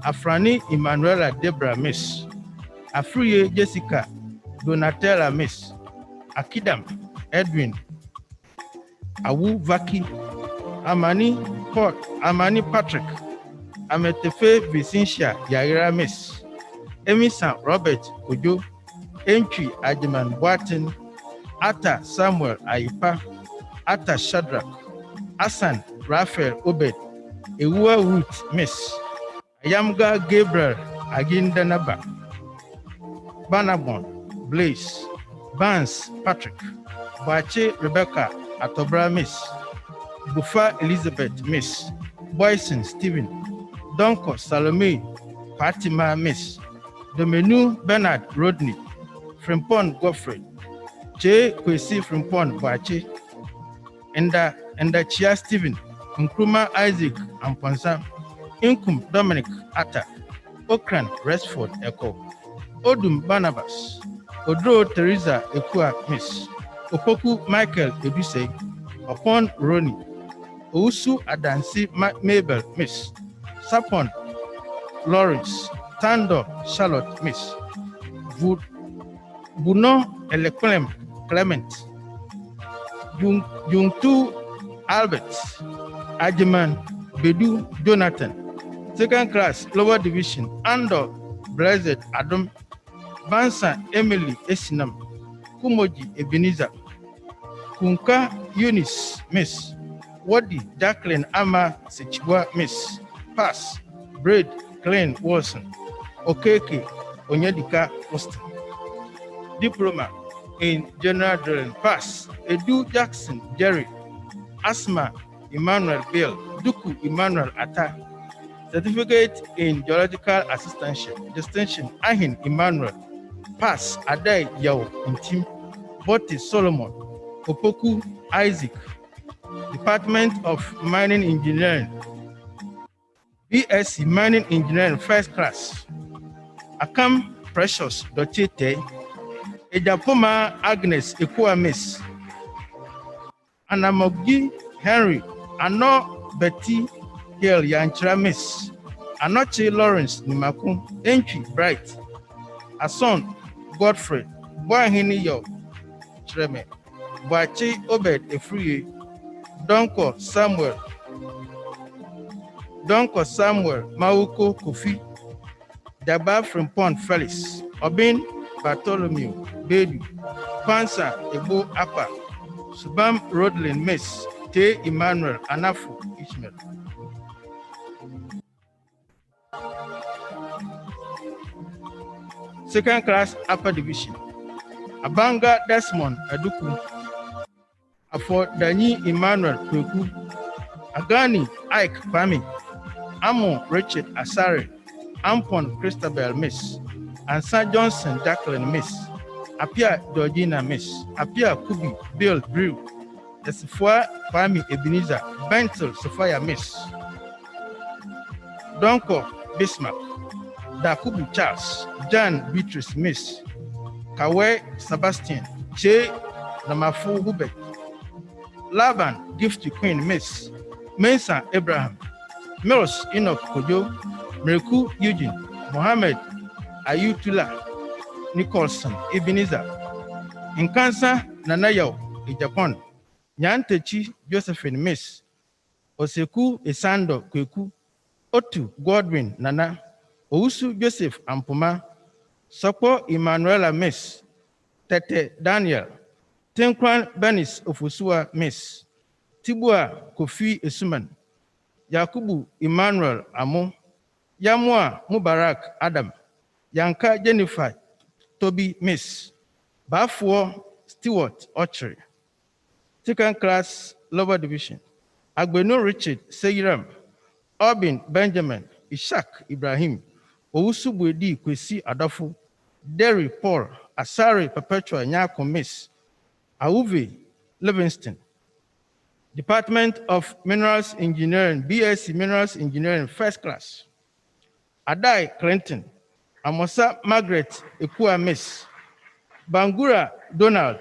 Afrani Emanuela Debra Miss, Afriye Jessica Donatella Miss, Akidam Edwin Awu Vaki, Amani Patrick, Ametefe Vicentia Yaira Miss, Emisa Robert Ojo, Entry Ajiman Boatin, Ata Samuel Aipa, Ata Shadrach, Asan Raphael Obed, Ewa Ruth Miss, Ayamga Gabriel Agindanaba, Banabon Blaze, Vance Patrick, Bache Rebecca Atobra Miss, Bufa Elizabeth Miss, Boyson Stephen, Donko Salome Fatima Miss, Domenu Bernard Rodney, Frimpon Godfrey, Che Kwesi Frimpon Bache, Enda Chia Stephen, Nkrumah Isaac Amponsa, Inkum Dominic Atta, Okran Resford Echo, Odum Barnabas, Odro Teresa Ekua Miss, Opoku Michael Eduse, Upon Roni, Ousu Adansi Mabel, Miss. Sapon Lawrence. Tando Charlotte, Miss. Buno Elequem Clement. Jungtu Albert. Ajiman Bedu Jonathan. Second class, lower division, Ando Blessed Adam. Bansa Emily Esinam. Kumoji Ebenezer. Kunka Eunice, Miss. Wadi Jacqueline Ama Sechigwa, Miss. Pass. Braid Glenn Wilson. Okeke Onyedika Austin. Diploma in General Drilling. Pass. Edu Jackson Jerry. Asma Emmanuel Bill. Duku Emmanuel Atta. Certificate in Geological Assistantship. Distinction Ahin Emmanuel. Pass. Adai Yao Intim. Botti Solomon. Opoku Isaac. Department of Mining Engineering. BSc Mining Engineering First Class. Akam Precious Dochete. Ejapoma Agnes Ekua Miss. Anamogi Henry. Ano Betty Hill Yanchra Miss. Anoche Lawrence Nimaku. Entry Bright. Ason Godfrey. Boahini Yo Treme. Boachi Obed Efruye. Donko Samuel. Mauko Kofi. Daba Frimpon Felix. Obin Bartholomew Bedu. Pansa Ebo Apa. Subam Rodlin Miss. Te Emmanuel Anafu Ishmael. Second class upper division. Abanga Desmond Aduku. Afo Danyi Emmanuel Kweku. Agani Ike Kwame. Amo Richard Asare. Ampon Christabel Miss. Ansa Johnson Jacqueline Miss. Apia Georgina Miss. Apia Kubi Bill Brew. Esifua Kwame Ebenezer. Bentel Sophia Miss. Donko Bismarck. Dakubu Charles. John Beatrice Miss. Kawe Sebastian. Che Namafu Hubert. Laban Gift to Queen Miss. Mensa Abraham. Mills Enoch Kojo. Mereku Eugene. Mohammed Ayutula. Nicholson Ebenezer. Nkansa Nanayo Japan. Nyantechi Josephine Miss. Oseku Esando Kweku. Otu Godwin Nana. Ousu Joseph Ampuma. Sokpo Emmanuela Miss. Tete Daniel. Tenkwan Benis Ofusua Miss. Tibua Kofi Esuman. Yakubu Emmanuel Amo. Yamua Mubarak Adam. Yanka Jennifer Toby Miss. Bafuo Stewart Ochre. Second class lower division. Agbenu Richard Seyiram. Obin Benjamin. Ishak Ibrahim. Ousu Bwedi Kwesi Adafu. Derry Paul. Asari Perpetua Nyako Miss. Auve Livingston. Department of Minerals Engineering, BSc Minerals Engineering First Class. Adai Clinton. Amosa Margaret Ekua Miss. Bangura Donald.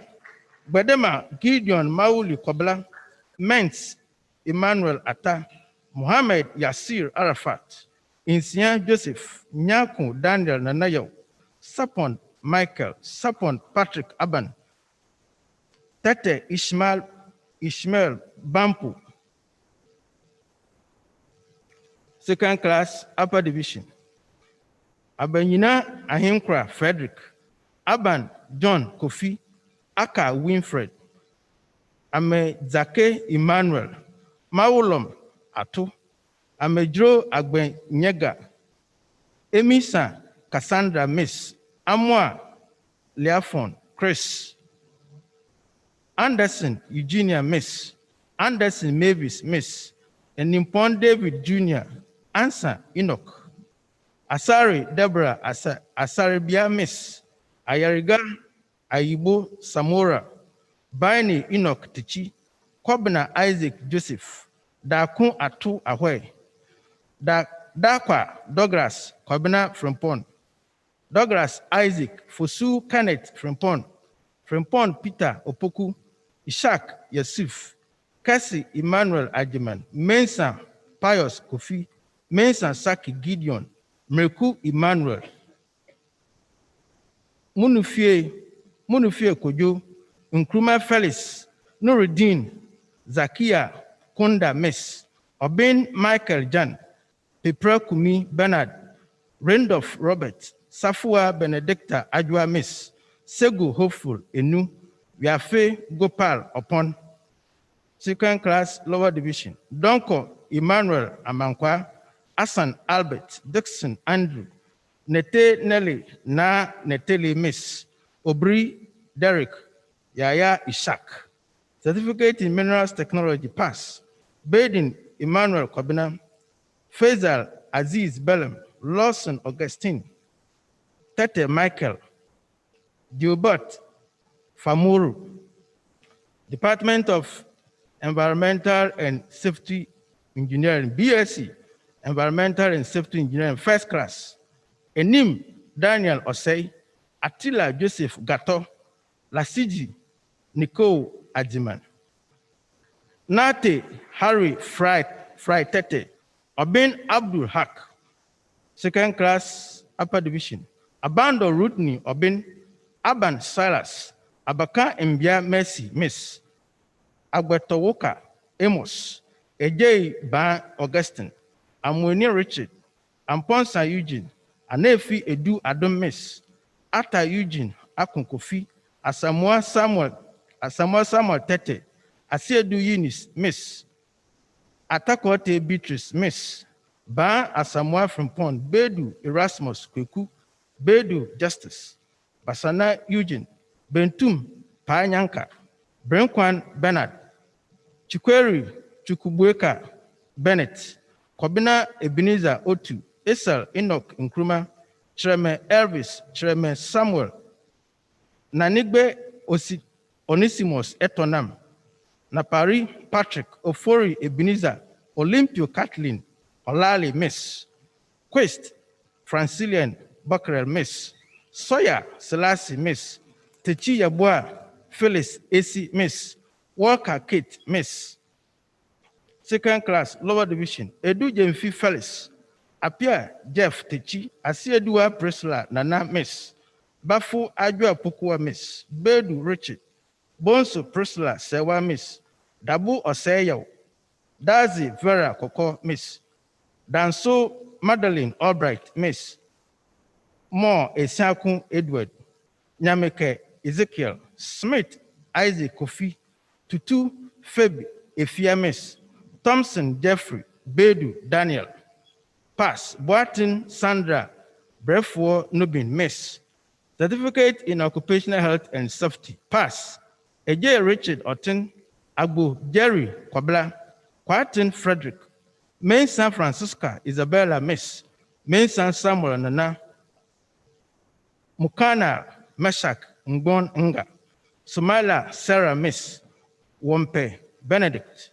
Bedema Gideon Mauli Kobla. Mentz Emmanuel Atta. Mohammed Yasir Arafat. Insian Joseph. Nyako Daniel Nanayo. Sapon Michael. Sapon Patrick Aban. Tete Ishmael Bampu. Second class upper division. Abanyina Ahinkra Frederick. Aban John Kofi. Aka Winfred. Ame Zake Emmanuel. Maulom Ato. Amejro Agben Nyega. Emisa Cassandra Miss. Amwa Leafon Chris. Anderson Eugenia Miss. Anderson Mavis Miss. And Nippon David Jr. Ansa Enoch. Asari Deborah Asaribia Miss. Ayariga Ayibo Samora. Baini Enoch Tichi. Kobna Isaac Joseph. Dakun Atu Ahoy. Dakwa Douglas Kobna Frimpon. Douglas Isaac Fosu Kenneth Frimpon. Frimpon Peter Opoku. Ishak Yasuf. Cassie Emmanuel Ajiman, Mensa Pius Kofi, Mensa Saki Gideon, Mreku Emmanuel, Munufie Kojo, Nkrumah Felix, Nuruddin, Zakia Kunda Miss, Obin Michael Jan, Pepra Kumi Bernard, Randolph Robert, Safua Benedicta Ajwa Miss, Segu Hopeful Enu, Yafe Gopal upon second class lower division. Donko Emmanuel Amankwa, Asan Albert, Dixon Andrew, Nete Nelly Na Neteli Miss, Obri Derek, Yaya Ishak. Certificate in Minerals Technology pass. Baden Emmanuel Kobina, Faisal Aziz Belem, Lawson Augustine, Tete Michael, Gilbert Famuru, Department of Environmental and Safety Engineering, BSc, Environmental and Safety Engineering, first class. Enim Daniel Osei, Attila Joseph Gato, Lasiji Nicole Ajiman. Nate Harry Fry Tete, Obin Abdul Haq, second class upper division. Abando Rutni Obin, Aban Silas, Abaka Mbia Mercy Miss, Agwetowoka Amos, Ejay Ba Augustine, Amweni Richard, Amponsa Eugene, Anefi Edu Adom Miss, Ata Eugene Akunkofi, Asamoah Samuel Tete, Asiedu Eunice Miss, Atakote Beatrice Miss, Ba Asamoah Frimpon, Bedu Erasmus Kweku, Bedu Justice, Basana Eugene, Bentum Payanka, Brenkwan Bernard, Chikweri Chukwubueka Bennett, Kobina Ebenezer Otu, Esel Enoch Nkrumah, Chreme Elvis, Chreme Samuel, Nanigbe Onesimus Etonam, Napari Patrick, Ofori Ebenezer, Olympio Kathleen, Olali Miss, Quest Francilian Buckrell Miss, Sawyer Selassie Miss, Techi Yabua Phyllis AC Miss, Walker Kate Miss, second class lower division. Edu Jemfi Phyllis, Apia Jeff Techi, Asiedua Priscilla Nana Miss, Bafu Ajwa Pukua Miss, Bedu Richard, Bonso Priscilla Sewa Miss, Dabu Oseyo, Dazi Vera Koko Miss, Danso Madeline Albright Miss, Mo Esiakun Edward, Nyameke Ezekiel, Smith Isaac Kofi, Tutu Febi Efia Miss, Thompson Jeffrey, Bedu Daniel, Pass, Boatin Sandra, Brefuo Nubin Miss, Certificate in Occupational Health and Safety, Pass, Eje Richard Otten, Agbo Jerry Kwabla, Kwatin Frederick, Main San Francisco Isabella Miss, Main San Samuel Nana, Mukana Meshach Ngbon Nga, Somala Sarah Miss, Wompe Benedict,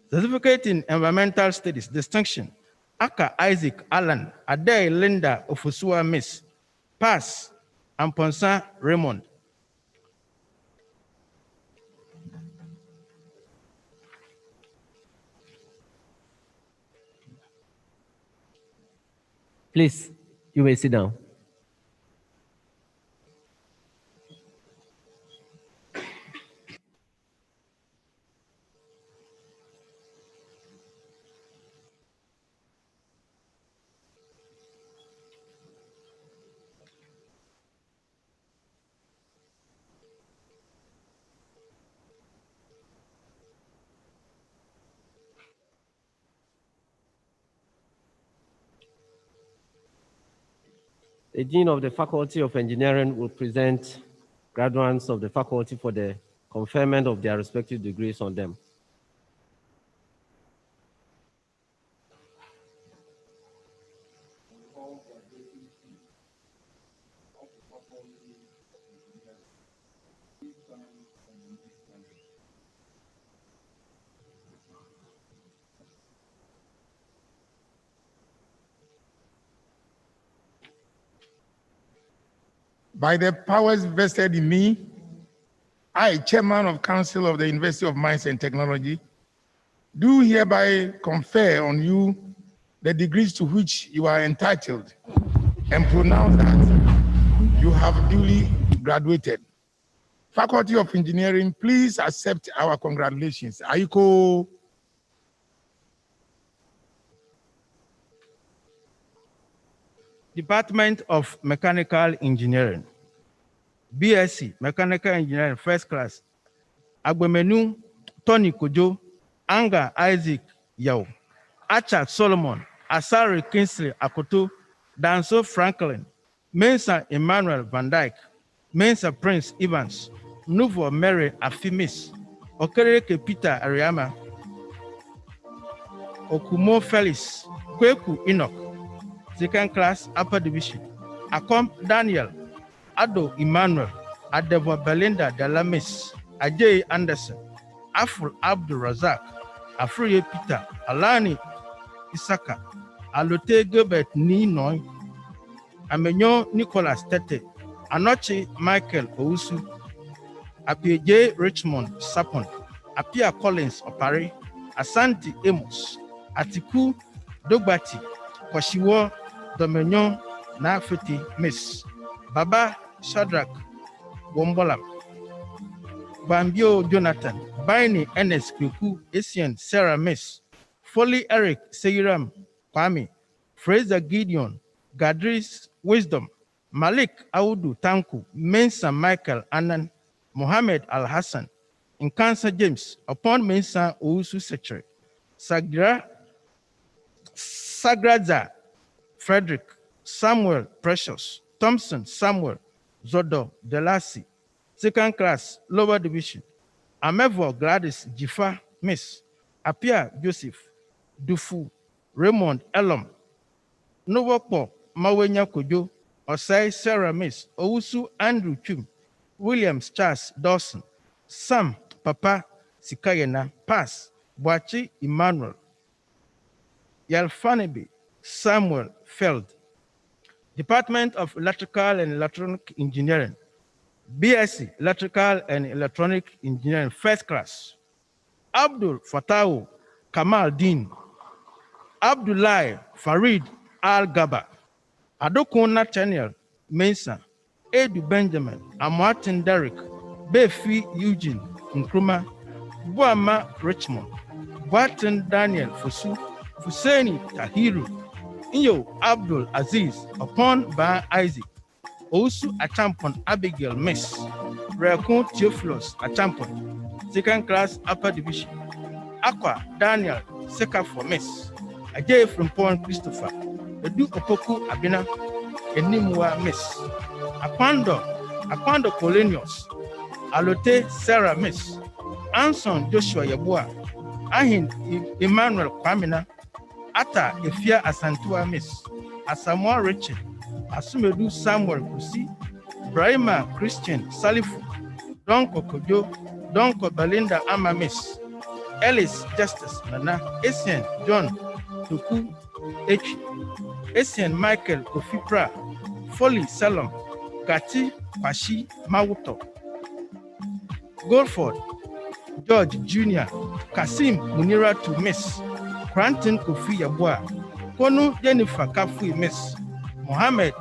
Certificate in Environmental Studies, Distinction, Aka Isaac Allen, Ade Linda Ofusua Miss, Pass, Amponsa Raymond. Please, you may sit down. The Dean of the Faculty of Engineering will present graduates of the faculty for the conferment of their respective degrees on them. By the powers vested in me, I, Chairman of Council of the University of Mines and Technology, do hereby confer on you the degrees to which you are entitled and pronounce that you have duly graduated. Faculty of Engineering, please accept our congratulations. Aiko. Department of Mechanical Engineering, BSc Mechanical Engineering First Class, Agbemenu Tony Kojo, Anga Isaac Yao, Acha Solomon, Asari Kingsley Akoto, Danso Franklin, Mensa Emmanuel Van Dyke, Mensa Prince Evans, Nuvo Mary Afimis, Okereke Peter Ariama, Okumo Felix, Kweku Enoch, Second Class Upper Division, Akom Daniel, Ado Emmanuel, Adevo Belinda Delamis, Ajay Anderson, Afro Abdul Razak, Afriye Peter, Alani Isaka, Alote Gilbert Ninoy, Amenyo Nicholas Tete, Anochi Michael Ousu, Apie J. Richmond Sapon, Apia Collins Opare, Asante Amos, Atiku Dogbati, Kwashiwo Domenyon Nafeti Miss, Baba Shadrach Wombolam, Bambio Jonathan, Baini Enes Kuku, Asian Sarah Miss, Foley Eric Seyiram Kwame, Fraser Gideon, Gadris Wisdom, Malik Audu Tanku, Mensa Michael Annan, Mohammed Al Hassan, Nkansa James, upon Mensa Ousu Secretary, Sagraza Frederick, Samuel Precious, Thompson Samuel, Zodo Delasi, Second Class Lower Division, Amevo Gladys Jifa Miss, Apia Joseph, Dufu, Raymond Elom, Novokpo Mawenya Kojo, Osai Sarah Miss, Ousu Andrew Chum, Williams Charles Dawson, Sam Papa Sikayena Pass, Boachi Emmanuel, Yalfanebe Samuel Feld, Department of Electrical and Electronic Engineering, BSc Electrical and Electronic Engineering First Class, Abdul Fatawu Kamal Din, Abdullahi Farid Al Gaba, Adokun Nathaniel Mensa, Edu Benjamin, Amartin Derek, Befi Eugene Nkrumah, Buama Richmond, Barton Daniel Fusu, Fuseni Tahiru, Inyo Abdul Aziz, upon Ba Isaac, Ousu Achampon Abigail Miss, Rekun Theophilus Achampon, Second Class Upper Division, Aqua Daniel Sekafo Miss, Ajay Frimpon Christopher, Edu Opoku Abina, Enimwa Miss, Apando Polonius, Alote Sarah Miss, Anson Joshua Yabua, Ahin Emmanuel Kwamina, Ata Efia Asantua Miss, Asamoah Richard, Asumedu Samuel Kusi, Brahima Christian Salifu, Donko Kojo, Donko Belinda Ama Miss, Ellis Justice Nana, Asian John Tuku H, Asian Michael Kofipra, Foley Salom, Gati Pashi Mawuto, Goldford George Jr., Kasim Munira to Miss, Cranton Kofi Yabua, Konu Jennifer Kafui Miss, Mohammed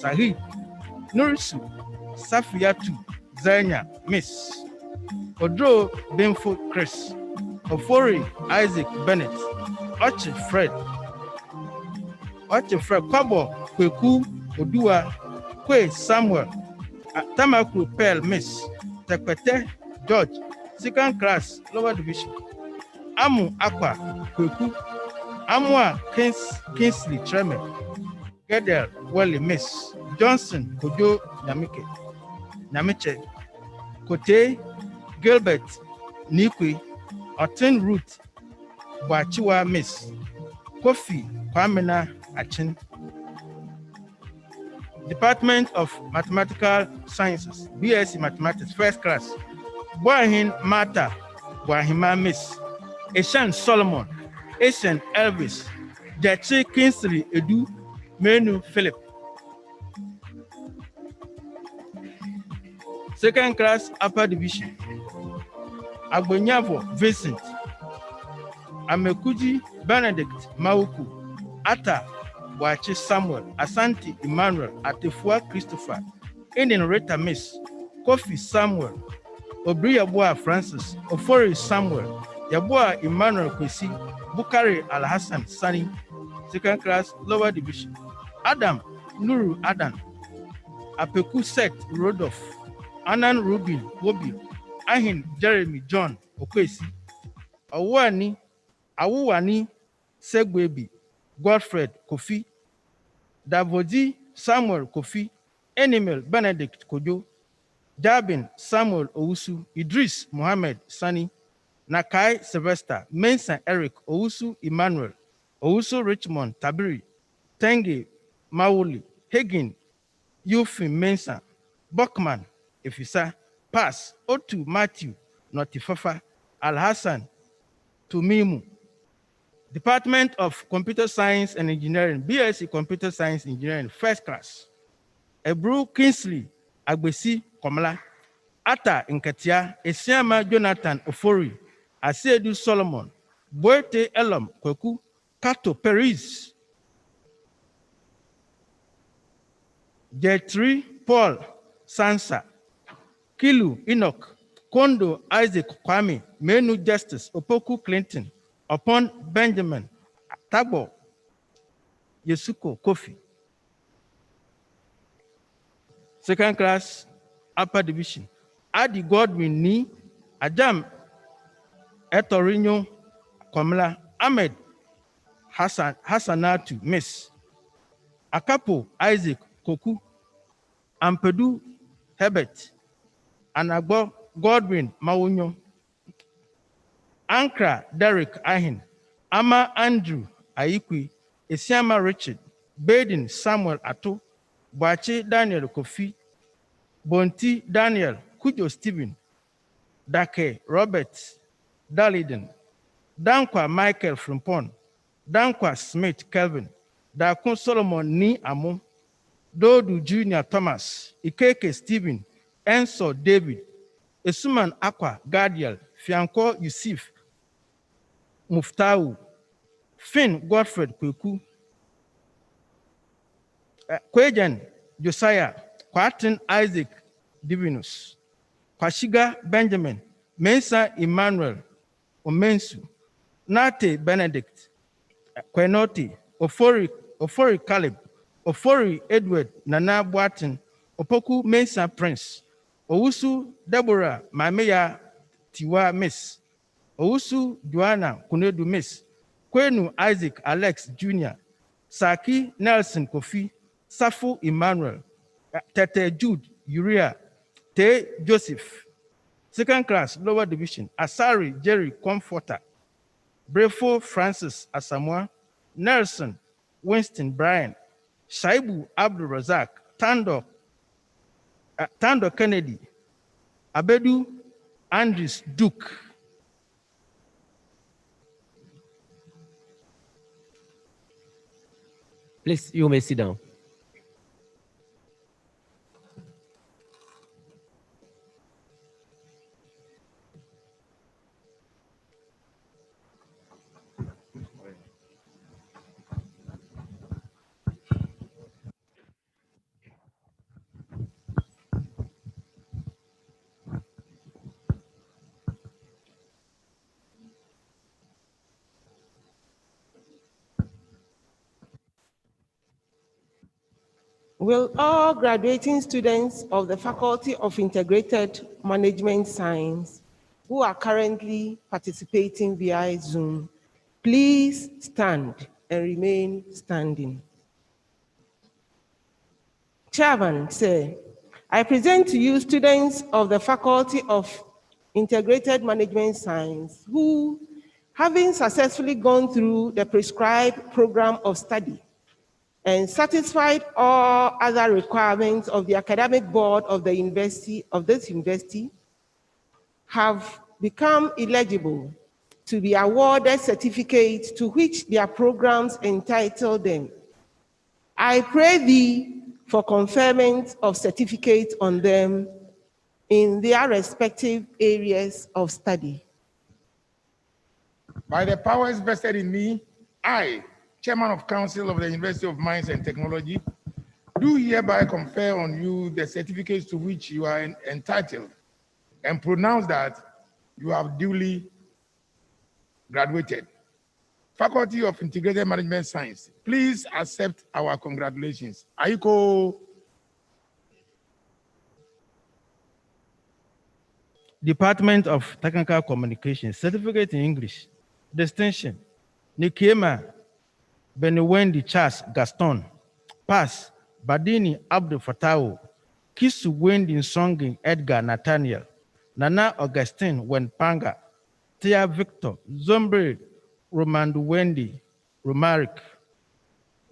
Sahid, Nurisu Safiatu Zanya Miss, Odro Benfo Chris, Ofori Isaac Bennett, Ochi Fred Kwabo Kweku Odua, Kwe Samuel, Tamaku Pearl Miss, Tekwete George, Second Class Lower Division, Amu Akwa Kweku, Amua Kingsley Treme, Gedel Wally Miss, Johnson Kojo Nyamiche, Kote Gilbert Nikwi, Otin Ruth Bachiwa Miss, Kofi Kwamina Achin, Department of Mathematical Sciences, BSc Mathematics First Class, Boahin Mata Boahima Miss, Eshan Solomon, Eshan Elvis, Jachi Kingsley Edu, Menu Philip. Second Class Upper Division, Agbonyavo Vincent, Amekuji Benedict Mauku, Ata Wachi Samuel, Asante Emmanuel, Atefua Christopher, Enen Rita Miss, Kofi Samuel, Obri Yabua Francis, Ofori Samuel, Yabua Emmanuel Kwesi, Bukari Al-Hassan Sani, second class, lower division. Adam Nuru Adam, Apeku Sect Rodolph, Anan Rubin Wobi, Ahin Jeremy John Okwesi, Awuwani Segwebi, Godfred Kofi, Davodi Samuel Kofi, Enimel Benedict Kojo, Jabin Samuel Owusu, Idris Mohammed Sani, Nakai Sylvester, Mensa Eric Owusu Emmanuel, Owusu Richmond Tabiri, Tenge Mauli, Hagin, Yufin Mensa, Bokman Efisa, Pass, Otu Matthew, Notifafa, Al-Hassan, Tumimu. Department of Computer Science and Engineering, BSc Computer Science Engineering, first class. Ebru Kingsley Agbesi Komala, Ata Nkatia, Esiama Jonathan Ofori, Asedu Solomon, Boete Elam Kweku, Kato Peris, Jetri Paul Sansa, Kilu Enoch, Kondo Isaac Kwame, Menu Justice Opoku Clinton, upon Benjamin Tabo Yesuko Kofi. Second class, upper division. Adi Godwin Ni, Adam Etorino Komla, Ahmed Hassanatu Miss, Akapo Isaac Koku, Ampedu Herbert, Anagbo Godwin Mawunyo, Ankra Derek Ahin, Ama Andrew Aikwi, Esiama Richard, Baden Samuel Ato, Boache Daniel Kofi, Bonti Daniel, Kujo Stephen, Dake Robert Daliden, Dankwa Michael Frimpon, Dankwa Smith Kelvin, Dakun Solomon Ni Amo, Dodu Junior Thomas, Ikeke Stephen, Enso David, Esuman Aqua Gadiel, Fianco Yusuf, Muftau, Finn Godfred Kweku, Kwejan Josiah, Kwatin Isaac Divinus, Kwashiga Benjamin, Mensa Emmanuel Omensu, Nate Benedict, Kwenoti, Ofori Caleb, Ofori Edward Nana Boatin, Opoku Mensa Prince, Owusu Deborah Mameya Tiwa Miss, Owusu Joanna Kunedu Miss, Kwenu Isaac Alex Jr., Saki Nelson Kofi, Safu Emmanuel, Tete Jude Uriah, Te Joseph. Second class, lower division, Asari Jerry Comforter, Brefo Francis Asamoah, Nelson Winston Brian, Shaibu Abdul Razak, Tando Kennedy, Abedu Andres Duke. Please, you may sit down. Will all graduating students of the Faculty of Integrated Management Science who are currently participating via Zoom, please stand and remain standing. Chairman, sir, I present to you students of the Faculty of Integrated Management Science who, having successfully gone through the prescribed program of study and satisfied all other requirements of the academic board of the university, have become eligible to be awarded certificates to which their programs entitle them. I pray thee for conferment of certificates on them in their respective areas of study. By the powers vested in me, I, Chairman of Council of the University of Mines and Technology, do hereby confer on you the certificates to which you are entitled and pronounce that you have duly graduated. Faculty of Integrated Management Science, please accept our congratulations. Aiko. Department of Technical Communication, certificate in English, distinction, Nikema Benewendi Charles Gaston, pass, Badini Abdul Fatao, Kisu Wendy Songing Edgar Nathaniel, Nana Augustine Wenpanga, Tia Victor, Zombre Romandu Wendy, Romaric.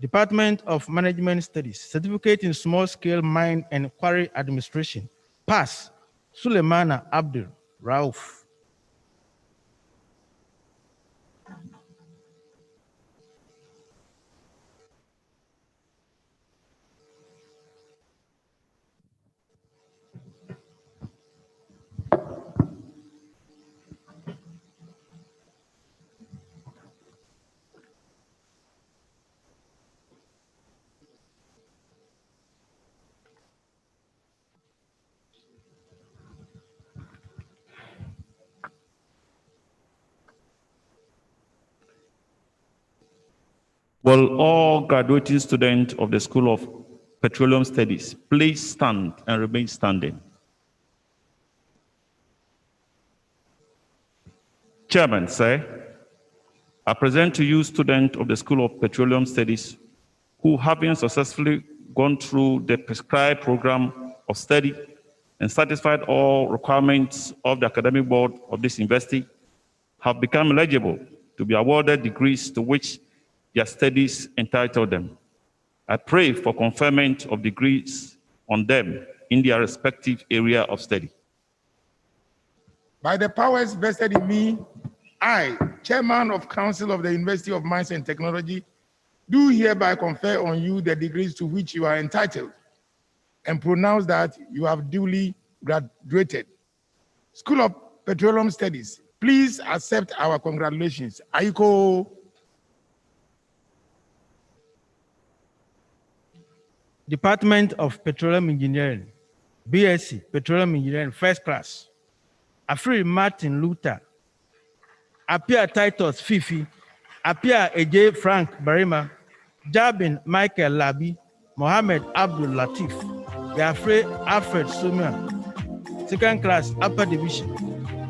Department of Management Studies, certificate in small scale mine and quarry administration, pass, Suleimana Abdul Rauf. Will all graduating students of the School of Petroleum Studies please stand and remain standing? Chairman, sir, I present to you students of the School of Petroleum Studies who, having successfully gone through the prescribed program of study and satisfied all requirements of the academic board of this university, have become eligible to be awarded degrees to which their studies entitle them. I pray for conferment of degrees on them in their respective area of study. By the powers vested in me, I, Chairman of Council of the University of Mines and Technology, do hereby confer on you the degrees to which you are entitled and pronounce that you have duly graduated. School of Petroleum Studies, please accept our congratulations. Aiko. Department of Petroleum Engineering, BSc, Petroleum Engineering, first class. Afri Martin Luther, Apia Titus Fifi, Apia AJ Frank Barima, Jabin Michael Labi, Mohammed Abdul Latif, Yafre Alfred Suman, second class, upper division.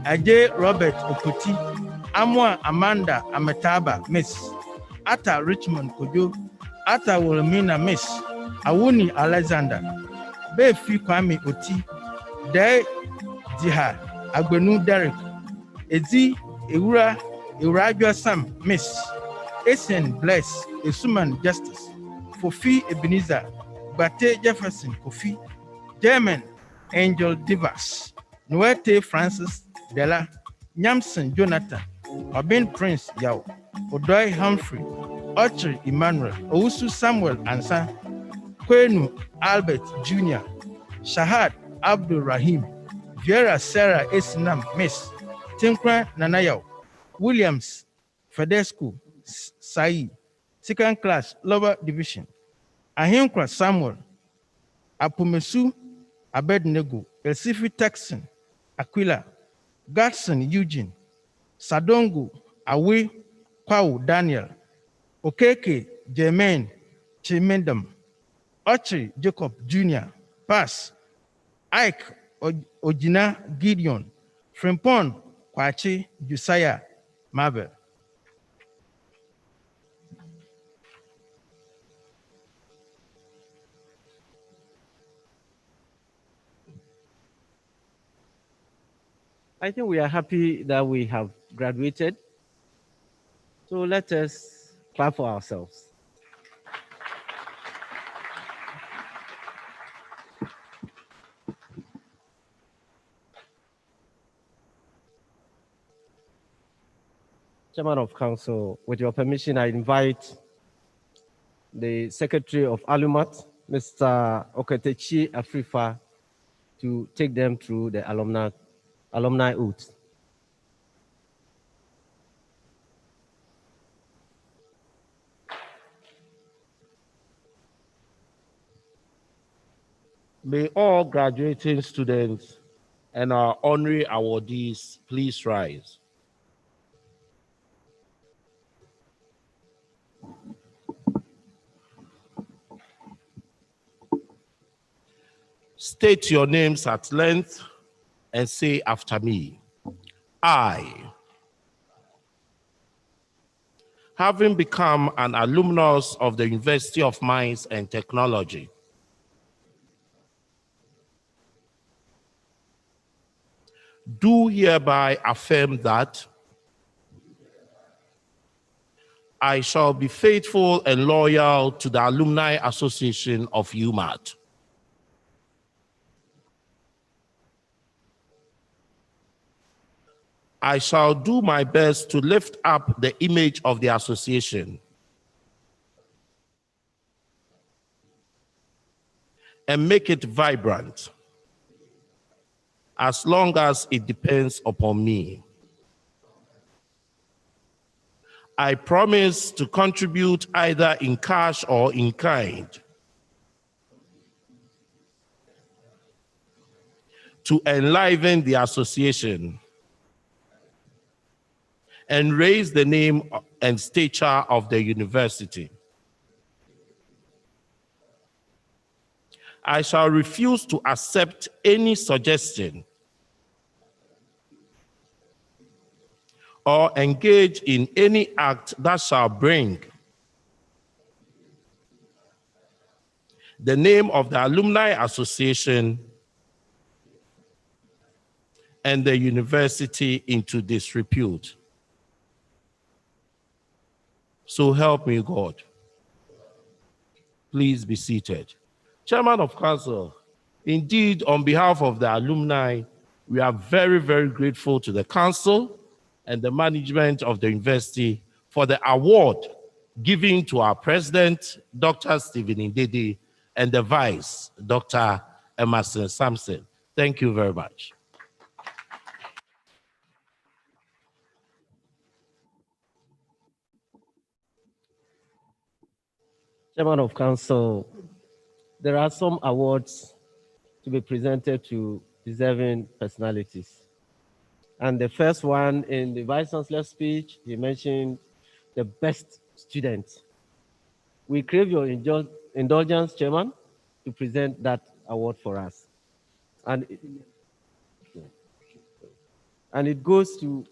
AJ Robert Okuti, Amwa Amanda Ametaba, Miss. Ata Richmond Kojo, Ata Wilhelmina, Miss. Awuni Alexander, Befi Kwame Oti, De Diha, Agbenu Derek, Ezi Ewura Sam, Miss, Esen Bless, Esuman Justice, Fofi Ebenezer, Bate Jefferson Kofi, German Angel Divas, Nuete Francis Della, Nyamson Jonathan, Obin Prince Yao, Odoy Humphrey, Archer Emmanuel, Owusu Samuel Ansa, Kwenu Albert Jr., Shahad Abdul Rahim, Vera Sarah Esinam, Miss, Tinkra Nanayao, Williams Fedescu Sai, second class, lower division, Ahinkra Samuel, Apumesu Abednego, Elsifi Texan, Aquila, Gatson Eugene, Sadongo Awe Kwau Daniel, Okeke Jermaine Chimendam, Archie Jacob Jr., pass. Ike Ojina Gideon, Frimpon Kwachi Josiah Marvel. I think we are happy that we have graduated. So let us clap for ourselves. Chairman of Council, with your permission, I invite the Secretary of Alumat, Mr. Oketechi Afrifa, to take them through the alumni oath. May all graduating students and our honorary awardees please rise. State your names at length and say after me. I, having become an alumnus of the University of Mines and Technology, do hereby affirm that I shall be faithful and loyal to the Alumni Association of UMaT. I shall do my best to lift up the image of the association and make it vibrant as long as it depends upon me. I promise to contribute either in cash or in kind to enliven the association and raise the name and stature of the university. I shall refuse to accept any suggestion or engage in any act that shall bring the name of the Alumni Association and the university into disrepute. So help me God. Please be seated. Chairman of Council, indeed, on behalf of the alumni, we are very, very grateful to the council and the management of the university for the award given to our president, Dr. Stephen Ndidi, and the vice, Dr. Emerson Sampson. Thank you very much. Chairman of Council, there are some awards to be presented to deserving personalities. And the first one in the Vice Chancellor's speech, he mentioned the best student. We crave your indulgence, Chairman, to present that award for us. And it goes to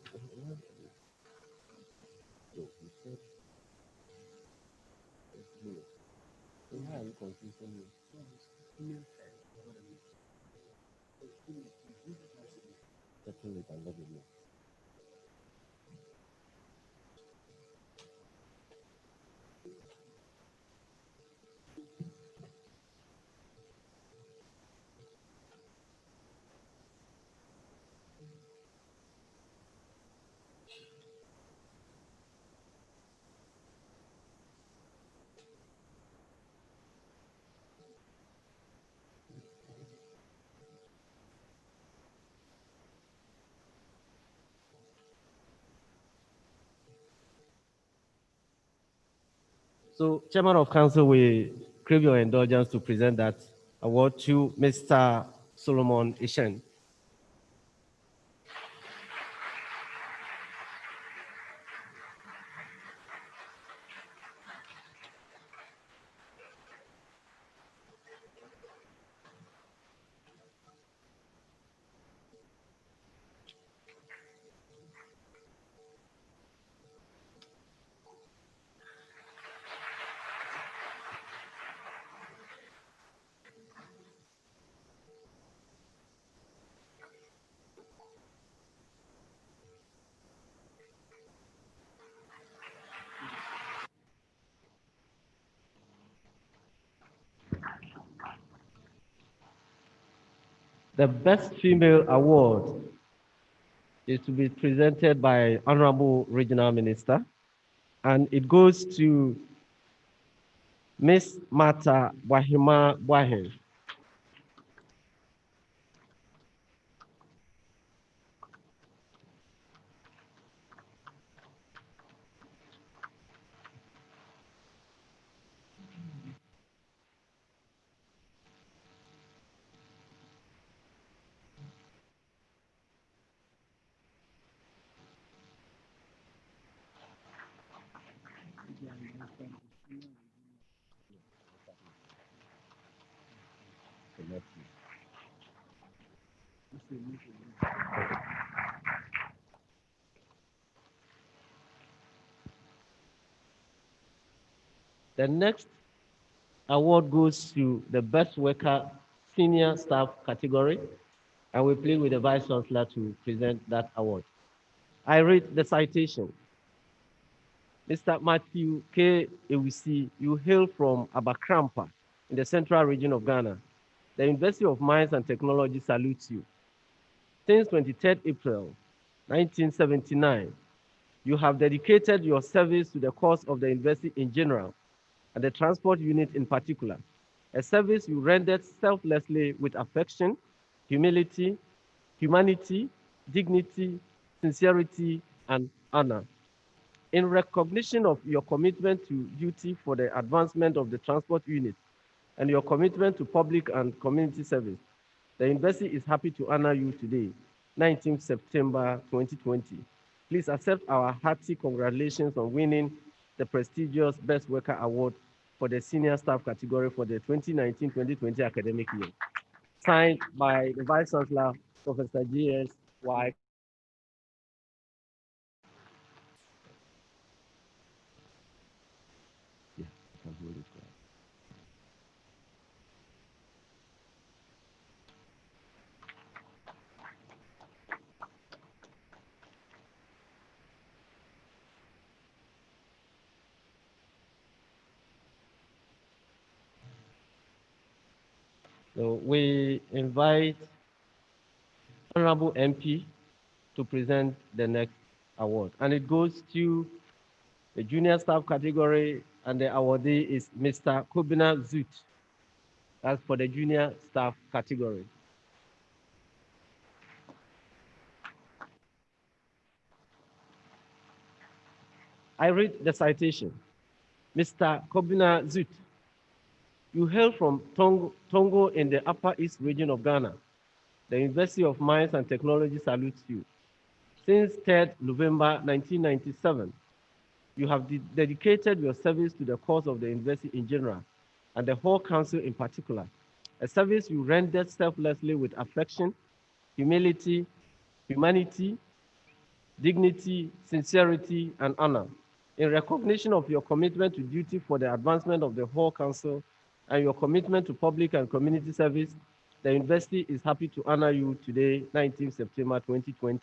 So, Chairman of Council, we crave your indulgence to present that award to Mr. Solomon Ishen. The Best Female Award is to be presented by Honorable Regional Minister, and it goes to Miss Mata Wahima Wahe. The next award goes to the Best Worker Senior Staff category, and we plead with the Vice Chancellor to present that award. I read the citation. Mr. Matthew K. Ewisi, you hail from Abakrampa in the central region of Ghana. The University of Mines and Technology salutes you. Since 23rd April 1979, you have dedicated your service to the cause of the university in general and the transport unit in particular, a service you rendered selflessly with affection, humility, humanity, dignity, sincerity, and honor. In recognition of your commitment to duty for the advancement of the transport unit and your commitment to public and community service, the university is happy to honor you today, 19th September 2020. Please accept our hearty congratulations on winning the prestigious Best Worker Award for the Senior Staff category for the 2019-2020 academic year. Signed by the Vice Chancellor, Professor J.S. Y. So we invite Honorable MP to present the next award, and it goes to the junior staff category, and the awardee is Mr. Kobina Zut. That's for the junior staff category. I read the citation. Mr. Kobina Zut, you hail from Tongo in the Upper East region of Ghana. The University of Mines and Technology salutes you. Since 3rd November 1997, you have dedicated your service to the cause of the university in general and the whole council in particular, a service you rendered selflessly with affection, humility, humanity, dignity, sincerity, and honor. In recognition of your commitment to duty for the advancement of the whole council and your commitment to public and community service, the university is happy to honor you today, 19th September 2020.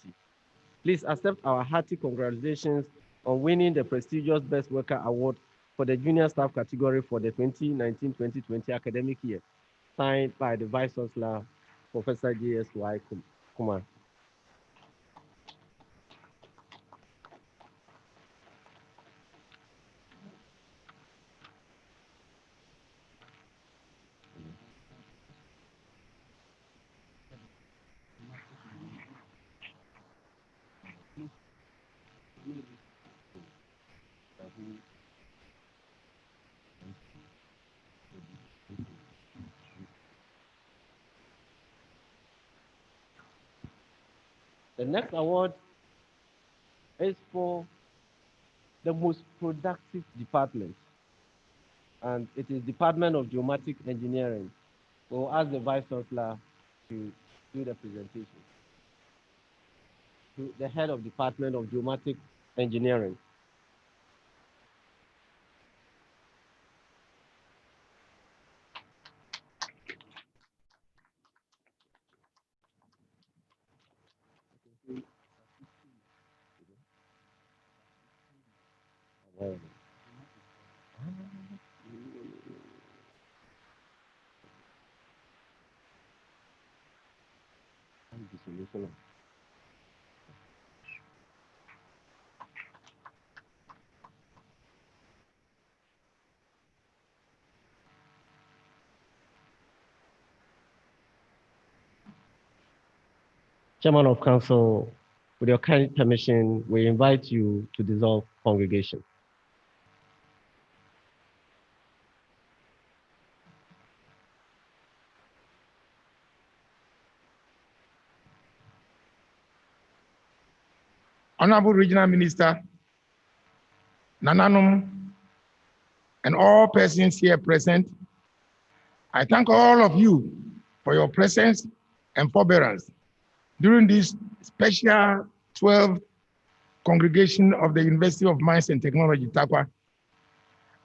Please accept our hearty congratulations on winning the prestigious Best Worker Award for the junior staff category for the 2019-2020 academic year, signed by the Vice Chancellor, Professor J.S.Y. Kumar. The next award is for the most productive department, and it is Department of Geomatic Engineering. We'll ask the Vice Chancellor to do the presentation. To the head of Department of Geomatic Engineering. Dissolution. Chairman of Council, with your kind permission, we invite you to dissolve congregation. Honorable Regional Minister, Nananum, and all persons here present, I thank all of you for your presence and forbearance during this special 12th congregation of the University of Mines and Technology, Takwa.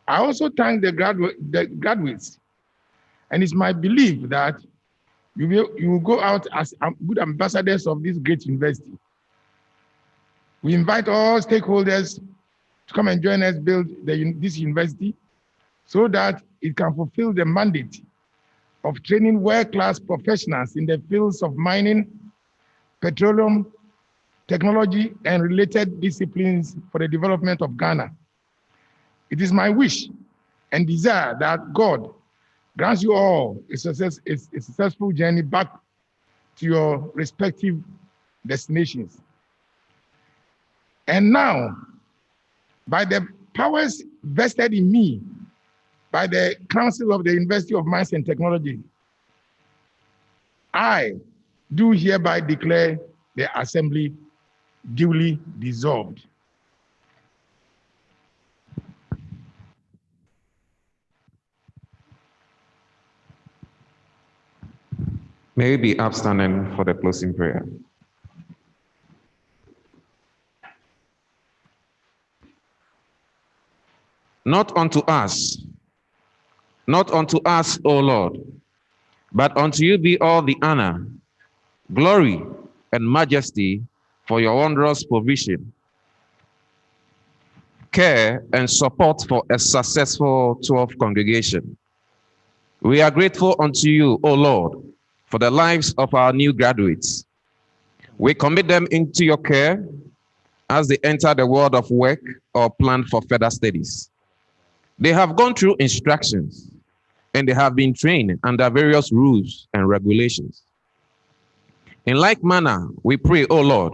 I also thank the graduates, and it's my belief that you will go out as good ambassadors of this great university. We invite all stakeholders to come and join us build this university so that it can fulfill the mandate of training world-class professionals in the fields of mining, petroleum, technology, and related disciplines for the development of Ghana. It is my wish and desire that God grants you all a successful journey back to your respective destinations. And now, by the powers vested in me by the Council of the University of Mines and Technology, I do hereby declare the assembly duly dissolved. May we be upstanding for the closing prayer. Not unto us, O Lord, but unto you be all the honor, glory, and majesty for your wondrous provision, care, and support for a successful 12th congregation. We are grateful unto you, O Lord, for the lives of our new graduates. We commit them into your care as they enter the world of work or plan for further studies. They have gone through instructions and they have been trained under various rules and regulations. In like manner, we pray, O Lord,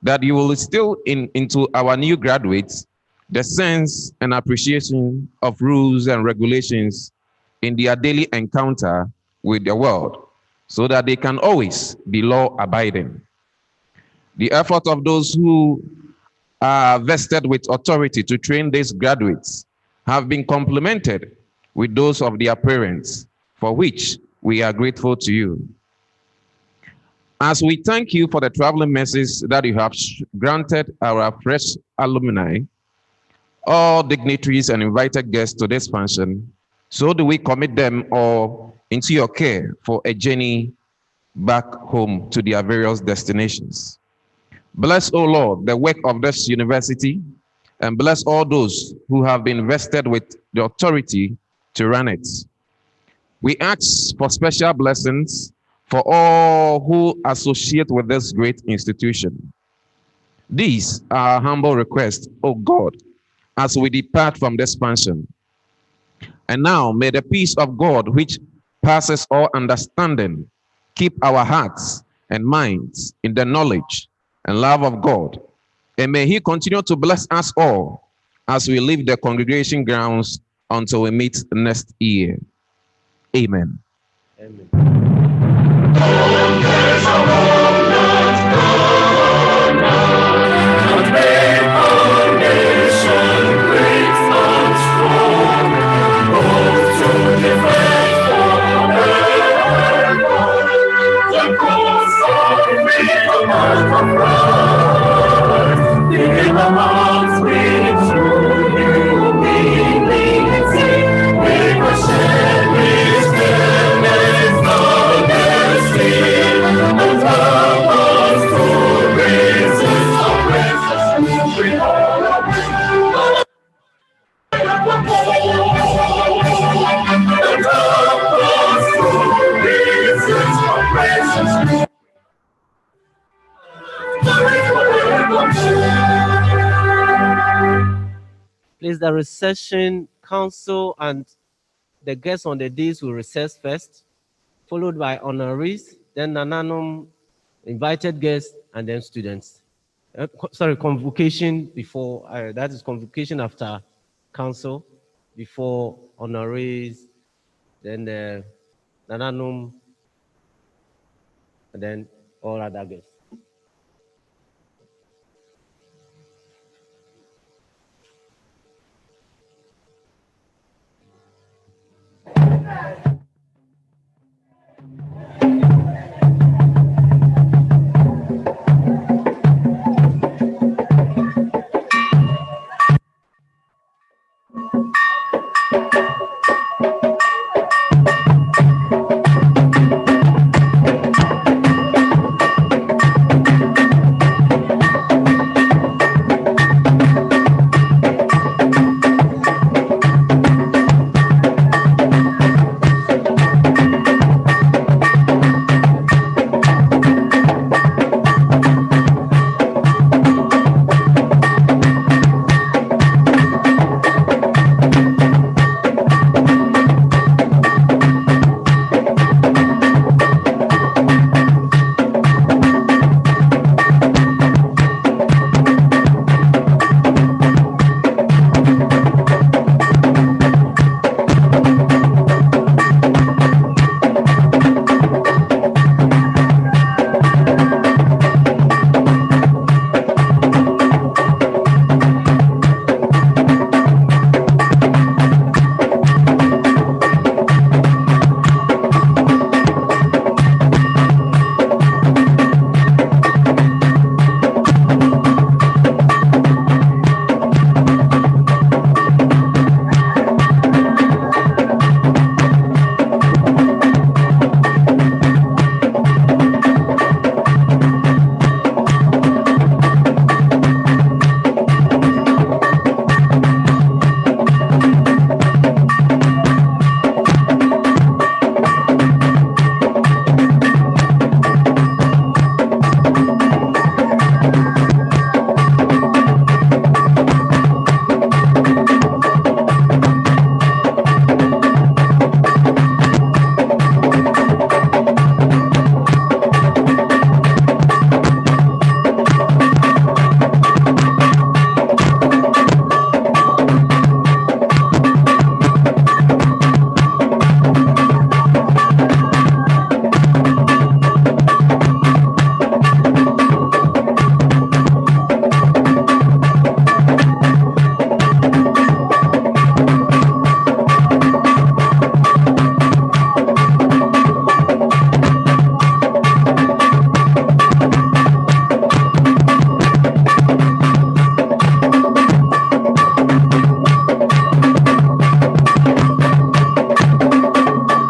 that you will instill into our new graduates the sense and appreciation of rules and regulations in their daily encounter with the world, so that they can always be law-abiding. The effort of those who are vested with authority to train these graduates have been complemented with those of their parents, for which we are grateful to you. As we thank you for the traveling mercies that you have granted our fresh alumni, all dignitaries and invited guests to this function, so do we commit them all into your care for a journey back home to their various destinations. Bless, O Lord, the work of this university, and bless all those who have been vested with the authority to run it. We ask for special blessings for all who associate with this great institution. These are our humble requests, O God, as we depart from this function. And now may the peace of God, which passes all understanding, keep our hearts and minds in the knowledge and love of God. And may he continue to bless us all as we leave the congregation grounds until we meet next year. Amen. Amen. Please, the recession council and the guests on the days will recess first, followed by honorees, then nananum, invited guests, and then students. Convocation before, that is convocation after council, before honorees, then the nananum, and then all other guests.